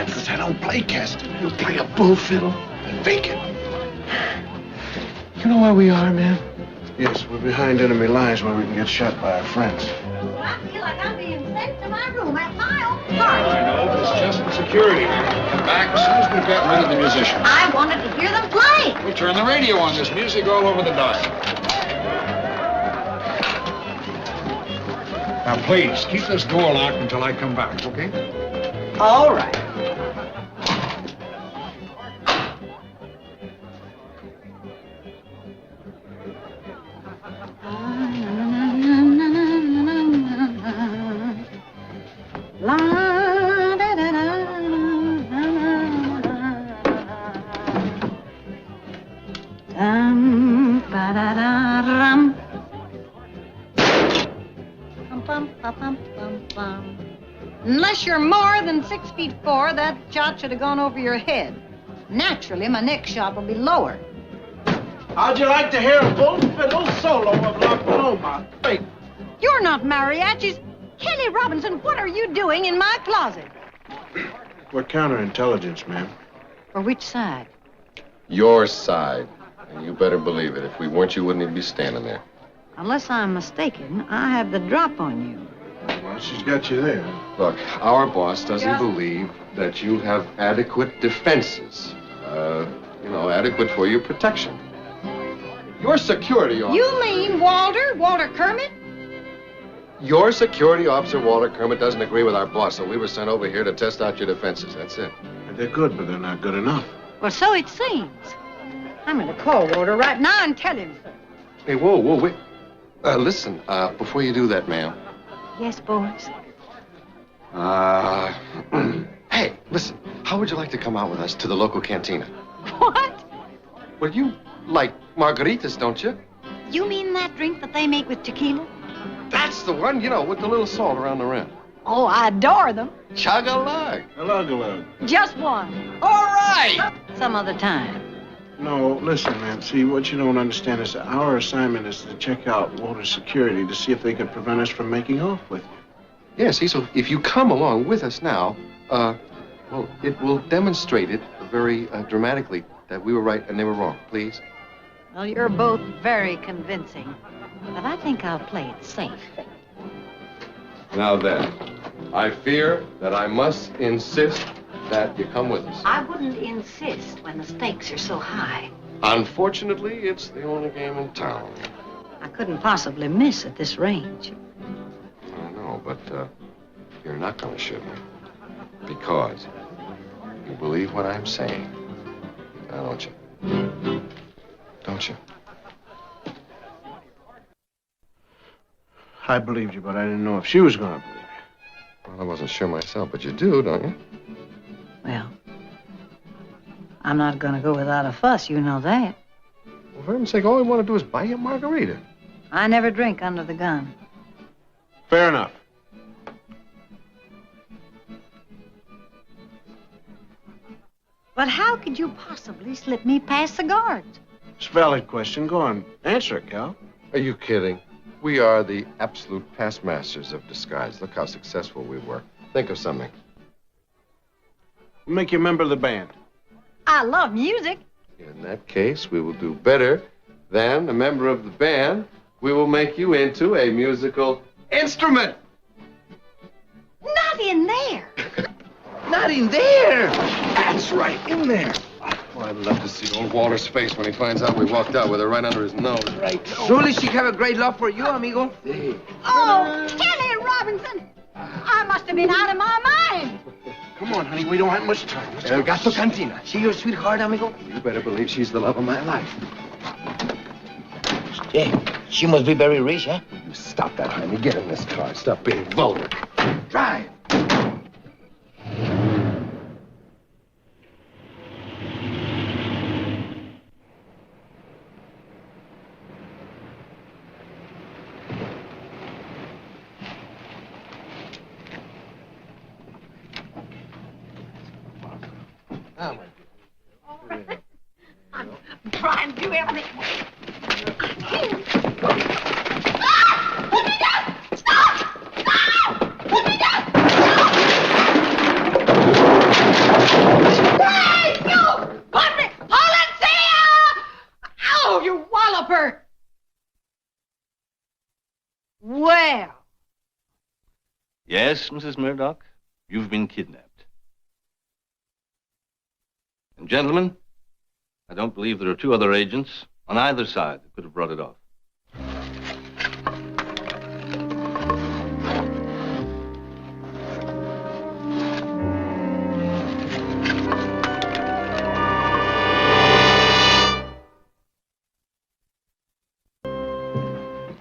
Speaker 1: Because I don't play castanet. You play a bull fiddle and bacon.
Speaker 3: You know where we are, man? Yes, we're behind enemy lines where we can get shot by our friends.
Speaker 23: I feel like I'm being sent to my room at my own party.
Speaker 9: I know, it's just the security. Get back as soon as we've gotten rid of the musicians.
Speaker 23: I wanted to hear them play.
Speaker 9: We'll turn the radio on. There's music all over the dial. Now, please, keep this door locked until I come back, okay?
Speaker 23: All right. Unless you're more than 6'4", that shot should have gone over your head. Naturally, my next shot will be lower.
Speaker 3: How'd you like to hear a bull fiddle solo of La Paloma? Hey.
Speaker 23: You're not mariachis. Kelly Robinson, what are you doing in my closet?
Speaker 3: We're counterintelligence, ma'am.
Speaker 23: For which side?
Speaker 6: Your side. And you better believe it. If we weren't, you wouldn't even be standing there.
Speaker 23: Unless I'm mistaken, I have the drop on you.
Speaker 3: Well, she's got you there.
Speaker 6: Look, our boss doesn't believe that you have adequate defenses. Adequate for your protection. Your security officer...
Speaker 23: You mean Walter Kermit?
Speaker 6: Your security officer, Walter Kermit, doesn't agree with our boss, so we were sent over here to test out your defenses. That's it.
Speaker 3: They're good, but they're not good enough.
Speaker 23: Well, so it seems. I'm going to call Walter right now and tell him.
Speaker 6: Hey, whoa, wait. Listen, before you do that, ma'am.
Speaker 23: Yes, boys?
Speaker 6: Hey, listen, how would you like to come out with us to the local cantina?
Speaker 23: What?
Speaker 6: Well, you like margaritas, don't you?
Speaker 23: You mean that drink that they make with tequila?
Speaker 6: That's the one, with the little salt around the rim.
Speaker 23: Oh, I adore them.
Speaker 6: Chug-a-lug.
Speaker 3: A lug.
Speaker 23: Just one.
Speaker 16: All right.
Speaker 23: Some other time.
Speaker 3: No, listen, man. See, what you don't understand is that our assignment is to check out Walter's security to see if they can prevent us from making off with you.
Speaker 6: Yeah, see, so if you come along with us now, well, it will demonstrate it very dramatically that we were right and they were wrong. Please?
Speaker 23: Well, you're both very convincing. But I think I'll play it safe.
Speaker 6: Now then, I fear that I must insist that you come with us.
Speaker 23: I wouldn't insist when the stakes are so high.
Speaker 6: Unfortunately, it's the only game in town.
Speaker 23: I couldn't possibly miss at this range.
Speaker 6: I know, but you're not going to shoot me. Because you believe what I'm saying. Now, don't you? Don't you?
Speaker 3: I believed you, but I didn't know if she was going to believe you.
Speaker 6: Well, I wasn't sure myself, but you do, don't you?
Speaker 23: Well, I'm not going to go without a fuss, you know that.
Speaker 6: Well, for heaven's sake, all we want to do is buy you a margarita.
Speaker 23: I never drink under the gun.
Speaker 3: Fair enough.
Speaker 23: But how could you possibly slip me past the guards?
Speaker 3: It's a valid question. Go on. Answer it, Cal.
Speaker 6: Are you kidding? We are the absolute past masters of disguise. Look how successful we were. Think of something.
Speaker 3: We'll make you a member of the band.
Speaker 23: I love music.
Speaker 6: In that case, we will do better than a member of the band. We will make you into a musical instrument.
Speaker 23: Not in there.
Speaker 16: Not in there.
Speaker 6: That's right, in there. Oh, I'd love to see old Walter's face when he finds out we walked out with her right under his nose.
Speaker 16: Right. Surely she have a great love for you, amigo.
Speaker 23: Oh, Kelly Robinson! I must have been out of my mind.
Speaker 3: Come on, honey. We don't have much time.
Speaker 16: El Gato Cantina. She your sweetheart, amigo?
Speaker 6: You better believe she's the love of my life.
Speaker 16: Hey, she must be very rich, huh?
Speaker 6: You stop that, honey. Get in this car. Stop being vulgar.
Speaker 16: Drive.
Speaker 23: I'm trying to do everything. Put me down! Stop! Stop! Put me down! Hey, you! Put me! Policia! Oh, you walloper! Well.
Speaker 17: Yes, Mrs. Murdoch, you've been kidnapped. And gentlemen, I don't believe there are two other agents on either side that could have brought it off.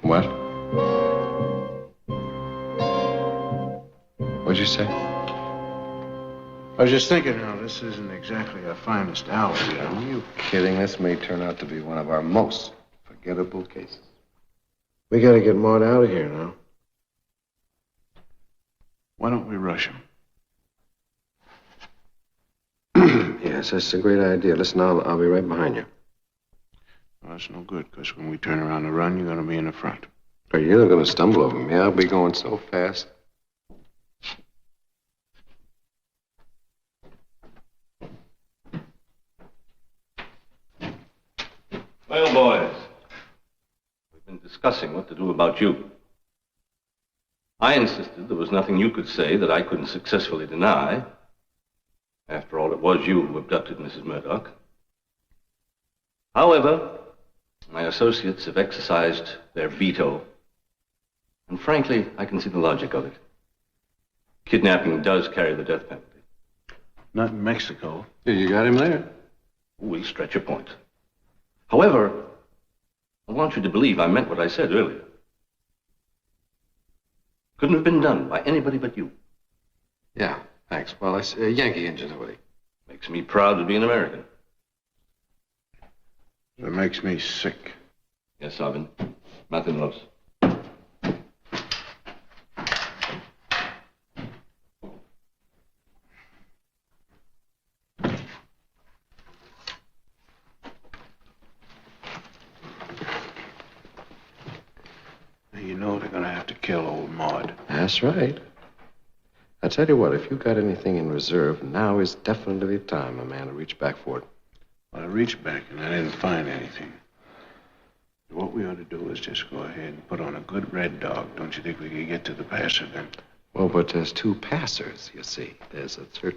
Speaker 6: What? What'd you say?
Speaker 3: I was just thinking, this isn't exactly our finest hour,
Speaker 6: Are you kidding? This may turn out to be one of our most forgettable cases.
Speaker 3: We gotta get Maud out of here now. Why don't we rush him?
Speaker 2: Yes, that's a great idea. Listen, I'll be right behind you.
Speaker 3: Well, that's no good, because when we turn around to run, you're gonna be in the front.
Speaker 2: Are you not going to stumble over me? I'll be going so fast.
Speaker 17: Well, boys, we've been discussing what to do about you. I insisted there was nothing you could say that I couldn't successfully deny. After all, it was you who abducted Mrs. Murdoch. However, my associates have exercised their veto, and frankly, I can see the logic of it. Kidnapping does carry the death penalty.
Speaker 4: Not in Mexico.
Speaker 17: Yeah, you got him there. We'll stretch a point. However, I want you to believe I meant what I said earlier. Couldn't have been done by anybody but you.
Speaker 2: Yeah, thanks. Well, it's Yankee ingenuity.
Speaker 17: Makes me proud to be an American.
Speaker 4: It makes me sick.
Speaker 17: Yes, Sabin. Matanos.
Speaker 4: You know they're gonna have to kill old Maud.
Speaker 2: That's right. I tell you what, if you got anything in reserve, now is definitely the time, my man, to reach back for it.
Speaker 4: Well, I reached back and I didn't find anything. What we ought to do is just go ahead and put on a good red dog. Don't you think we could get to the passer then?
Speaker 2: Well, but there's two passers, you see. There's a third.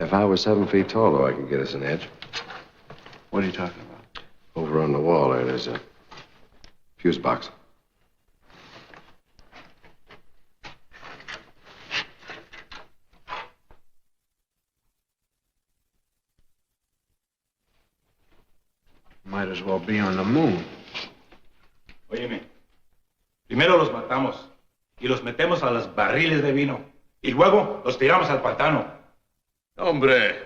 Speaker 2: If I was 7 feet taller, I could get us an edge.
Speaker 4: What are you talking about?
Speaker 2: Over on the wall there's a fuse box.
Speaker 4: Might as well be on the moon.
Speaker 13: Óyeme, primero los matamos y los metemos a los barriles de vino y luego los tiramos al pantano.
Speaker 11: Hombre,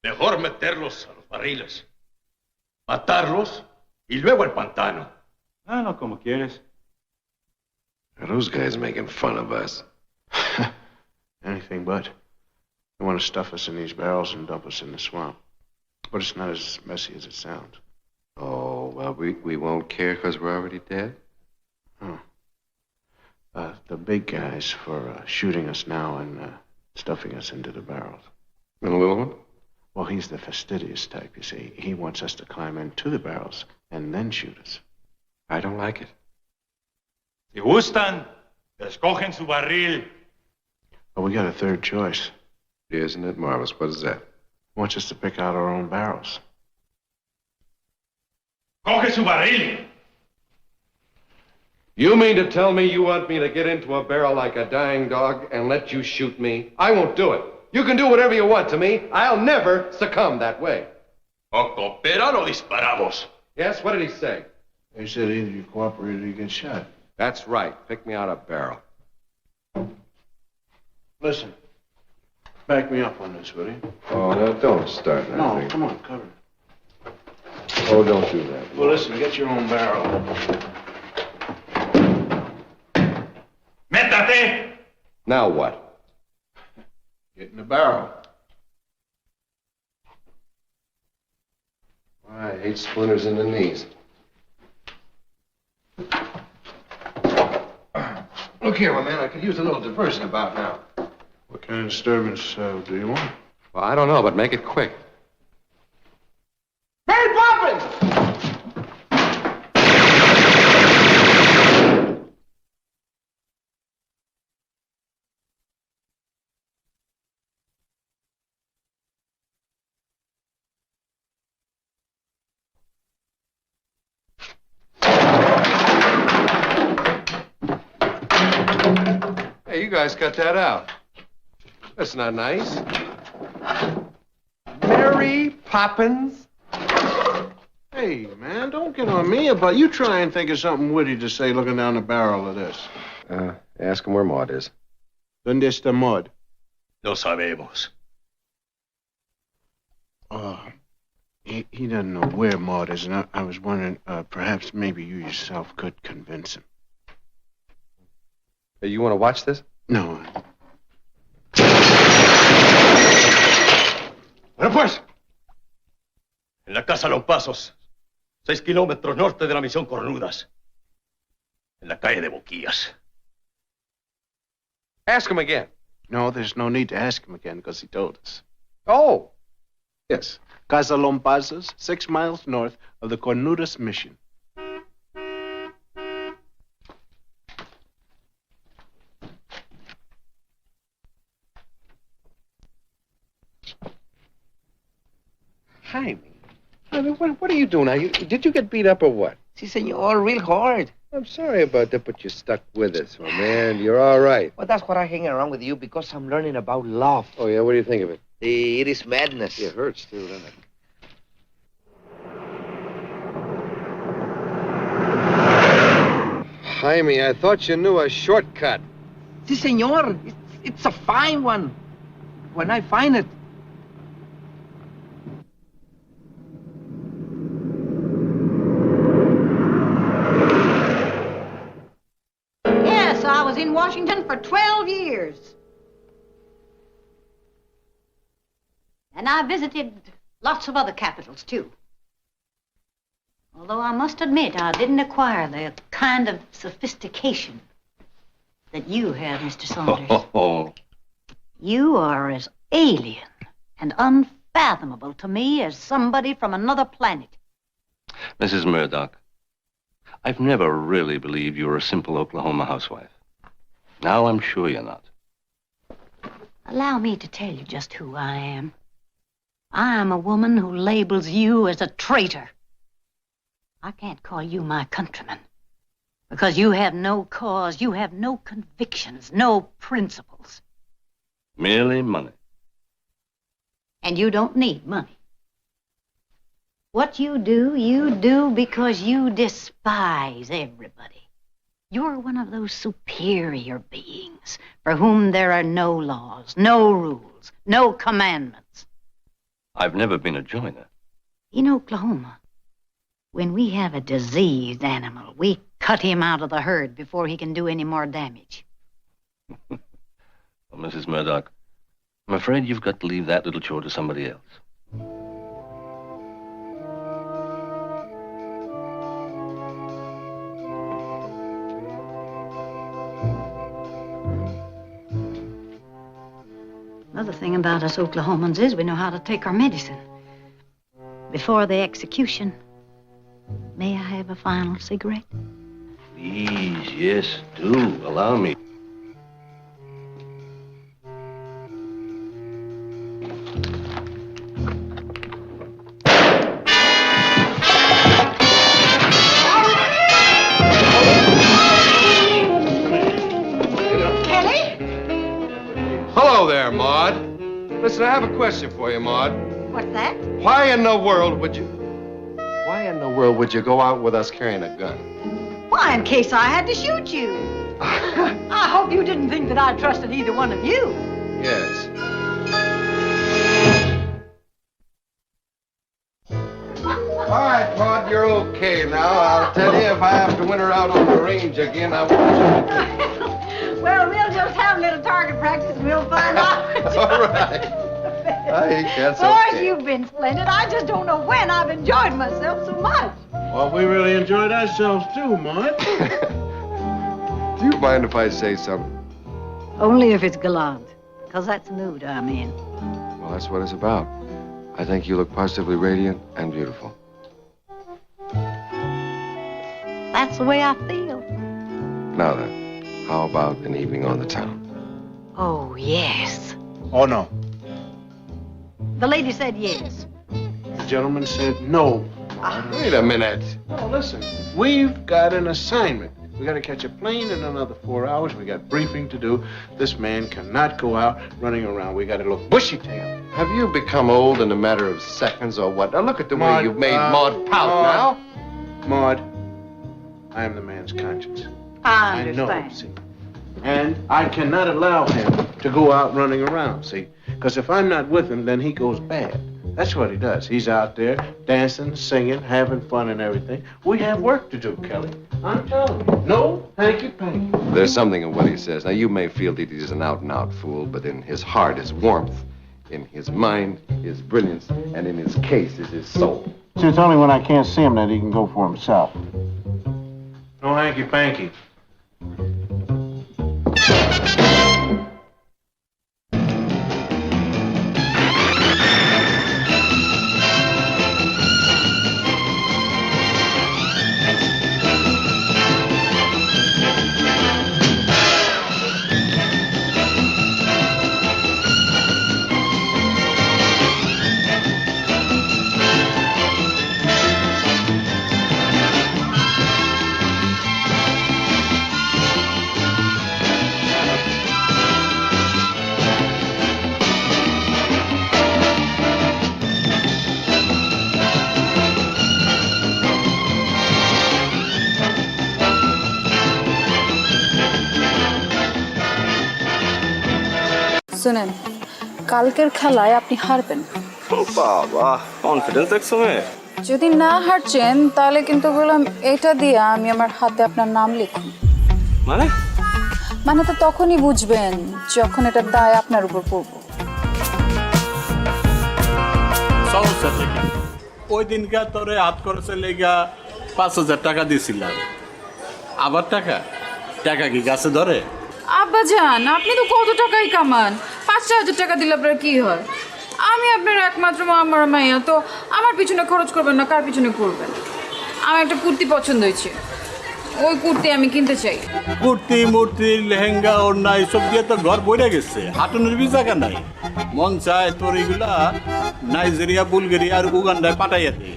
Speaker 11: mejor meterlos a los barriles, matarlos y luego al pantano.
Speaker 13: Ah, no, como quieres.
Speaker 2: Are those guys making fun of us?
Speaker 4: Anything but. They want to stuff us in these barrels and dump us in the swamp. But it's not as messy as it sounds.
Speaker 2: Oh, well, we won't care because we're already dead?
Speaker 4: Oh. The big guy's for shooting us now and stuffing us into the barrels.
Speaker 2: And the little one?
Speaker 4: Well, he's the fastidious type, you see. He wants us to climb into the barrels and then shoot us.
Speaker 2: I don't like it.
Speaker 13: Si gustan, escogen su barril.
Speaker 4: But we got a third choice.
Speaker 2: Isn't it marvelous? What is that?
Speaker 4: He wants us to pick out our own barrels.
Speaker 13: Coge su barril.
Speaker 10: You mean to tell me you want me to get into a barrel like a dying dog and let you shoot me? I won't do it. You can do whatever you want to me. I'll never succumb that way.
Speaker 11: O cooperan o disparamos.
Speaker 10: Yes, what did he say?
Speaker 4: He said either you cooperate or you get shot.
Speaker 10: That's right. Pick me out a barrel.
Speaker 4: Listen. Back me up on this, will you?
Speaker 2: Oh, no, don't start
Speaker 4: No,
Speaker 2: nothing.
Speaker 4: come on, cover it.
Speaker 2: Oh, don't do that.
Speaker 4: Well, listen, get your own barrel.
Speaker 13: Métate.
Speaker 10: Now what?
Speaker 4: Get in the barrel.
Speaker 2: I hate splinters in the knees. Look here, my man, I could use a little diversion about now.
Speaker 4: What kind of disturbance do you want?
Speaker 10: Well, I don't know, but make it quick.
Speaker 23: Mary Poppins!
Speaker 10: Hey, you guys cut that out. That's not nice. Mary Poppins?
Speaker 4: Hey, man, don't get on me about... You try and think of something witty to say looking down the barrel of this.
Speaker 2: Ask him where Maud is.
Speaker 4: ¿Dónde está Maud?
Speaker 11: No sabemos.
Speaker 4: He doesn't know where Maud is, and I was wondering, perhaps maybe you yourself could convince him.
Speaker 10: Hey, you want to watch this?
Speaker 4: No.
Speaker 11: Bueno, pues. En la casa Los Pasos, 6 kilómetros norte de la misión Cornudas. En la calle de Boquillas.
Speaker 10: Ask him again.
Speaker 4: No, there's no need to ask him again, because he told us.
Speaker 10: Oh.
Speaker 4: Yes. Casa Lompazos, 6 miles north of the Cornudas mission.
Speaker 6: Jaime, what are you doing now? Did you get beat up or what?
Speaker 16: Si, senor, real hard.
Speaker 6: I'm sorry about that, but you stuck with us, my man. You're all right.
Speaker 16: Well, that's what I hang around with you because I'm learning about love.
Speaker 6: Oh, yeah? What do you think of it?
Speaker 16: It is madness.
Speaker 6: It hurts, too, doesn't it? Jaime, I thought you knew a shortcut.
Speaker 16: Si, senor. It's a fine one. When I find it.
Speaker 23: Yes, I was in Washington for 12 years. And I visited lots of other capitals, too. Although I must admit, I didn't acquire the kind of sophistication that you have, Mr. Saunders. You are as alien and unfathomable to me as somebody from another planet.
Speaker 11: Mrs. Murdoch, I've never really believed you were a simple Oklahoma housewife. Now I'm sure you're not.
Speaker 23: Allow me to tell you just who I am. I am a woman who labels you as a traitor. I can't call you my countryman because you have no cause, you have no convictions, no principles.
Speaker 11: Merely money.
Speaker 23: And you don't need money. What you do because you despise everybody. You're one of those superior beings for whom there are no laws, no rules, no commandments.
Speaker 11: I've never been a joiner.
Speaker 23: In Oklahoma, when we have a diseased animal, we cut him out of the herd before he can do any more damage.
Speaker 11: Well, Mrs. Murdoch, I'm afraid you've got to leave that little chore to somebody else.
Speaker 23: Another thing about us Oklahomans is we know how to take our medicine. Before the execution, may I have a final cigarette?
Speaker 11: Please, yes, do. Allow me.
Speaker 10: Hello there, Maud. Listen, I have a question for you, Maud.
Speaker 23: What's that?
Speaker 10: Why in the world would you go out with us carrying a gun?
Speaker 23: Why, in case I had to shoot you. I hope you didn't think that I trusted either one of you.
Speaker 10: Yes. All right, Maud, you're okay now. I'll tell you, if I have to winter out on the range again, I won't.
Speaker 23: Well, we'll just have a little target practice and we'll find out.
Speaker 10: All right. I think that's
Speaker 23: Of course,
Speaker 10: okay.
Speaker 23: you've been splendid. I just don't know when I've enjoyed myself so much.
Speaker 4: Well, we really enjoyed ourselves too, Maud.
Speaker 10: Do you mind if I say something?
Speaker 23: Only if it's gallant, because that's the mood I'm in.
Speaker 2: Well, that's what it's about. I think you look positively radiant and beautiful.
Speaker 23: That's the way I feel.
Speaker 2: Now then, how about an evening on the town?
Speaker 23: Oh, yes.
Speaker 4: Oh, no.
Speaker 23: The lady said yes.
Speaker 4: The gentleman said no.
Speaker 10: Wait a minute.
Speaker 4: Oh, listen. We've got an assignment. We got to catch a plane in another 4 hours. We got briefing to do. This man cannot go out running around. We got to look bushy-tailed.
Speaker 10: Have you become old in a matter of seconds or what? Now look at the way
Speaker 4: Maud,
Speaker 10: you've made Maud pout
Speaker 4: Maud, I am the man's conscience.
Speaker 23: I
Speaker 4: I know,
Speaker 23: understand.
Speaker 4: see. And I cannot allow him to go out running around, see? Because if I'm not with him, then he goes bad. That's what he does. He's out there dancing, singing, having fun and everything. We have work to do, Kelly. I'm telling you. No hanky-panky.
Speaker 2: There's something in what he says. Now, you may feel that he's an out-and-out fool, but in his heart is warmth. In his mind is brilliance. And in his case is his soul.
Speaker 4: See, it's only when I can't see him that he can go for himself. No hanky-panky.
Speaker 15: শুনেন, কালকের খেলায় আপনি হারবেন।
Speaker 17: বাবা, confidence দেখছো মেয়ে?
Speaker 15: যদি না হারছেন তাহলে কিন্তু বললাম এটা দিয়ে আমি আমার হাতে আপনার নাম লিখুন।
Speaker 17: মানে?
Speaker 15: মানে তো তখনই বুঝবেন যখন এটার দায় আপনার উপর পড়বো।
Speaker 19: সমস্যা থেকে ওই দিনকার তোরে হাত খরচের লেগা 5,000 টাকা দিয়েছিলাম। আবার টাকা টাকা কি গাছে ধরে?
Speaker 15: আব্বা জান, আপনি তো কত টাকাই কামান, 5,000 টাকা দিলে আপনার কি হয়? আমি আপনার একমাত্র আমার মাইয়া, তো আমার পিছনে খরচ করবেন না, কার পিছনে করবেন? আমার একটা কুর্তি পছন্দ হয়েছে, ওই কুর্তি আমি কিনতে চাই।
Speaker 19: কুর্তি মূর্তি লেহেঙ্গা ওড়না এসব দিয়ে তো ঘর বইরে গেছে, হাঁটুনের বি জায়গা নাই। মন চায় তোর এগুলা নাইজেরিয়া, বুলগেরিয়া আর উগান্ডায় পাঠাইয়া দে।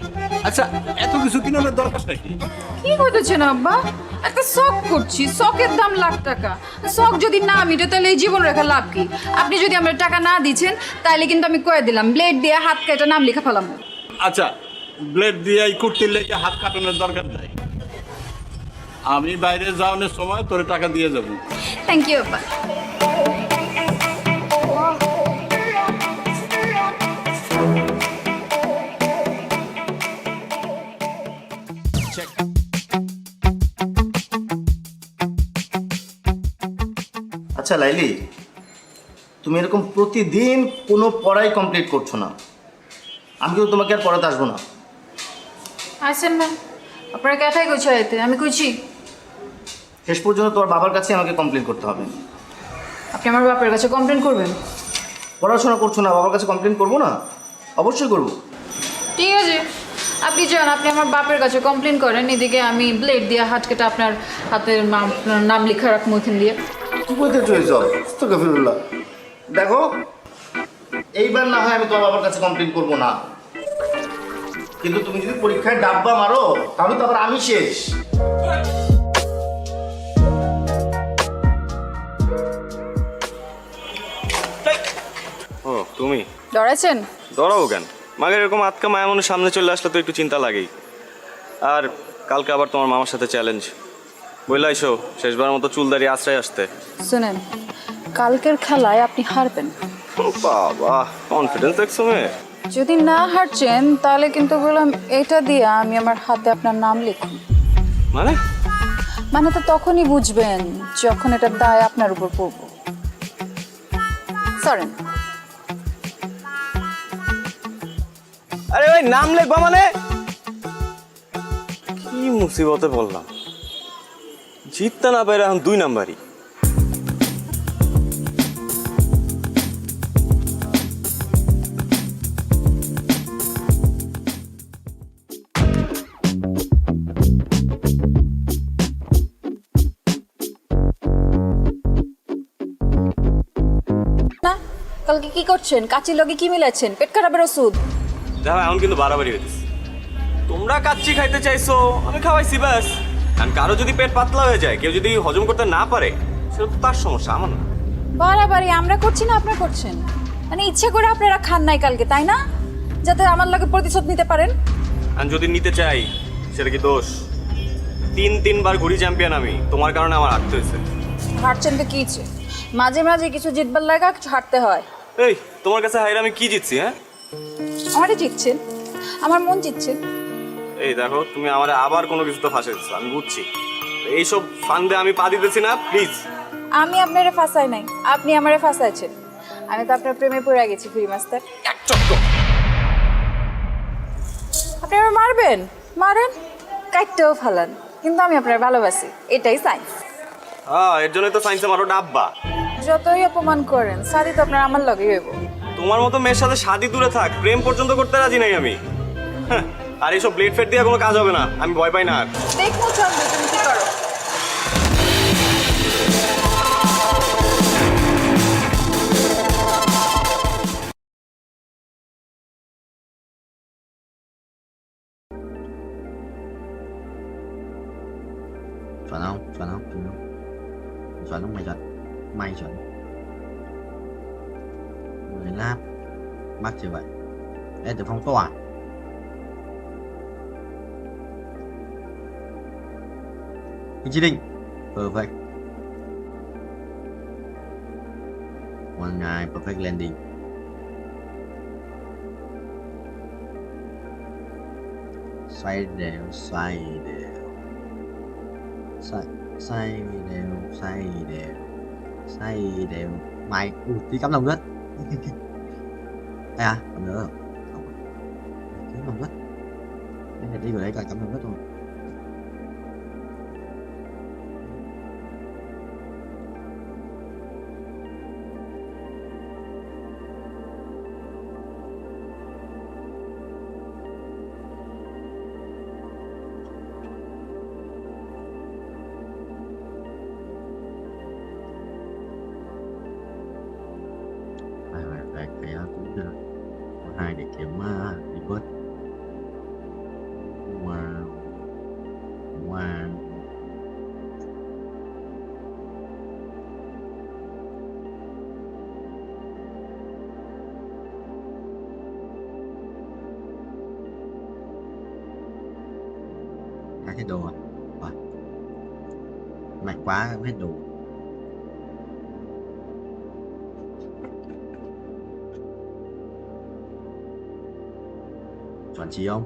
Speaker 19: আচ্ছা, এত কিছু কিনার দরকার নাকি?
Speaker 15: কি করতেছেন আব্বা? একটা শখ করছি, শখের দাম লাখ টাকা। শখ যদি না মিটে তাহলে এই জীবন রেখা লাভ কি? আপনি যদি আমার টাকা না দিচ্ছেন তাহলে কিন্তু আমি কয়ে দিলাম, ব্লেড দিয়ে হাত কেটে নাম লেখা ফেলাম।
Speaker 19: আচ্ছা, ব্লেড দিয়ে এই কুর্তির লেগে হাত কাটানোর দরকার নাই। আমি বাইরে যাওয়ানোর সময় তোর টাকা দিয়ে যাবো।
Speaker 15: থ্যাংক ইউ আব্বা।
Speaker 20: আচ্ছা লাইলি, তুমি এরকম প্রতিদিন কোনো পড়াই কমপ্লিট করছো না। আমি কিন্তু তোমাকে আর পড়াতে আসবো না।
Speaker 15: আসেন না, আপনারা ক্যাথাই কইছে আইতে, আমি কইছি।
Speaker 20: শেষ পর্যন্ত তোমার বাবার কাছে আমাকে কমপ্লেন করতে হবে।
Speaker 15: আপনি আমার বাপের কাছে কমপ্লেন করবেন?
Speaker 20: পড়াশোনা করছো না, বাবার কাছে কমপ্লেন করবো না? অবশ্যই করবো।
Speaker 15: ঠিক আছে, আপনি যান, আপনি আমার বাপের কাছে কমপ্লেন করেন, এদিকে আমি ব্লেড দিয়ে হাত কেটে আপনার হাতের নাম লেখা রাখবো ওখান দিয়ে।
Speaker 20: কি বলতে চলেছ? আস্তাগফিরুল্লাহ। দেখো, এইবার না হয় আমি তোমার বাবার কাছে কমপ্লেন করবো না, কিন্তু তুমি যদি পরীক্ষায় ডাব্বা মারো তাহলে তো আবার আমি শেষ।
Speaker 17: ও তুমি
Speaker 15: ডরাইছেন?
Speaker 17: ডরাবো কেন? মাগের এরকম আটকা মায়া মনের সামনে চলে আসলে তো একটু চিন্তা লাগেই। আর কালকে আবার তোমার মামার সাথে চ্যালেঞ্জ, বললাইছো শেষবার মতো চুলদারি আশ্রয় আসতে।
Speaker 15: শুনেন, কালকের খেলায় আপনি হারবেন।
Speaker 17: বাবা, কনফিডেন্স দেখছো মেয়ে?
Speaker 15: যদি না হারছেন তাহলে কিন্তু বললাম এটা দিয়ে আমি আমার হাতে আপনার নাম লিখুন।
Speaker 17: মানে?
Speaker 15: মানে তো তখনই বুঝবেন যখন এটার দায় আপনার উপর পড়বো। সরেন।
Speaker 17: আরে ভাই, নাম লিখবা মানে? কি মুসিবতে বললাম, জিততে না পারে এখন 2 নাম্বারই।
Speaker 15: কালকে কি করছেন? কাচির লগে কি মিলাচ্ছেন? পেট খারাপের ওষুধ?
Speaker 17: দেখো, এখন কিন্তু বাড়াবাড়ি হইতেছে। তোমরা কাচ্চি খাইতে চাইছো, আমি খাওয়াইছি ব্যাস। কারণ কারো যদি পেট পাতলা হয়ে যায়, কেউ যদি হজম করতে না পারে, সেটা তো তার সমস্যা, আমার না।
Speaker 15: বাড়াবাড়ি আমরা করছি না আপনারা করছেন? মানে ইচ্ছে করে আপনারা খান নাই কালকে, তাই না? যাতে আমার লগে প্রতিশোধ নিতে পারেন।
Speaker 17: আর যদি নিতে চাই, সেটা কি দোষ? 3 বার ঘুরি চ্যাম্পিয়ন আমি, তোমার কারণে আমার হারতে হয়েছে।
Speaker 15: হারছেন তো কি ইচ্ছে? মাঝে মাঝে কিছু জিতবার লাগা কিছু হারতে হয়।
Speaker 17: এই, তোমার কাছে হাইরে আমি কি জিতছি? হ্যাঁ,
Speaker 15: আমারই জিতছেন, আমার মন জিতছেন।
Speaker 17: এই দেখো, তুমি আমার আবার কোনো কিছু তো ফাঁসে দিচ্ছ, আমি বুঝছি। এইসব ফান্দে আমি পা দিতেছি না, প্লিজ।
Speaker 15: আমি আপনারে ফাঁসাই নাই, আপনি আমারে ফাঁসাইছেন। আমি তো আপনার প্রেমে পড়ে গেছি ফ্রি মাস্টার। আপনি আমার মারবেন, মারেন, কাটতেও ফালান, কিন্তু আমি আপনার ভালোবাসি, এটাই সাইন্স।
Speaker 17: হ্যাঁ, এর জন্যই তো সায়েন্সে মারো ডাব্বা।
Speaker 15: যতই অপমান করেন, শাদি তো আপনার আমার লগেই হইব।
Speaker 17: তোমার মতো মেয়ের সাথে শাদি দূরে থাক, প্রেম পর্যন্ত করতে রাজি নাই আমি। আর এইসব ব্লেড ফেড দিয়ে কোনো কাজ হবে না, আমি ভয় পাই না আর।
Speaker 15: দেখো চন্দ্র, তুমি কি করো।
Speaker 20: Chuẩn không? Chuẩn không? Chuẩn không? Chuẩn không mày chuẩn? Mày chuẩn. Người láp mắc như vậy. Đây từ phong tỏa. Vị trí định. Perfect.
Speaker 12: One night perfect landing. Xoay đều, xoay đều. Xoay đều, xoay đều. Xoay đều. Mày, tí cắm lồng đất. À, còn nữa. Cắm lồng đất. Đây là đi vào đấy coi cắm lồng đất thôi. Cái cũng được. Có 2 để kiếm revert. Wow. Wow. Hết đồ à? Rồi. Mạnh quá hết đồ. Chuẩn chỉ không?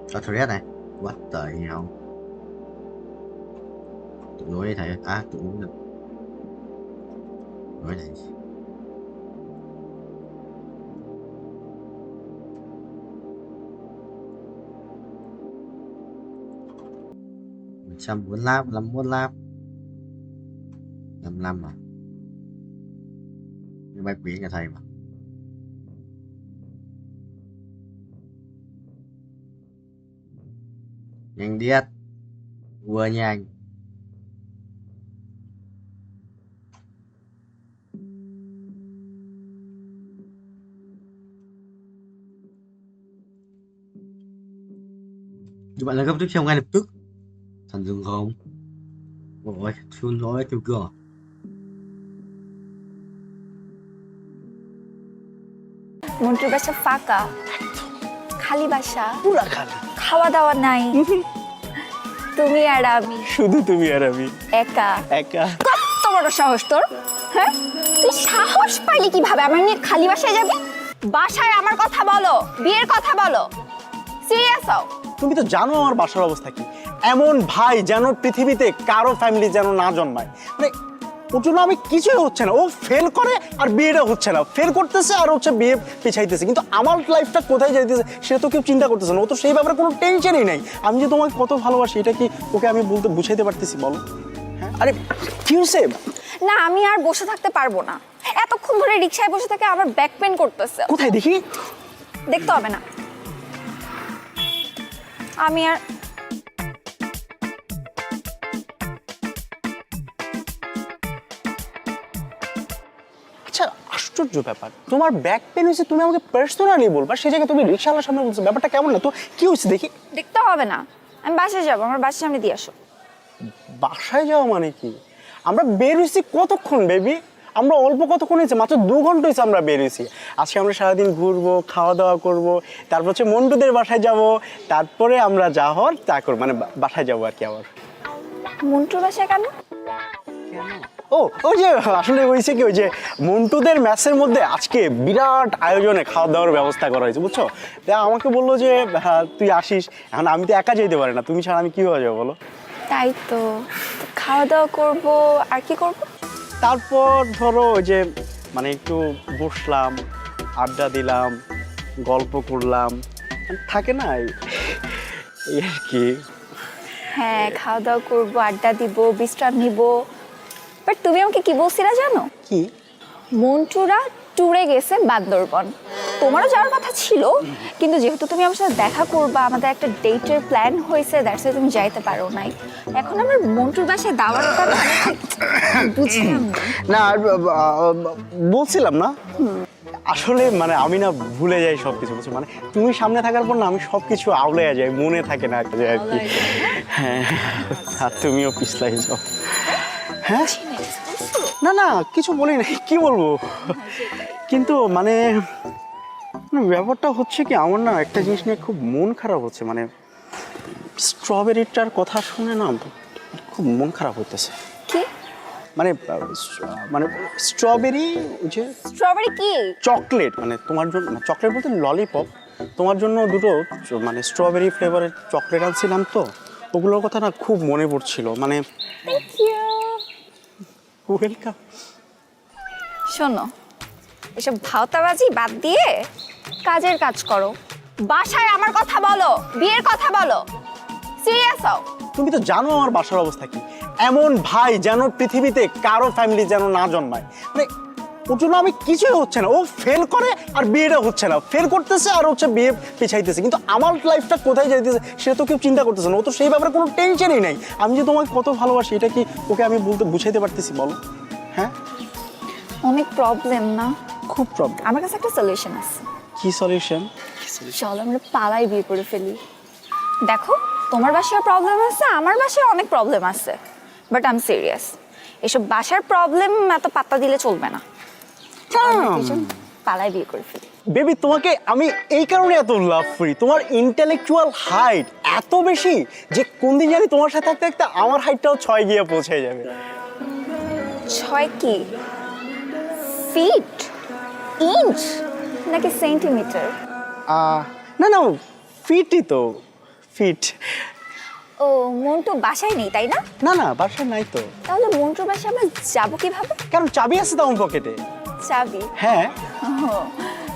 Speaker 12: Cho thread này. What the hell? Tụi nối thầy. À, tụi uống được. Nối này. Trăm 45, 55 55 mà. Nhưng bài quý nhà thầy mà. Nhanh điết. Vừa nhanh. Các bạn là gấp tiếp theo ngay lập tức. Thần dừng không? Ôi, xin lỗi kêu cửa.
Speaker 18: মন্টুর বাসা ফাঁকা, খালি বাসা, পুরা খালি, খাওয়া দাওয়া নাই, তুমি আর আমি,
Speaker 21: শুধু তুমি আর আমি,
Speaker 18: একা
Speaker 21: একা।
Speaker 18: কত বড় সাহস তোর? হ্যাঁ, তুই সাহস পাইলি কিভাবে আমার নিয়ে খালি বাসায় যাবি? বাসায় আমার কথা বলো, বিয়ের কথা বলো, সিরিয়াস হও।
Speaker 21: তুমি তো জানো আমার বাসার অবস্থা কি। এমন ভাই যেন পৃথিবীতে কারো ফ্যামিলি যেন না জন্মায়। মানে ওর জন্য আমি কিছুই হচ্ছে না, ও ফেল করে আর বিয়েটা হচ্ছে না, ফেল করতেছে আর হচ্ছে বিয়ে পিছাইতেছে, কিন্তু আমার লাইফটা কোথায় যাইতেছে সেটা তো কেউ চিন্তা করতেছে না। ও তো সেই ব্যাপারে কোনো টেনশনই নাই। আমি যে তোমাকে কত ভালোবাসি এটা কি ওকে আমি বলতে বুঝাইতে পারতেছি বলো? হ্যাঁ, আরে কি হয়েছে?
Speaker 18: না, আমি আর বসে থাকতে পারবো না। এতক্ষণ ধরে রিকশায় বসে থেকে আমার ব্যাক পেন করতেছে।
Speaker 21: কোথায় দেখি?
Speaker 18: দেখতে হবে না, আমি আর
Speaker 21: আচ্ছা, আশ্চর্য ব্যাপার, তোমার ব্যাক পেন হয়েছে তুমি আমাকে পার্সোনালি বলবা, সেই জায়গায় তুমি রিকশাওয়ালার সামনে বলছো, ব্যাপারটা কেমন না? তো কি হয়েছে দেখি?
Speaker 18: দেখতে হবে না, আমি বাসায় যাবো, আমার বাসার সামনে দিয়ে আসো।
Speaker 21: বাসায় যাওয়া মানে কি? আমরা বের হয়েছি কতক্ষণ বেবি? আমরা অল্প কতক্ষণ হয়েছে, মাত্র 2 ঘন্টা হয়েছে আমরা বের হয়েছি। আজকে আমরা সারাদিন ঘুরবো, খাওয়া দাওয়া করবো, তারপর হচ্ছে মন্টুদের বাসায় যাব, তারপরে আমরা যা হওয়ার তা করবো, মানে বাসায় যাবো আর কি। আবার
Speaker 18: মন্টুর বাসায় কেন?
Speaker 21: ও ওই যে আসলে হয়েছে কি, ওই যে মন্টুদের ম্যাচের মধ্যে আজকে বিরাট আয়োজনে খাওয়া দাওয়ার ব্যবস্থা করা হয়েছে, বুঝছো? তা আমাকে বললো যে তুই আসিস। এখন আমি তো একা যেতে পারি না, তুমি ছাড়া আমি কি হয়ে যাবো বলো?
Speaker 18: তাই তো, খাওয়া দাওয়া করবো আর কি করবো?
Speaker 21: তারপর ধরো ওই যে মানে একটু বসলাম, আড্ডা দিলাম, গল্প করলাম, থাকে না এই আর কি।
Speaker 18: হ্যাঁ, খাওয়া দাওয়া করবো, আড্ডা দিব, বিশ্রাম নিব। বাট তুমি আমাকে কি বলছিলা জানো?
Speaker 21: কি?
Speaker 18: মন্টুরা ট্যুরে গেছে বান্দরবন। তোমারও যাওয়ার কথা ছিল, কিন্তু যেহেতু তুমি আমার সাথে দেখা করবা, আমাদের একটা ডেটের প্ল্যান হয়েছে, দ্যাটস তুমি যাইতে পারো নাই। এখন আমার মন্টুর বাসায় দাওয়াতটা বুঝলাম
Speaker 21: না, বলছিলাম না আসলে মানে আমি না ভুলে যাই সবকিছু, বুঝছো? মানে তুমি সামনে থাকার পর না আমি সবকিছু আউলাইয়া যাই, মনে থাকে না আর কি। হ্যাঁ, আর তুমিও পিছলাই যাও। হ্যাঁ, না না কিছু বলি নাই, কি বলবো, কিন্তু মানে ব্যাপারটা হচ্ছে কি আমার না একটা জিনিস নিয়ে খুব মন খারাপ হচ্ছে, মানে স্ট্রবেরিটার কথা শুনে না খুব মন খারাপ হইতেছে।
Speaker 18: কি
Speaker 21: মানে মানে স্ট্রবেরি, যে
Speaker 18: স্ট্রবেরি কি
Speaker 21: চকলেট, মানে তোমার জন্য চকলেট বলতে ললিপপ, তোমার জন্য দুটো মানে স্ট্রবেরি ফ্লেভারের চকলেট আনছিলাম, তো ওগুলোর কথা না খুব মনে পড়ছিল। মানে
Speaker 18: থ্যাংক ইউ।
Speaker 21: ওয়েলকাম।
Speaker 18: শোনো, এসব ভাওতাবাজি বাদ দিয়ে কাজের কাজ করো, বাসায় আমার কথা বলো, বিয়ের কথা বলো, সিরিয়াস হও।
Speaker 21: তুমি তো জানো আমার বাসার অবস্থা কি, এমন ভাই যেন পৃথিবীতে কারো ফ্যামিলি যেন না জন্মায়। মানে ওর জন্য আমি কিছুই হচ্ছে না, ও ফেল করে আর বিয়েটা হচ্ছে না, ফেল করতেছে আর হচ্ছে বিয়ে পিছাইতেছে, কিন্তু আমার লাইফটা কোথায় যাইতেছে সেটা তো কেউ চিন্তা করতেছে না। ও তো সেই ব্যাপারে কোনো টেনশনই নাই। আমি যে তোমাকে কত ভালোবাসি এটা কি ওকে আমি বলতে বুঝাইতে পারতেছি বলো? হ্যাঁ,
Speaker 18: অনেক প্রবলেম না?
Speaker 21: খুব প্রবলেম।
Speaker 18: আমার কাছে একটা সলিউশন আছে।
Speaker 21: কি সলিউশন?
Speaker 18: চলো আমরা পালাই বিয়ে করে ফেলি। দেখো, তোমার বাসায় প্রবলেম আছে, আমার বাসায় অনেক প্রবলেম আছে, বাট আই এম সিরিয়াস। এসব বাসার প্রবলেম এত পাত্তা দিলে চলবে না। পালাই বিয়ে করে ফেলি।
Speaker 21: বেবি, তোমাকে আমি এই কারণে এত লাভ করি, তোমার ইন্টেলেকচুয়াল হাইট এত বেশি যে কোন দিন জানি তোমার সাথে থাকতে থাকতে আমার হাইটটাও 6 গিয়ে পৌঁছে যাবে।
Speaker 18: 6 কি? ফিট, ইঞ্চ নাকি সেন্টিমিটার?
Speaker 21: না না, ফিটই তো, ফিট।
Speaker 18: ও, মন্টু বাসায় নেই তাই না?
Speaker 21: না না, বাসায় নাই তো।
Speaker 18: তাহলে মন্টুর বাসায় আমরা যাবো কিভাবে?
Speaker 21: কারণ চাবি আছে তো আমার পকেটে।
Speaker 18: চাবি?
Speaker 21: হ্যাঁ।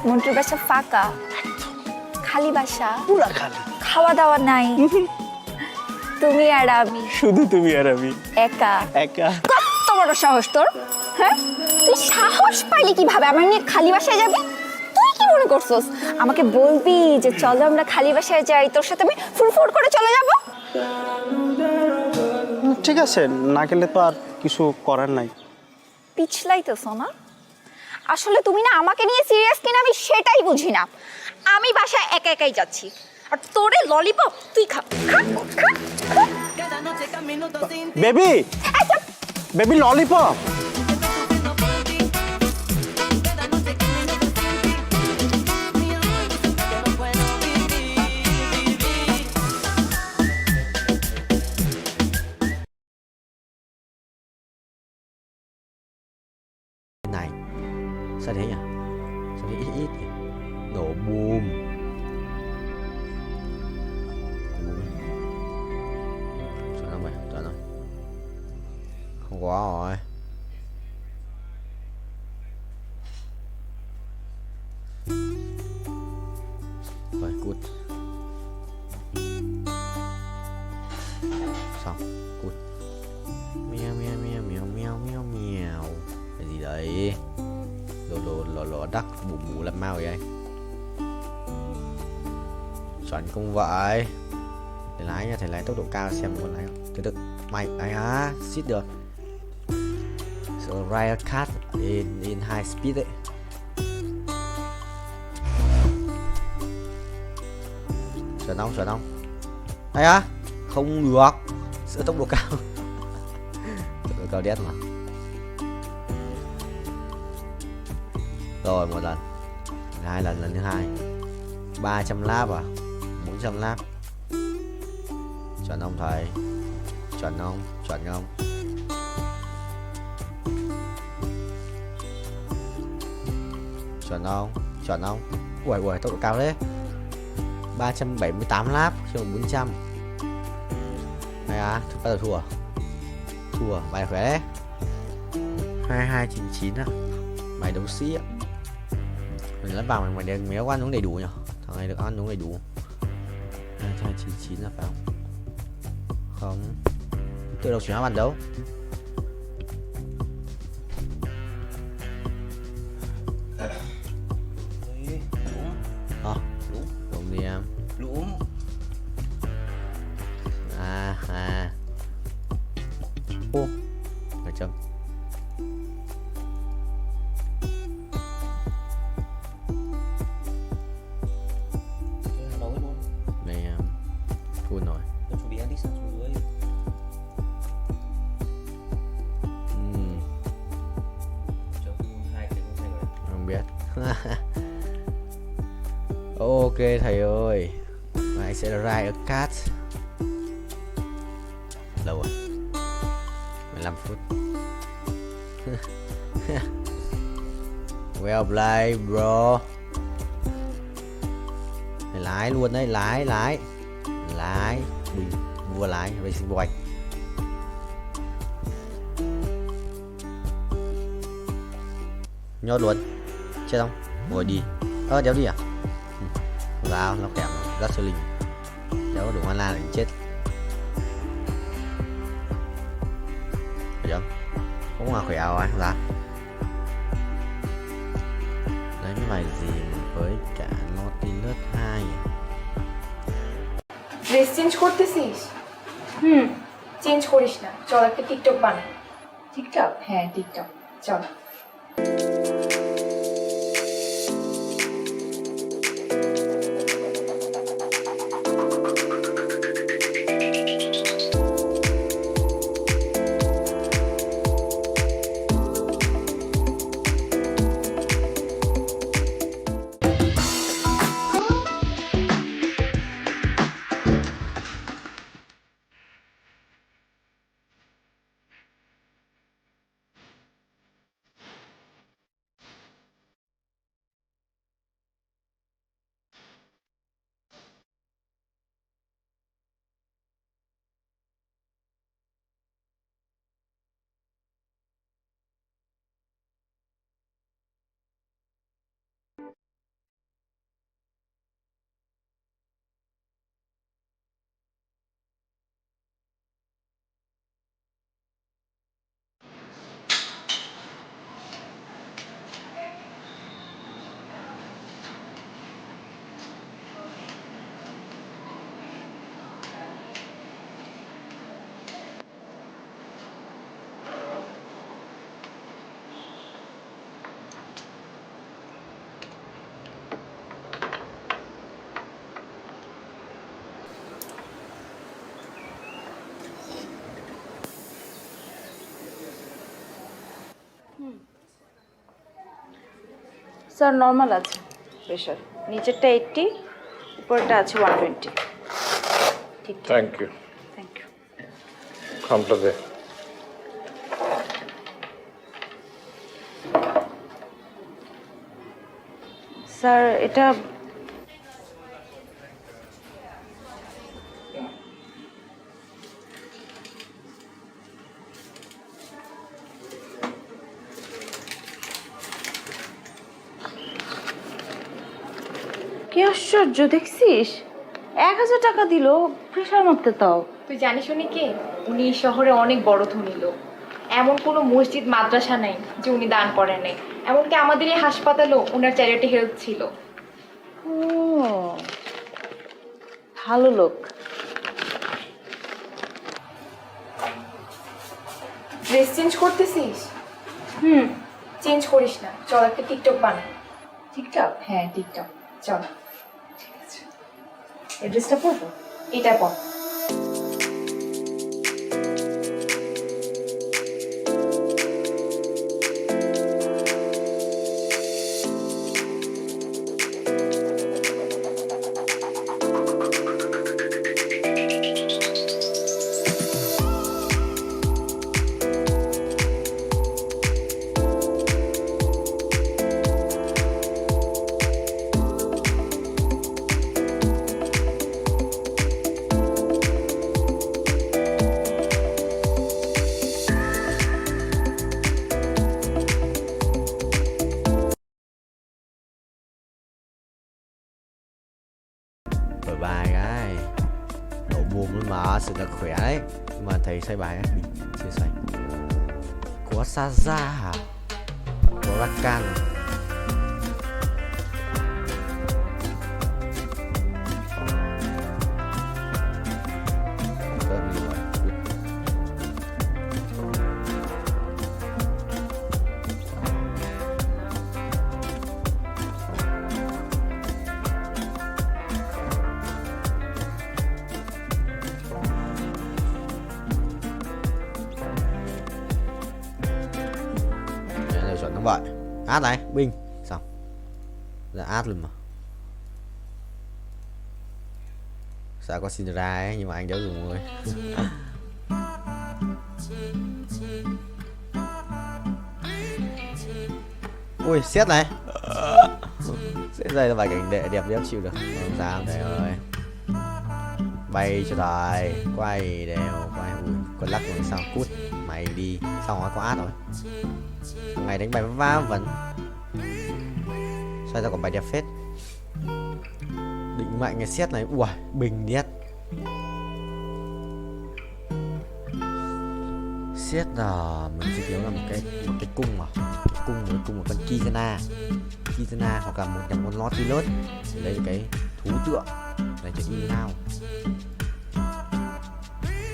Speaker 18: মন্টুর বাসা ফাঁকা, খালি বাসা,
Speaker 21: পুরা খালি,
Speaker 18: খাওয়া দাওয়া নাই, তুমি আর আমি,
Speaker 21: শুধু তুমি আর আমি,
Speaker 18: একা
Speaker 21: একা।
Speaker 18: কত বড় সাহস তোর! হ্যাঁ, তুই সাহস পাইলি কিভাবে আমার নিয়ে খালি বাসায় যাবি? তুই কি মনে করছস আমাকে বলবি যে চলো আমরা খালি বাসায় যাই, তোর সাথে আমি ফুরফুর করে চলে যাব?
Speaker 21: ঠিক আছে, না গেলে তো আর কিছু করার নাই।
Speaker 18: পিছলাইতেছ না? আসলে তুমি না আমাকে নিয়ে সিরিয়াস কিনা আমি সেটাই বুঝি না। আমি বাসায় একা একাই যাচ্ছি, আর তোরে ললিপপ তুই খা খা খা।
Speaker 21: Baby, baby lollipop.
Speaker 7: Này, sao thế nhỉ? Sao thế ít ít nhỉ? Nổ boom. Sao nó mày? Sao nó? Không có rồi. Rồi, cút. Xong, cút. Meo meo meo meo meo meo meo. Cái gì đấy? Lò đắc bù bù làm mau vậy? Chuẩn không vậy. Thầy lái nha, thầy lái tốc độ cao xem con lái không? Từ từ, mày ấy á, xít được. So ride a cat in high speed đấy. Chuẩn không? Hay á? Không được. Sửa tốc độ cao. Tốc độ cao đét mà. Rồi, một lần, 2 lần, lần thứ 2 300 lap à, 400 lap. Chuẩn không thầy? Chuẩn không? Chuẩn không? Chuẩn không? Chuẩn không? Ui ui, tốc độ cao đấy. 378 lap cho 400. Này à, bắt đầu thua. Thua, bài khỏe đấy. 2299 à. Mày đấu sĩ á. Mình lắp vào mày có ăn uống đầy đủ nhỉ? Thằng này được ăn uống đầy đủ. 299 là phải không? Không. Tự đọc chuyển hóa bàn đấu. Đúng đi em.
Speaker 20: Đúng.
Speaker 7: Ô, người chồng. Thua rồi. Ok thầy ơi, mai sẽ ra ở cát. Lâu rồi, 15 phút. Well played bro. Mày lái luôn đấy, lái bình vua lái racing boy. Nhốt luôn, chết không? Ngồi đi. Đéo đi à? Vào nó kẹo rất sư linh. Đéo có đủ mana để chết. Được không mà khỏe rồi ra. Đánh bài gì với cả Nautilus 2?
Speaker 15: Dress change করতেছিস? Change করিস না, চল একটা TikTok বানাই। TikTok? হ্যাঁ TikTok, চল। Sir normal আছে pressure, নিচেরটা 80, উপরটা আছে 120। ঠিক।
Speaker 3: Thank you.
Speaker 15: Thank you.
Speaker 3: খামটা দে।
Speaker 15: স্যার এটা কি আশ্চর্য দেখছিস, 1000 টাকা দিল প্রেশার মারতে। তাও
Speaker 5: তুই জানিস উনি কে? উনি শহরে অনেক বড় ধনী লোক। এমন কোনো মসজিদ মাদ্রাসা নাই যে উনি দান করেন নাই। এমনকি আমাদের এই হাসপাতালও ওনার চ্যারিটি হেল্প ছিল।
Speaker 15: ও ভালো লোক।
Speaker 5: ড্রেস চেঞ্জ করতেছিস? চেঞ্জ করিস না, চল একটা টিকটক বানাই। টিকটক? হ্যাঁ টিকটক, চল। ঠিক আছে, এই ড্রেসটা পরবো? এটা পর।
Speaker 7: Bài cái độ buồn luôn mà sự là khỏe đấy, nhưng mà thầy sai bài ấy, chưa sai. Có Saza hả? Có Rakan. Chọn thắng bại. Át này, binh. Xong. Là át luôn mà. Sao có Cinderella ấy, nhưng mà anh đéo dùng rồi. Ui, siết này. Siết đây là vài cảnh đẹp đéo chịu được. Không sao, thầy ơi. Bay cho trời, quay đều, quay. Ui, con lắc rồi sao, cút. Mày đi, xong rồi có át rồi. Thằng này đánh bài va vẫn. Xoay ra còn bài đẹp phết. Định mạnh cái xét này. Ui, bình điết. Xét là mình sẽ thiếu là một cái cung mà. Cung một con Kizana hoặc là một nhầm con Nautilus để lấy cái thú tượng để cho in nào.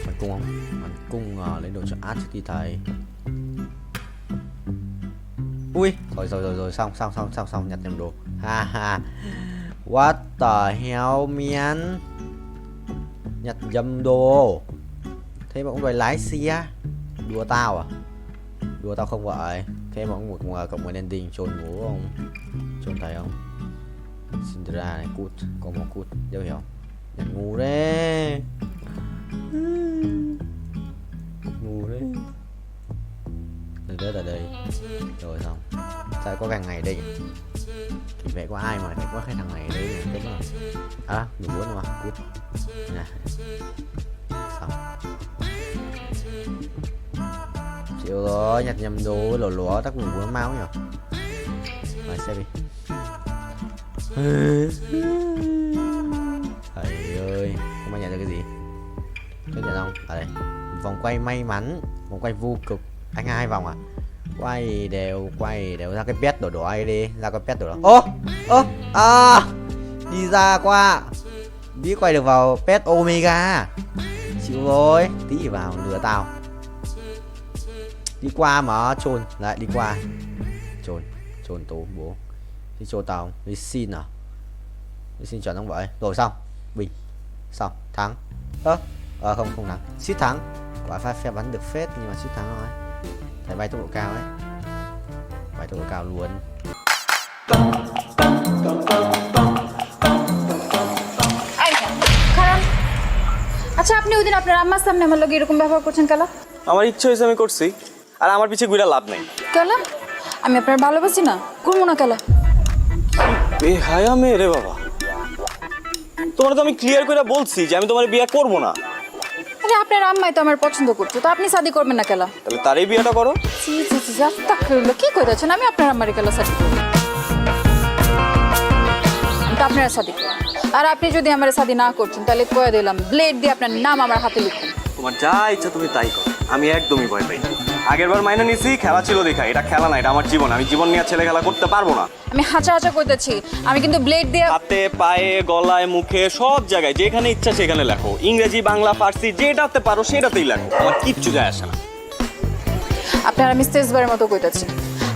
Speaker 7: Phần cung không? Phần cung lấy đồ cho art đi thầy. Ui, rồi xong nhặt nhầm đồ. Ha ha. What the hell man. Nhặt nhầm đồ. Thế mà cũng đòi lái xe. Đùa tao à? Đùa tao không vậy. Thế mà cũng một cộng một ending trồn ngủ không? Trồn thấy không? Cinderella này cút, có một cút, dấu hiểu. Nhặt ngủ đấy. Ngủ đấy. Rớt ở đây. Rồi xong. Sao có thằng này đây? Thì vậy có ai mà thấy có cái thằng này đây nhỉ? Đúng rồi. À, mình muốn mà, cút. Nè. Xong. Chịu rồi, nhặt nhầm đồ lỗ tắc mình muốn máu nhỉ. Rồi xem đi. Thầy ơi, không ai nhận được cái gì. Thế nhận không? Ở đây. Vòng quay may mắn, vòng quay vô cực. Anh 2 vòng à? Quay đều ra cái pet đỏ ấy đi, ra cái pet đỏ. Đi ra qua. Biết quay được vào pet Omega. Chịu rồi, tí vào lừa tao. Đi qua mà trồn lại đi qua. Trồn tố bố. Đi trồn tao, đi xin à? Đi xin chuẩn không vậy? Rồi xong, bình. Xong, thắng. Không thắng. Suýt thắng. Quả phe bắn được phết nhưng mà suýt thắng thôi. Thầy bay tốc độ cao ấy. Bay tốc độ cao luôn.
Speaker 15: আচ্ছা আপনি ওই দিন আপনার আম্মার সামনে আমার লগে এরকম ব্যবহার করছেন কেন?
Speaker 21: আমার ইচ্ছে হয়েছে আমি করছি, আর আমার পিছে ঘুরে লাভ নেই।
Speaker 15: কেন? আমি আপনার ভালোবাসি না, করবো না কেন?
Speaker 21: বেহায়া মেয়ে রে বাবা, তোমার তো আমি ক্লিয়ার করে বলছি যে আমি তোমার বিয়ে করব না।
Speaker 15: আরে আপনার আম্মাই তো আমার পছন্দ করতো, তো আপনি শাদি করবেন না কেন?
Speaker 21: তাহলে তারই বিয়েটা করো।
Speaker 15: কি কইতাছেন? আমি আপনার আম্মার কেন শাদি করব? আমি তো আপনার শাদি করব। আর আপনি যদি আমার শাদি না করছেন তাহলে কয়ে দিলাম ব্লেড দিয়ে আপনার নাম আমার হাতে লিখুন।
Speaker 21: তোমার যা ইচ্ছা তুমি তাই করো, আমি একদমই ভয় পাই না। আগের বার মাইনে নিছি, খেলা ছিল দেখা, এটা খেলা না, এটা আমার জীবন। আমি জীবন নিয়ে ছেলে খেলা করতে পারবো না।
Speaker 15: আমি হাঁচা কইতেছি, আমি কিন্তু ব্লেড দিয়ে
Speaker 21: হাতে পায়ে গলায় মুখে সব জায়গায় যেখানে ইচ্ছা সেখানে লেখো। ইংরেজি বাংলা ফার্সি যেটাতে পারো সেটাতেই লেখো, আমার কিচ্ছু যায় আসে না।
Speaker 15: আপনার আমি শেষবারের মতো কইতেছি,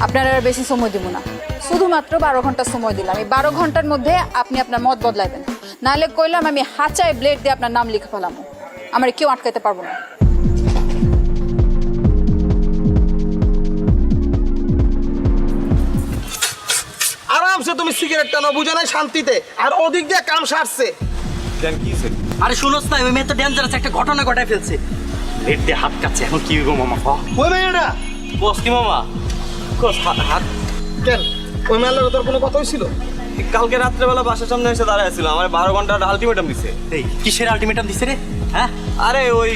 Speaker 15: আপনারা আর বেশি সময় দিব না, শুধুমাত্র 12 ঘন্টা সময় দিলাম। এই 12 ঘন্টার মধ্যে আপনি আপনার মত বদলাইবেন, নাহলে কইলাম আমি হাঁচায় ব্লেড দিয়ে আপনার নাম লিখে ফেলাম, আমার কেউ আটকাইতে পারবো না।
Speaker 21: আরামসে তুমি সিগারেট টানো, বুঝো না শান্তিতে, আর ওদিক দিয়ে কাম সারছে। কেন কি হইছে?
Speaker 12: আরে শুনোস না, ওই মেয়ে তো ডেঞ্জারাস একটা ঘটনা ঘটায় ফেলছে। লেট দিয়ে হাত কাটছে, এখন কি হইব মামা?
Speaker 21: ওই মেয়েটা
Speaker 12: বস কি মামা?
Speaker 21: কোস হাত কেন? ওই মেয়ের তোর কোনো কথা হইছিল? কালকে রাত্রেবেলা বাসার সামনে এসে দাঁড়ায় ছিল, আমার 12 ঘন্টার আলটিমেটাম দিছে।
Speaker 12: এই কিসের আলটিমেটাম দিছে রে? হ্যাঁ
Speaker 21: আরে ওই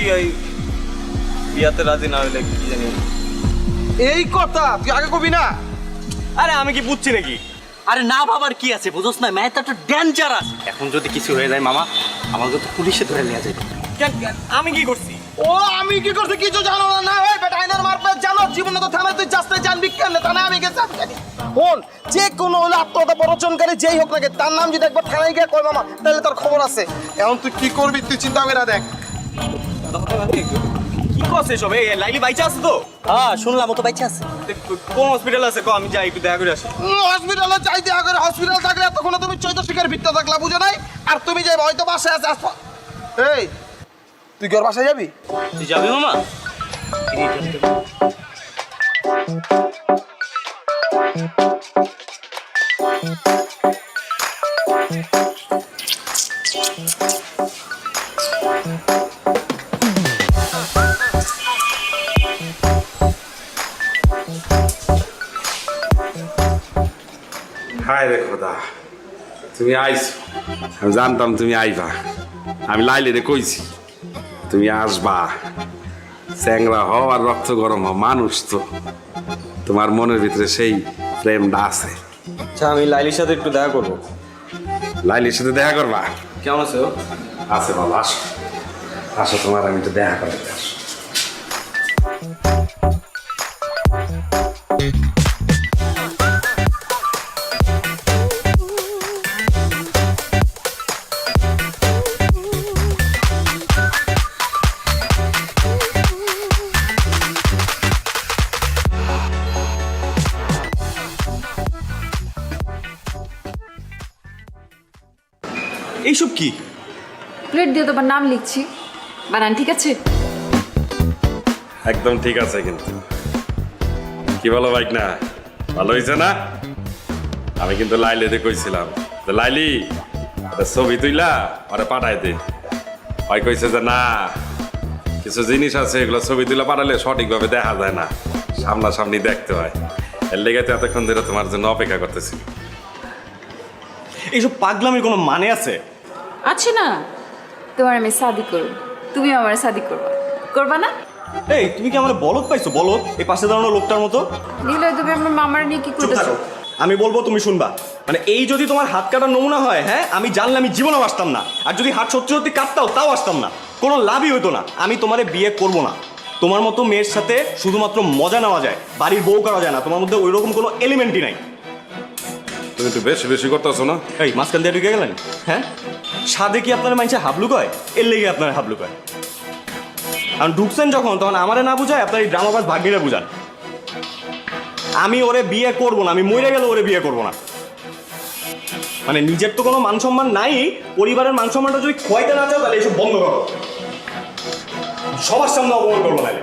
Speaker 21: বিয়াতে রাজি না হইলে কি জানি। এই কথা তুই আগে কবি না। আরে আমি কি বুঝছি নাকি?
Speaker 12: আরে না বাবার কি আছে, বুঝোস না, মেয়েটা একটা ডেঞ্জারাস। এখন যদি কিছু হয়ে যায় মামা, আমাকে তো পুলিশে ধরে নিয়ে যাবে।
Speaker 21: আমি কি করছি? আমি কি করছি কিছু জানো না? না ওই বেটা আইনার মারপে জানো, জীবনে তো থামে তুই জাস্তে জানবি কেন? তা না আমি গেছি ফোন যে কোনো হলে আত্মহত্যা প্ররোচনকারী যেই হোক নাকি, তার নাম যদি একবার থানায় গিয়ে কয় মামা, তাহলে তোর খবর আছে। এখন তুই কি করবি তুই চিন্তা করে দেখ। কি করছে সব? এই লাইলি বাইচা আছে তো?
Speaker 12: হ্যাঁ শুনলাম ও তো বাইচা আছে।
Speaker 21: কোন হসপিটাল আছে? আমি যাই একটু দেখা করে আসি। হসপিটালে যাই দেখা করে? হসপিটাল থাকলে তখন তুমি চৈত্র শিকার ভিত্তে থাকলা, বুঝো নাই? আর তুমি যাই হয়তো বাসায় আছে। এই তুই কি ওর বাসায় যাবি?
Speaker 12: তুই যাবি মামা?
Speaker 2: হায় রে খোদা, তুমি আইছো। আমি জানতাম তুমি আইবা। আমি লাইলে রে কইছি তুমি আসবা। চ্যাংরা হও আর রক্ত গরম হও, মানুষ তো। তোমার মনের ভিতরে সেই প্রেমটা আছে।
Speaker 8: আচ্ছা, আমি লাইলির সাথে একটু দেখা করবো।
Speaker 2: লাইলির সাথে দেখা করবা?
Speaker 8: কেমন আছে ও?
Speaker 2: আছে বাবা, আসো আসো, তোমার আমি একটু দেখা করতে আসো।
Speaker 8: এইসব কি?
Speaker 15: প্লেট দিয়ে তোমার নাম লিখছি, বানান ঠিক আছে?
Speaker 2: একদম ঠিক আছে। কিন্তু কি বলো বাইক না, ভালো হয়েছে না? আমি কিন্তু লাইলিতে কইছিলাম যে লাইলি ছবি তুইলা ওরে পাঠাই দে। ভাই কইছে যে না, কিছু জিনিস আছে এগুলো ছবি তুলে পাঠালে সঠিকভাবে দেখা যায় না, সামনাসামনি দেখতে হয়। এর লেগে তো এতক্ষণ ধরে তোমার জন্য অপেক্ষা করতেছি।
Speaker 8: এইসব পাগলামির কোনো মানে আছে?
Speaker 15: আছে না। তোমার আমি শাদি করব, তুমি আমার শাদি করবা, করবা না?
Speaker 8: এই তুমি কি আমার বলদ পাইছো? বলদ এই পাশে দাঁড়ানো লোকটার মতো।
Speaker 15: দিলে তুমি আমার মামার নিয়ে কি করতেছো?
Speaker 8: আমি বলবো তুমি শুনবা। মানে এই যদি তোমার হাত কাটার নমুনা হয়, হ্যাঁ, আমি জানলে আমি জীবনেও আসতাম না। আর যদি হাত সত্যি সত্যি কাটতাও তাও আসতাম না, কোনো লাভই হতো না। আমি তোমারে বিয়ে করব না। তোমার মতো মেয়ের সাথে শুধুমাত্র মজা নেওয়া যায়, বাড়ির বউ করা যায় না। তোমার মধ্যে ওই রকম কোনো এলিমেন্টই নাই।
Speaker 2: তুমি একটু বেশি বেশি করতেছো না?
Speaker 8: এই মাঝখান দিয়ে ঢুকে গেলেন? হ্যাঁ, সাদে কি আপনার মানুষে হাবলু কয়? এর লেগে আপনার হাবলু কয়। কারণ ঢুকছেন যখন, তখন আমারে না বুঝায় আপনার এই ড্রামাবাজ ভাগ্নিরা বুঝান। আমি ওরে বিয়ে করব না, আমি মরে গেলে ওরে বিয়ে করব না। মানে নিজের তো কোনো মান সম্মান নাই, পরিবারের মান সম্মানটা যদি খোয়াইতে না চাও তাহলে এসব বন্ধ করো। সবার সামনে অপমান করবো নাহলে।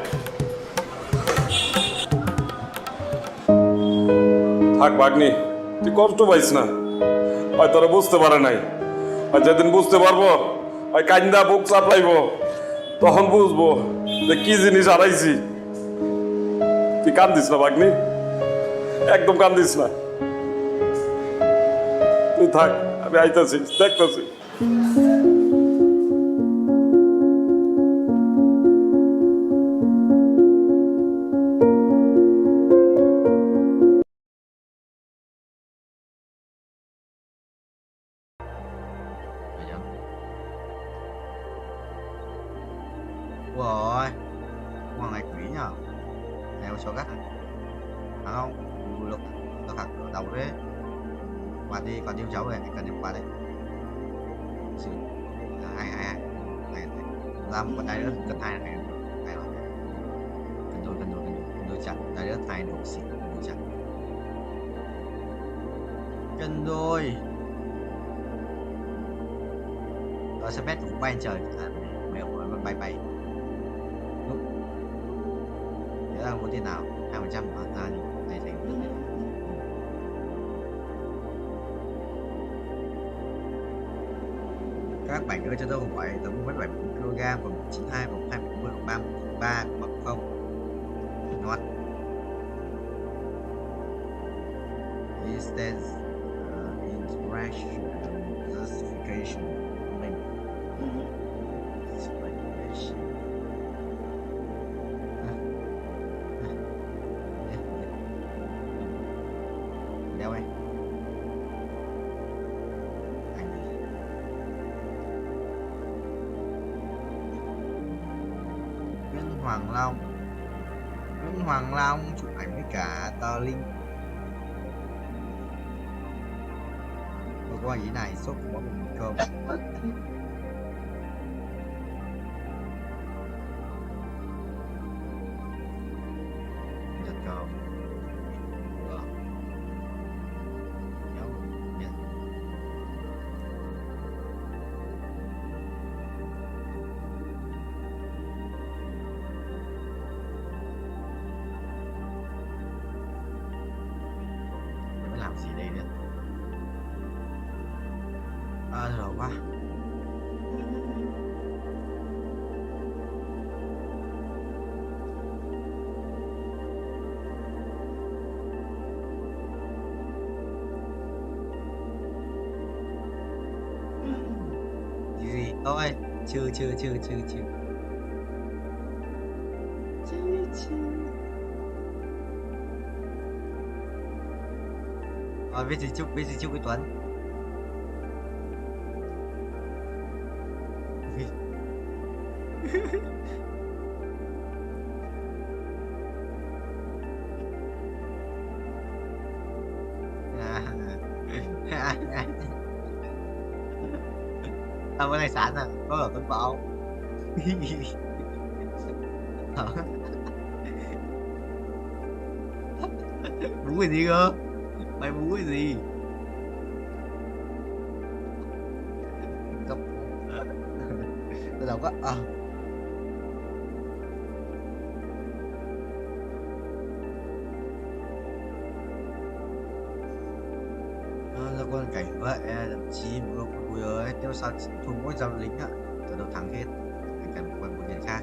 Speaker 2: থাক ভাগ্নি, তুই কষ্ট পাইস না। হয় তোরা বুঝতে পারে নাই, আর যেদিন বুঝতে পারবো হয় কান্দা বুক চাপলাইব, তখন বুঝবো যে কি জিনিস হারাইছি। তুই কান্দিস না ভাগ্নি, একদম কান্দিস না। তুই থাক, আমি আইতাছি, দেখতেছি।
Speaker 7: Ôi, con này quỷ nhờ. Nè số gắt à? Phải không? Lục, tao thật đầu đấy. Qua đi, còn yêu cháu rồi, anh cần em qua đây. Xin. Hai. Này, ra một con tay nữa, cần hai này. Hai rồi. Cần đôi chặt. Tay nữa, hai đồ xịn, đôi chặt. Cần đôi. Rồi sẽ bét cũng bay trời. Mèo bay bay. Nhớ là muốn tiền nào 2% hóa ra thì này thành rất là các bạn ơi, cho tôi một vậy tổng với 7 kg và 92 và 20 và 33 bậc không not distance interaction justification đeo anh Nguyễn Hoàng Long chụp ảnh với cả Tờ Linh. Vừa qua ý này sốt của một cơm. Giật cơm. Làm gì đây nữa? Rồi quá. chưa. Rồi viết gì chúc với Tuấn. Tao bữa nay sẵn à, có là Tuấn Bảo. Bú cái gì cơ? Mày bú cái gì? Cốc. Tao đâu có ra quân cảnh vậy thậm chí một lúc vui ơi nếu sao thua mỗi dòng lính á tao đâu thắng hết phải cần một nhân khác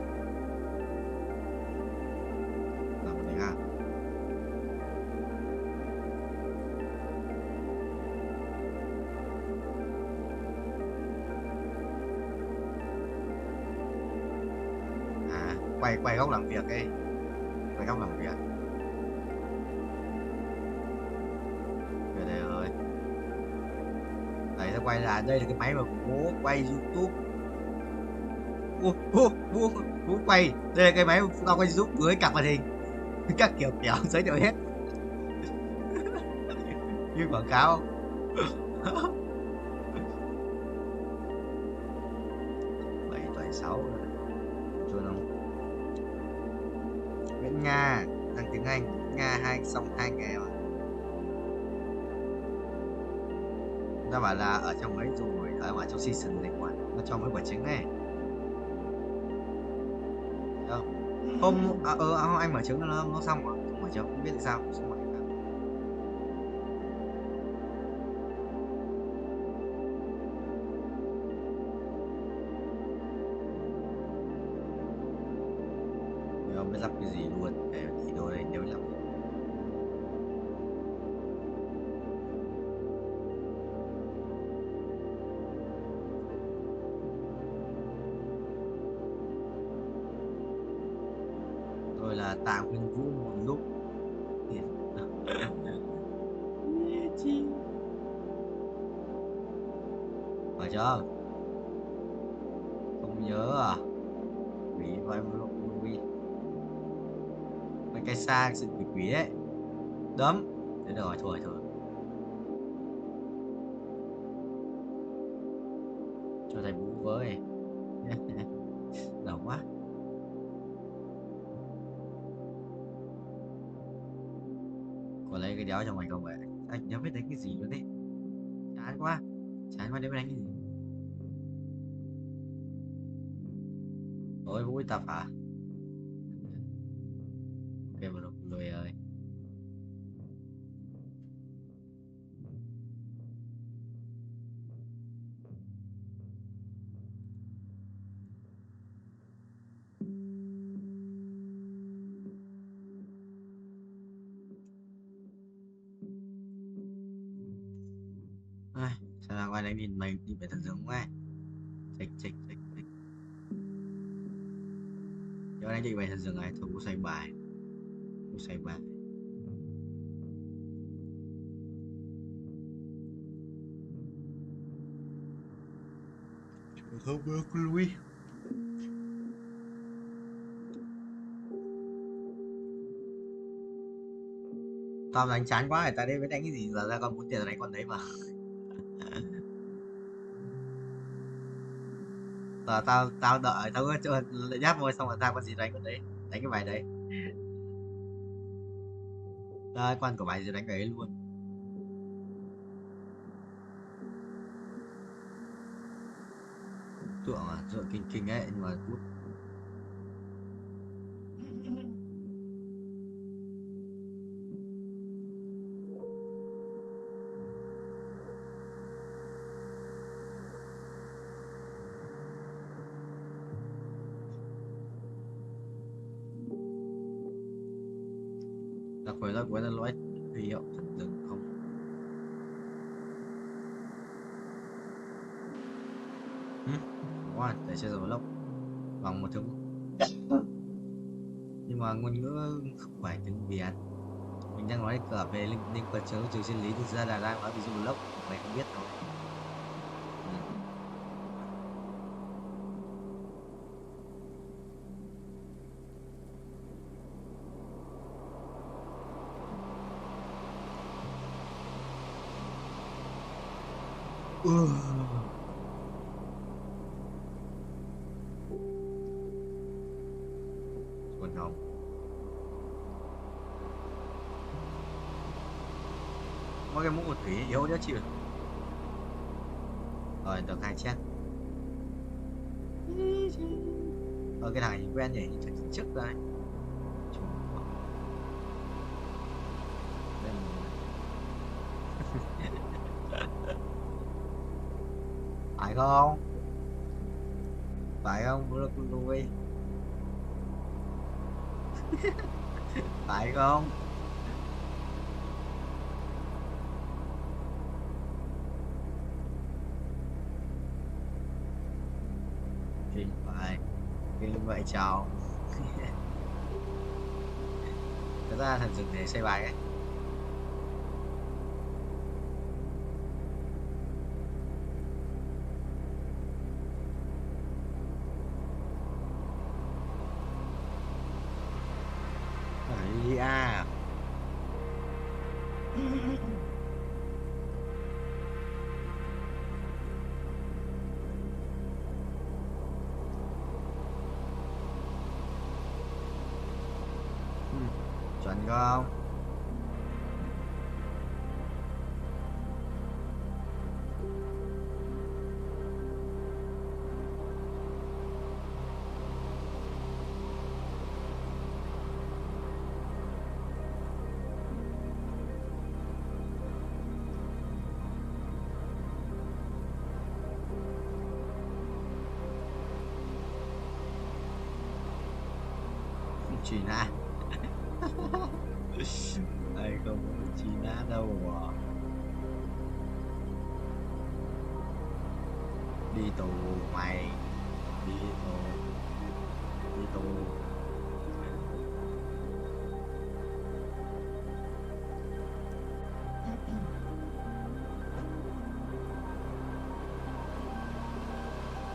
Speaker 7: làm một này ha. Quay góc làm việc ấy, quay góc làm việc đây rồi. Đấy, ta quay là đây là cái máy mà bố quay YouTube. Bố quay đây là cái máy tao quay YouTube với cặp màn hình các kiểu giới thiệu hết như quảng cáo. 7/6 chưa đâu. Nguyễn Nga đang tiếng Anh, Nga xong 2 ngày rồi. Ta bảo là ở trong ấy rồi, ở trong season này quả nó cho mấy quả trứng này. Không? Hôm anh mở trứng nó xong rồi, mở trứng không biết tại sao xong rồi. Không biết lắp cái gì luôn để thì đồ này nếu lắp rồi là tạm Nguyên Vũ một lúc phải chưa không nhớ à vì vai một lúc movie cái xa sự quỷ đấy đấm thế rồi thôi cho thầy bú với đầu quá. Còn lấy cái đéo trong mày không vậy anh nhớ biết đánh cái gì luôn đấy chán quá nếu đánh cái gì ôi vui tập hả. Ok mà lùi ơi. Sao là ngoài đấy nhìn mày đi về thằng giống quá. Chịch cho anh đi về thằng rừng này thôi cũng xoay bài không được lui. Tao đánh chán quá người ta đây mới đánh cái gì giờ ra con muốn tiền đánh con đấy mà. Tao đợi tao cứ lại nháp môi xong rồi tao con gì đánh con đấy đánh cái bài đấy quan của bài gì đánh cái ấy luôn. Tượng kinh ấy nhưng mà bút đặc biệt là cuối là lỗi huy hiệu thần rừng không rồi, để chơi vlog bằng một thứ. Nhưng mà ngôn ngữ không phải tiếng Việt. Mình đang nói cả về liên quan chiếu trừ sinh lý, thực ra là đang nói ví dụ vlog mày không biết thôi. Còn không mỗi cái mũ một thủy yếu đó chịu rồi được 2 check. Cái thằng này quen nhỉ, chắc trước đây phải không, phải không bố con nuôi phải không? Thì phải cái vậy chào thật ra thần dừng để xây bài ấy. À chuẩn không? Chị Na đây không có chị Na đâu mà đi tù mày, đi tù đi tù.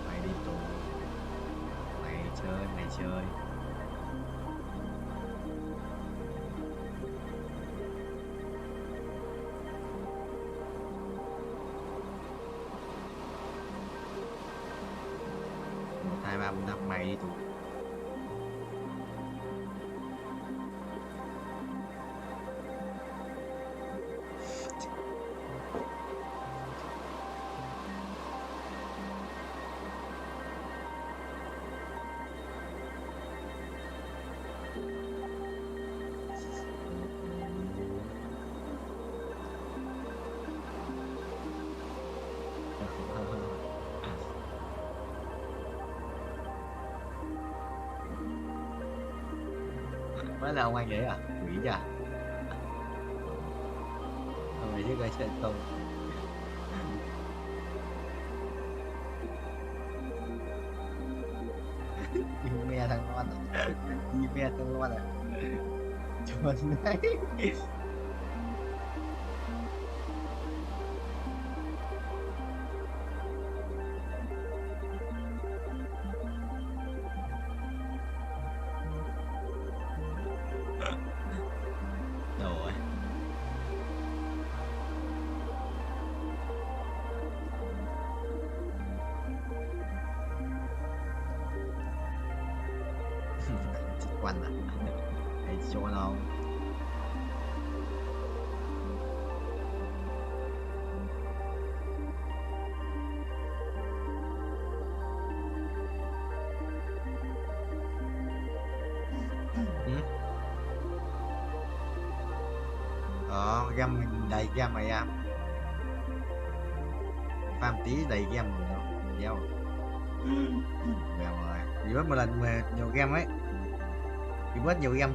Speaker 7: Mày đi tù, mày chơi hai ba bốn năm mày đi tù. Mới là ông anh ấy à? Quỷ nhỉ? Ông ấy chứ cái chuyện không. Ime thằng con à? Ime thằng con à? Chuẩn đấy. Rồi quanh à hay chỗ nào game mình đầy game mày em farm tí đầy game rồi đâu đeo rồi đi bớt một lần mà nhiều game ấy, đi bớt nhiều game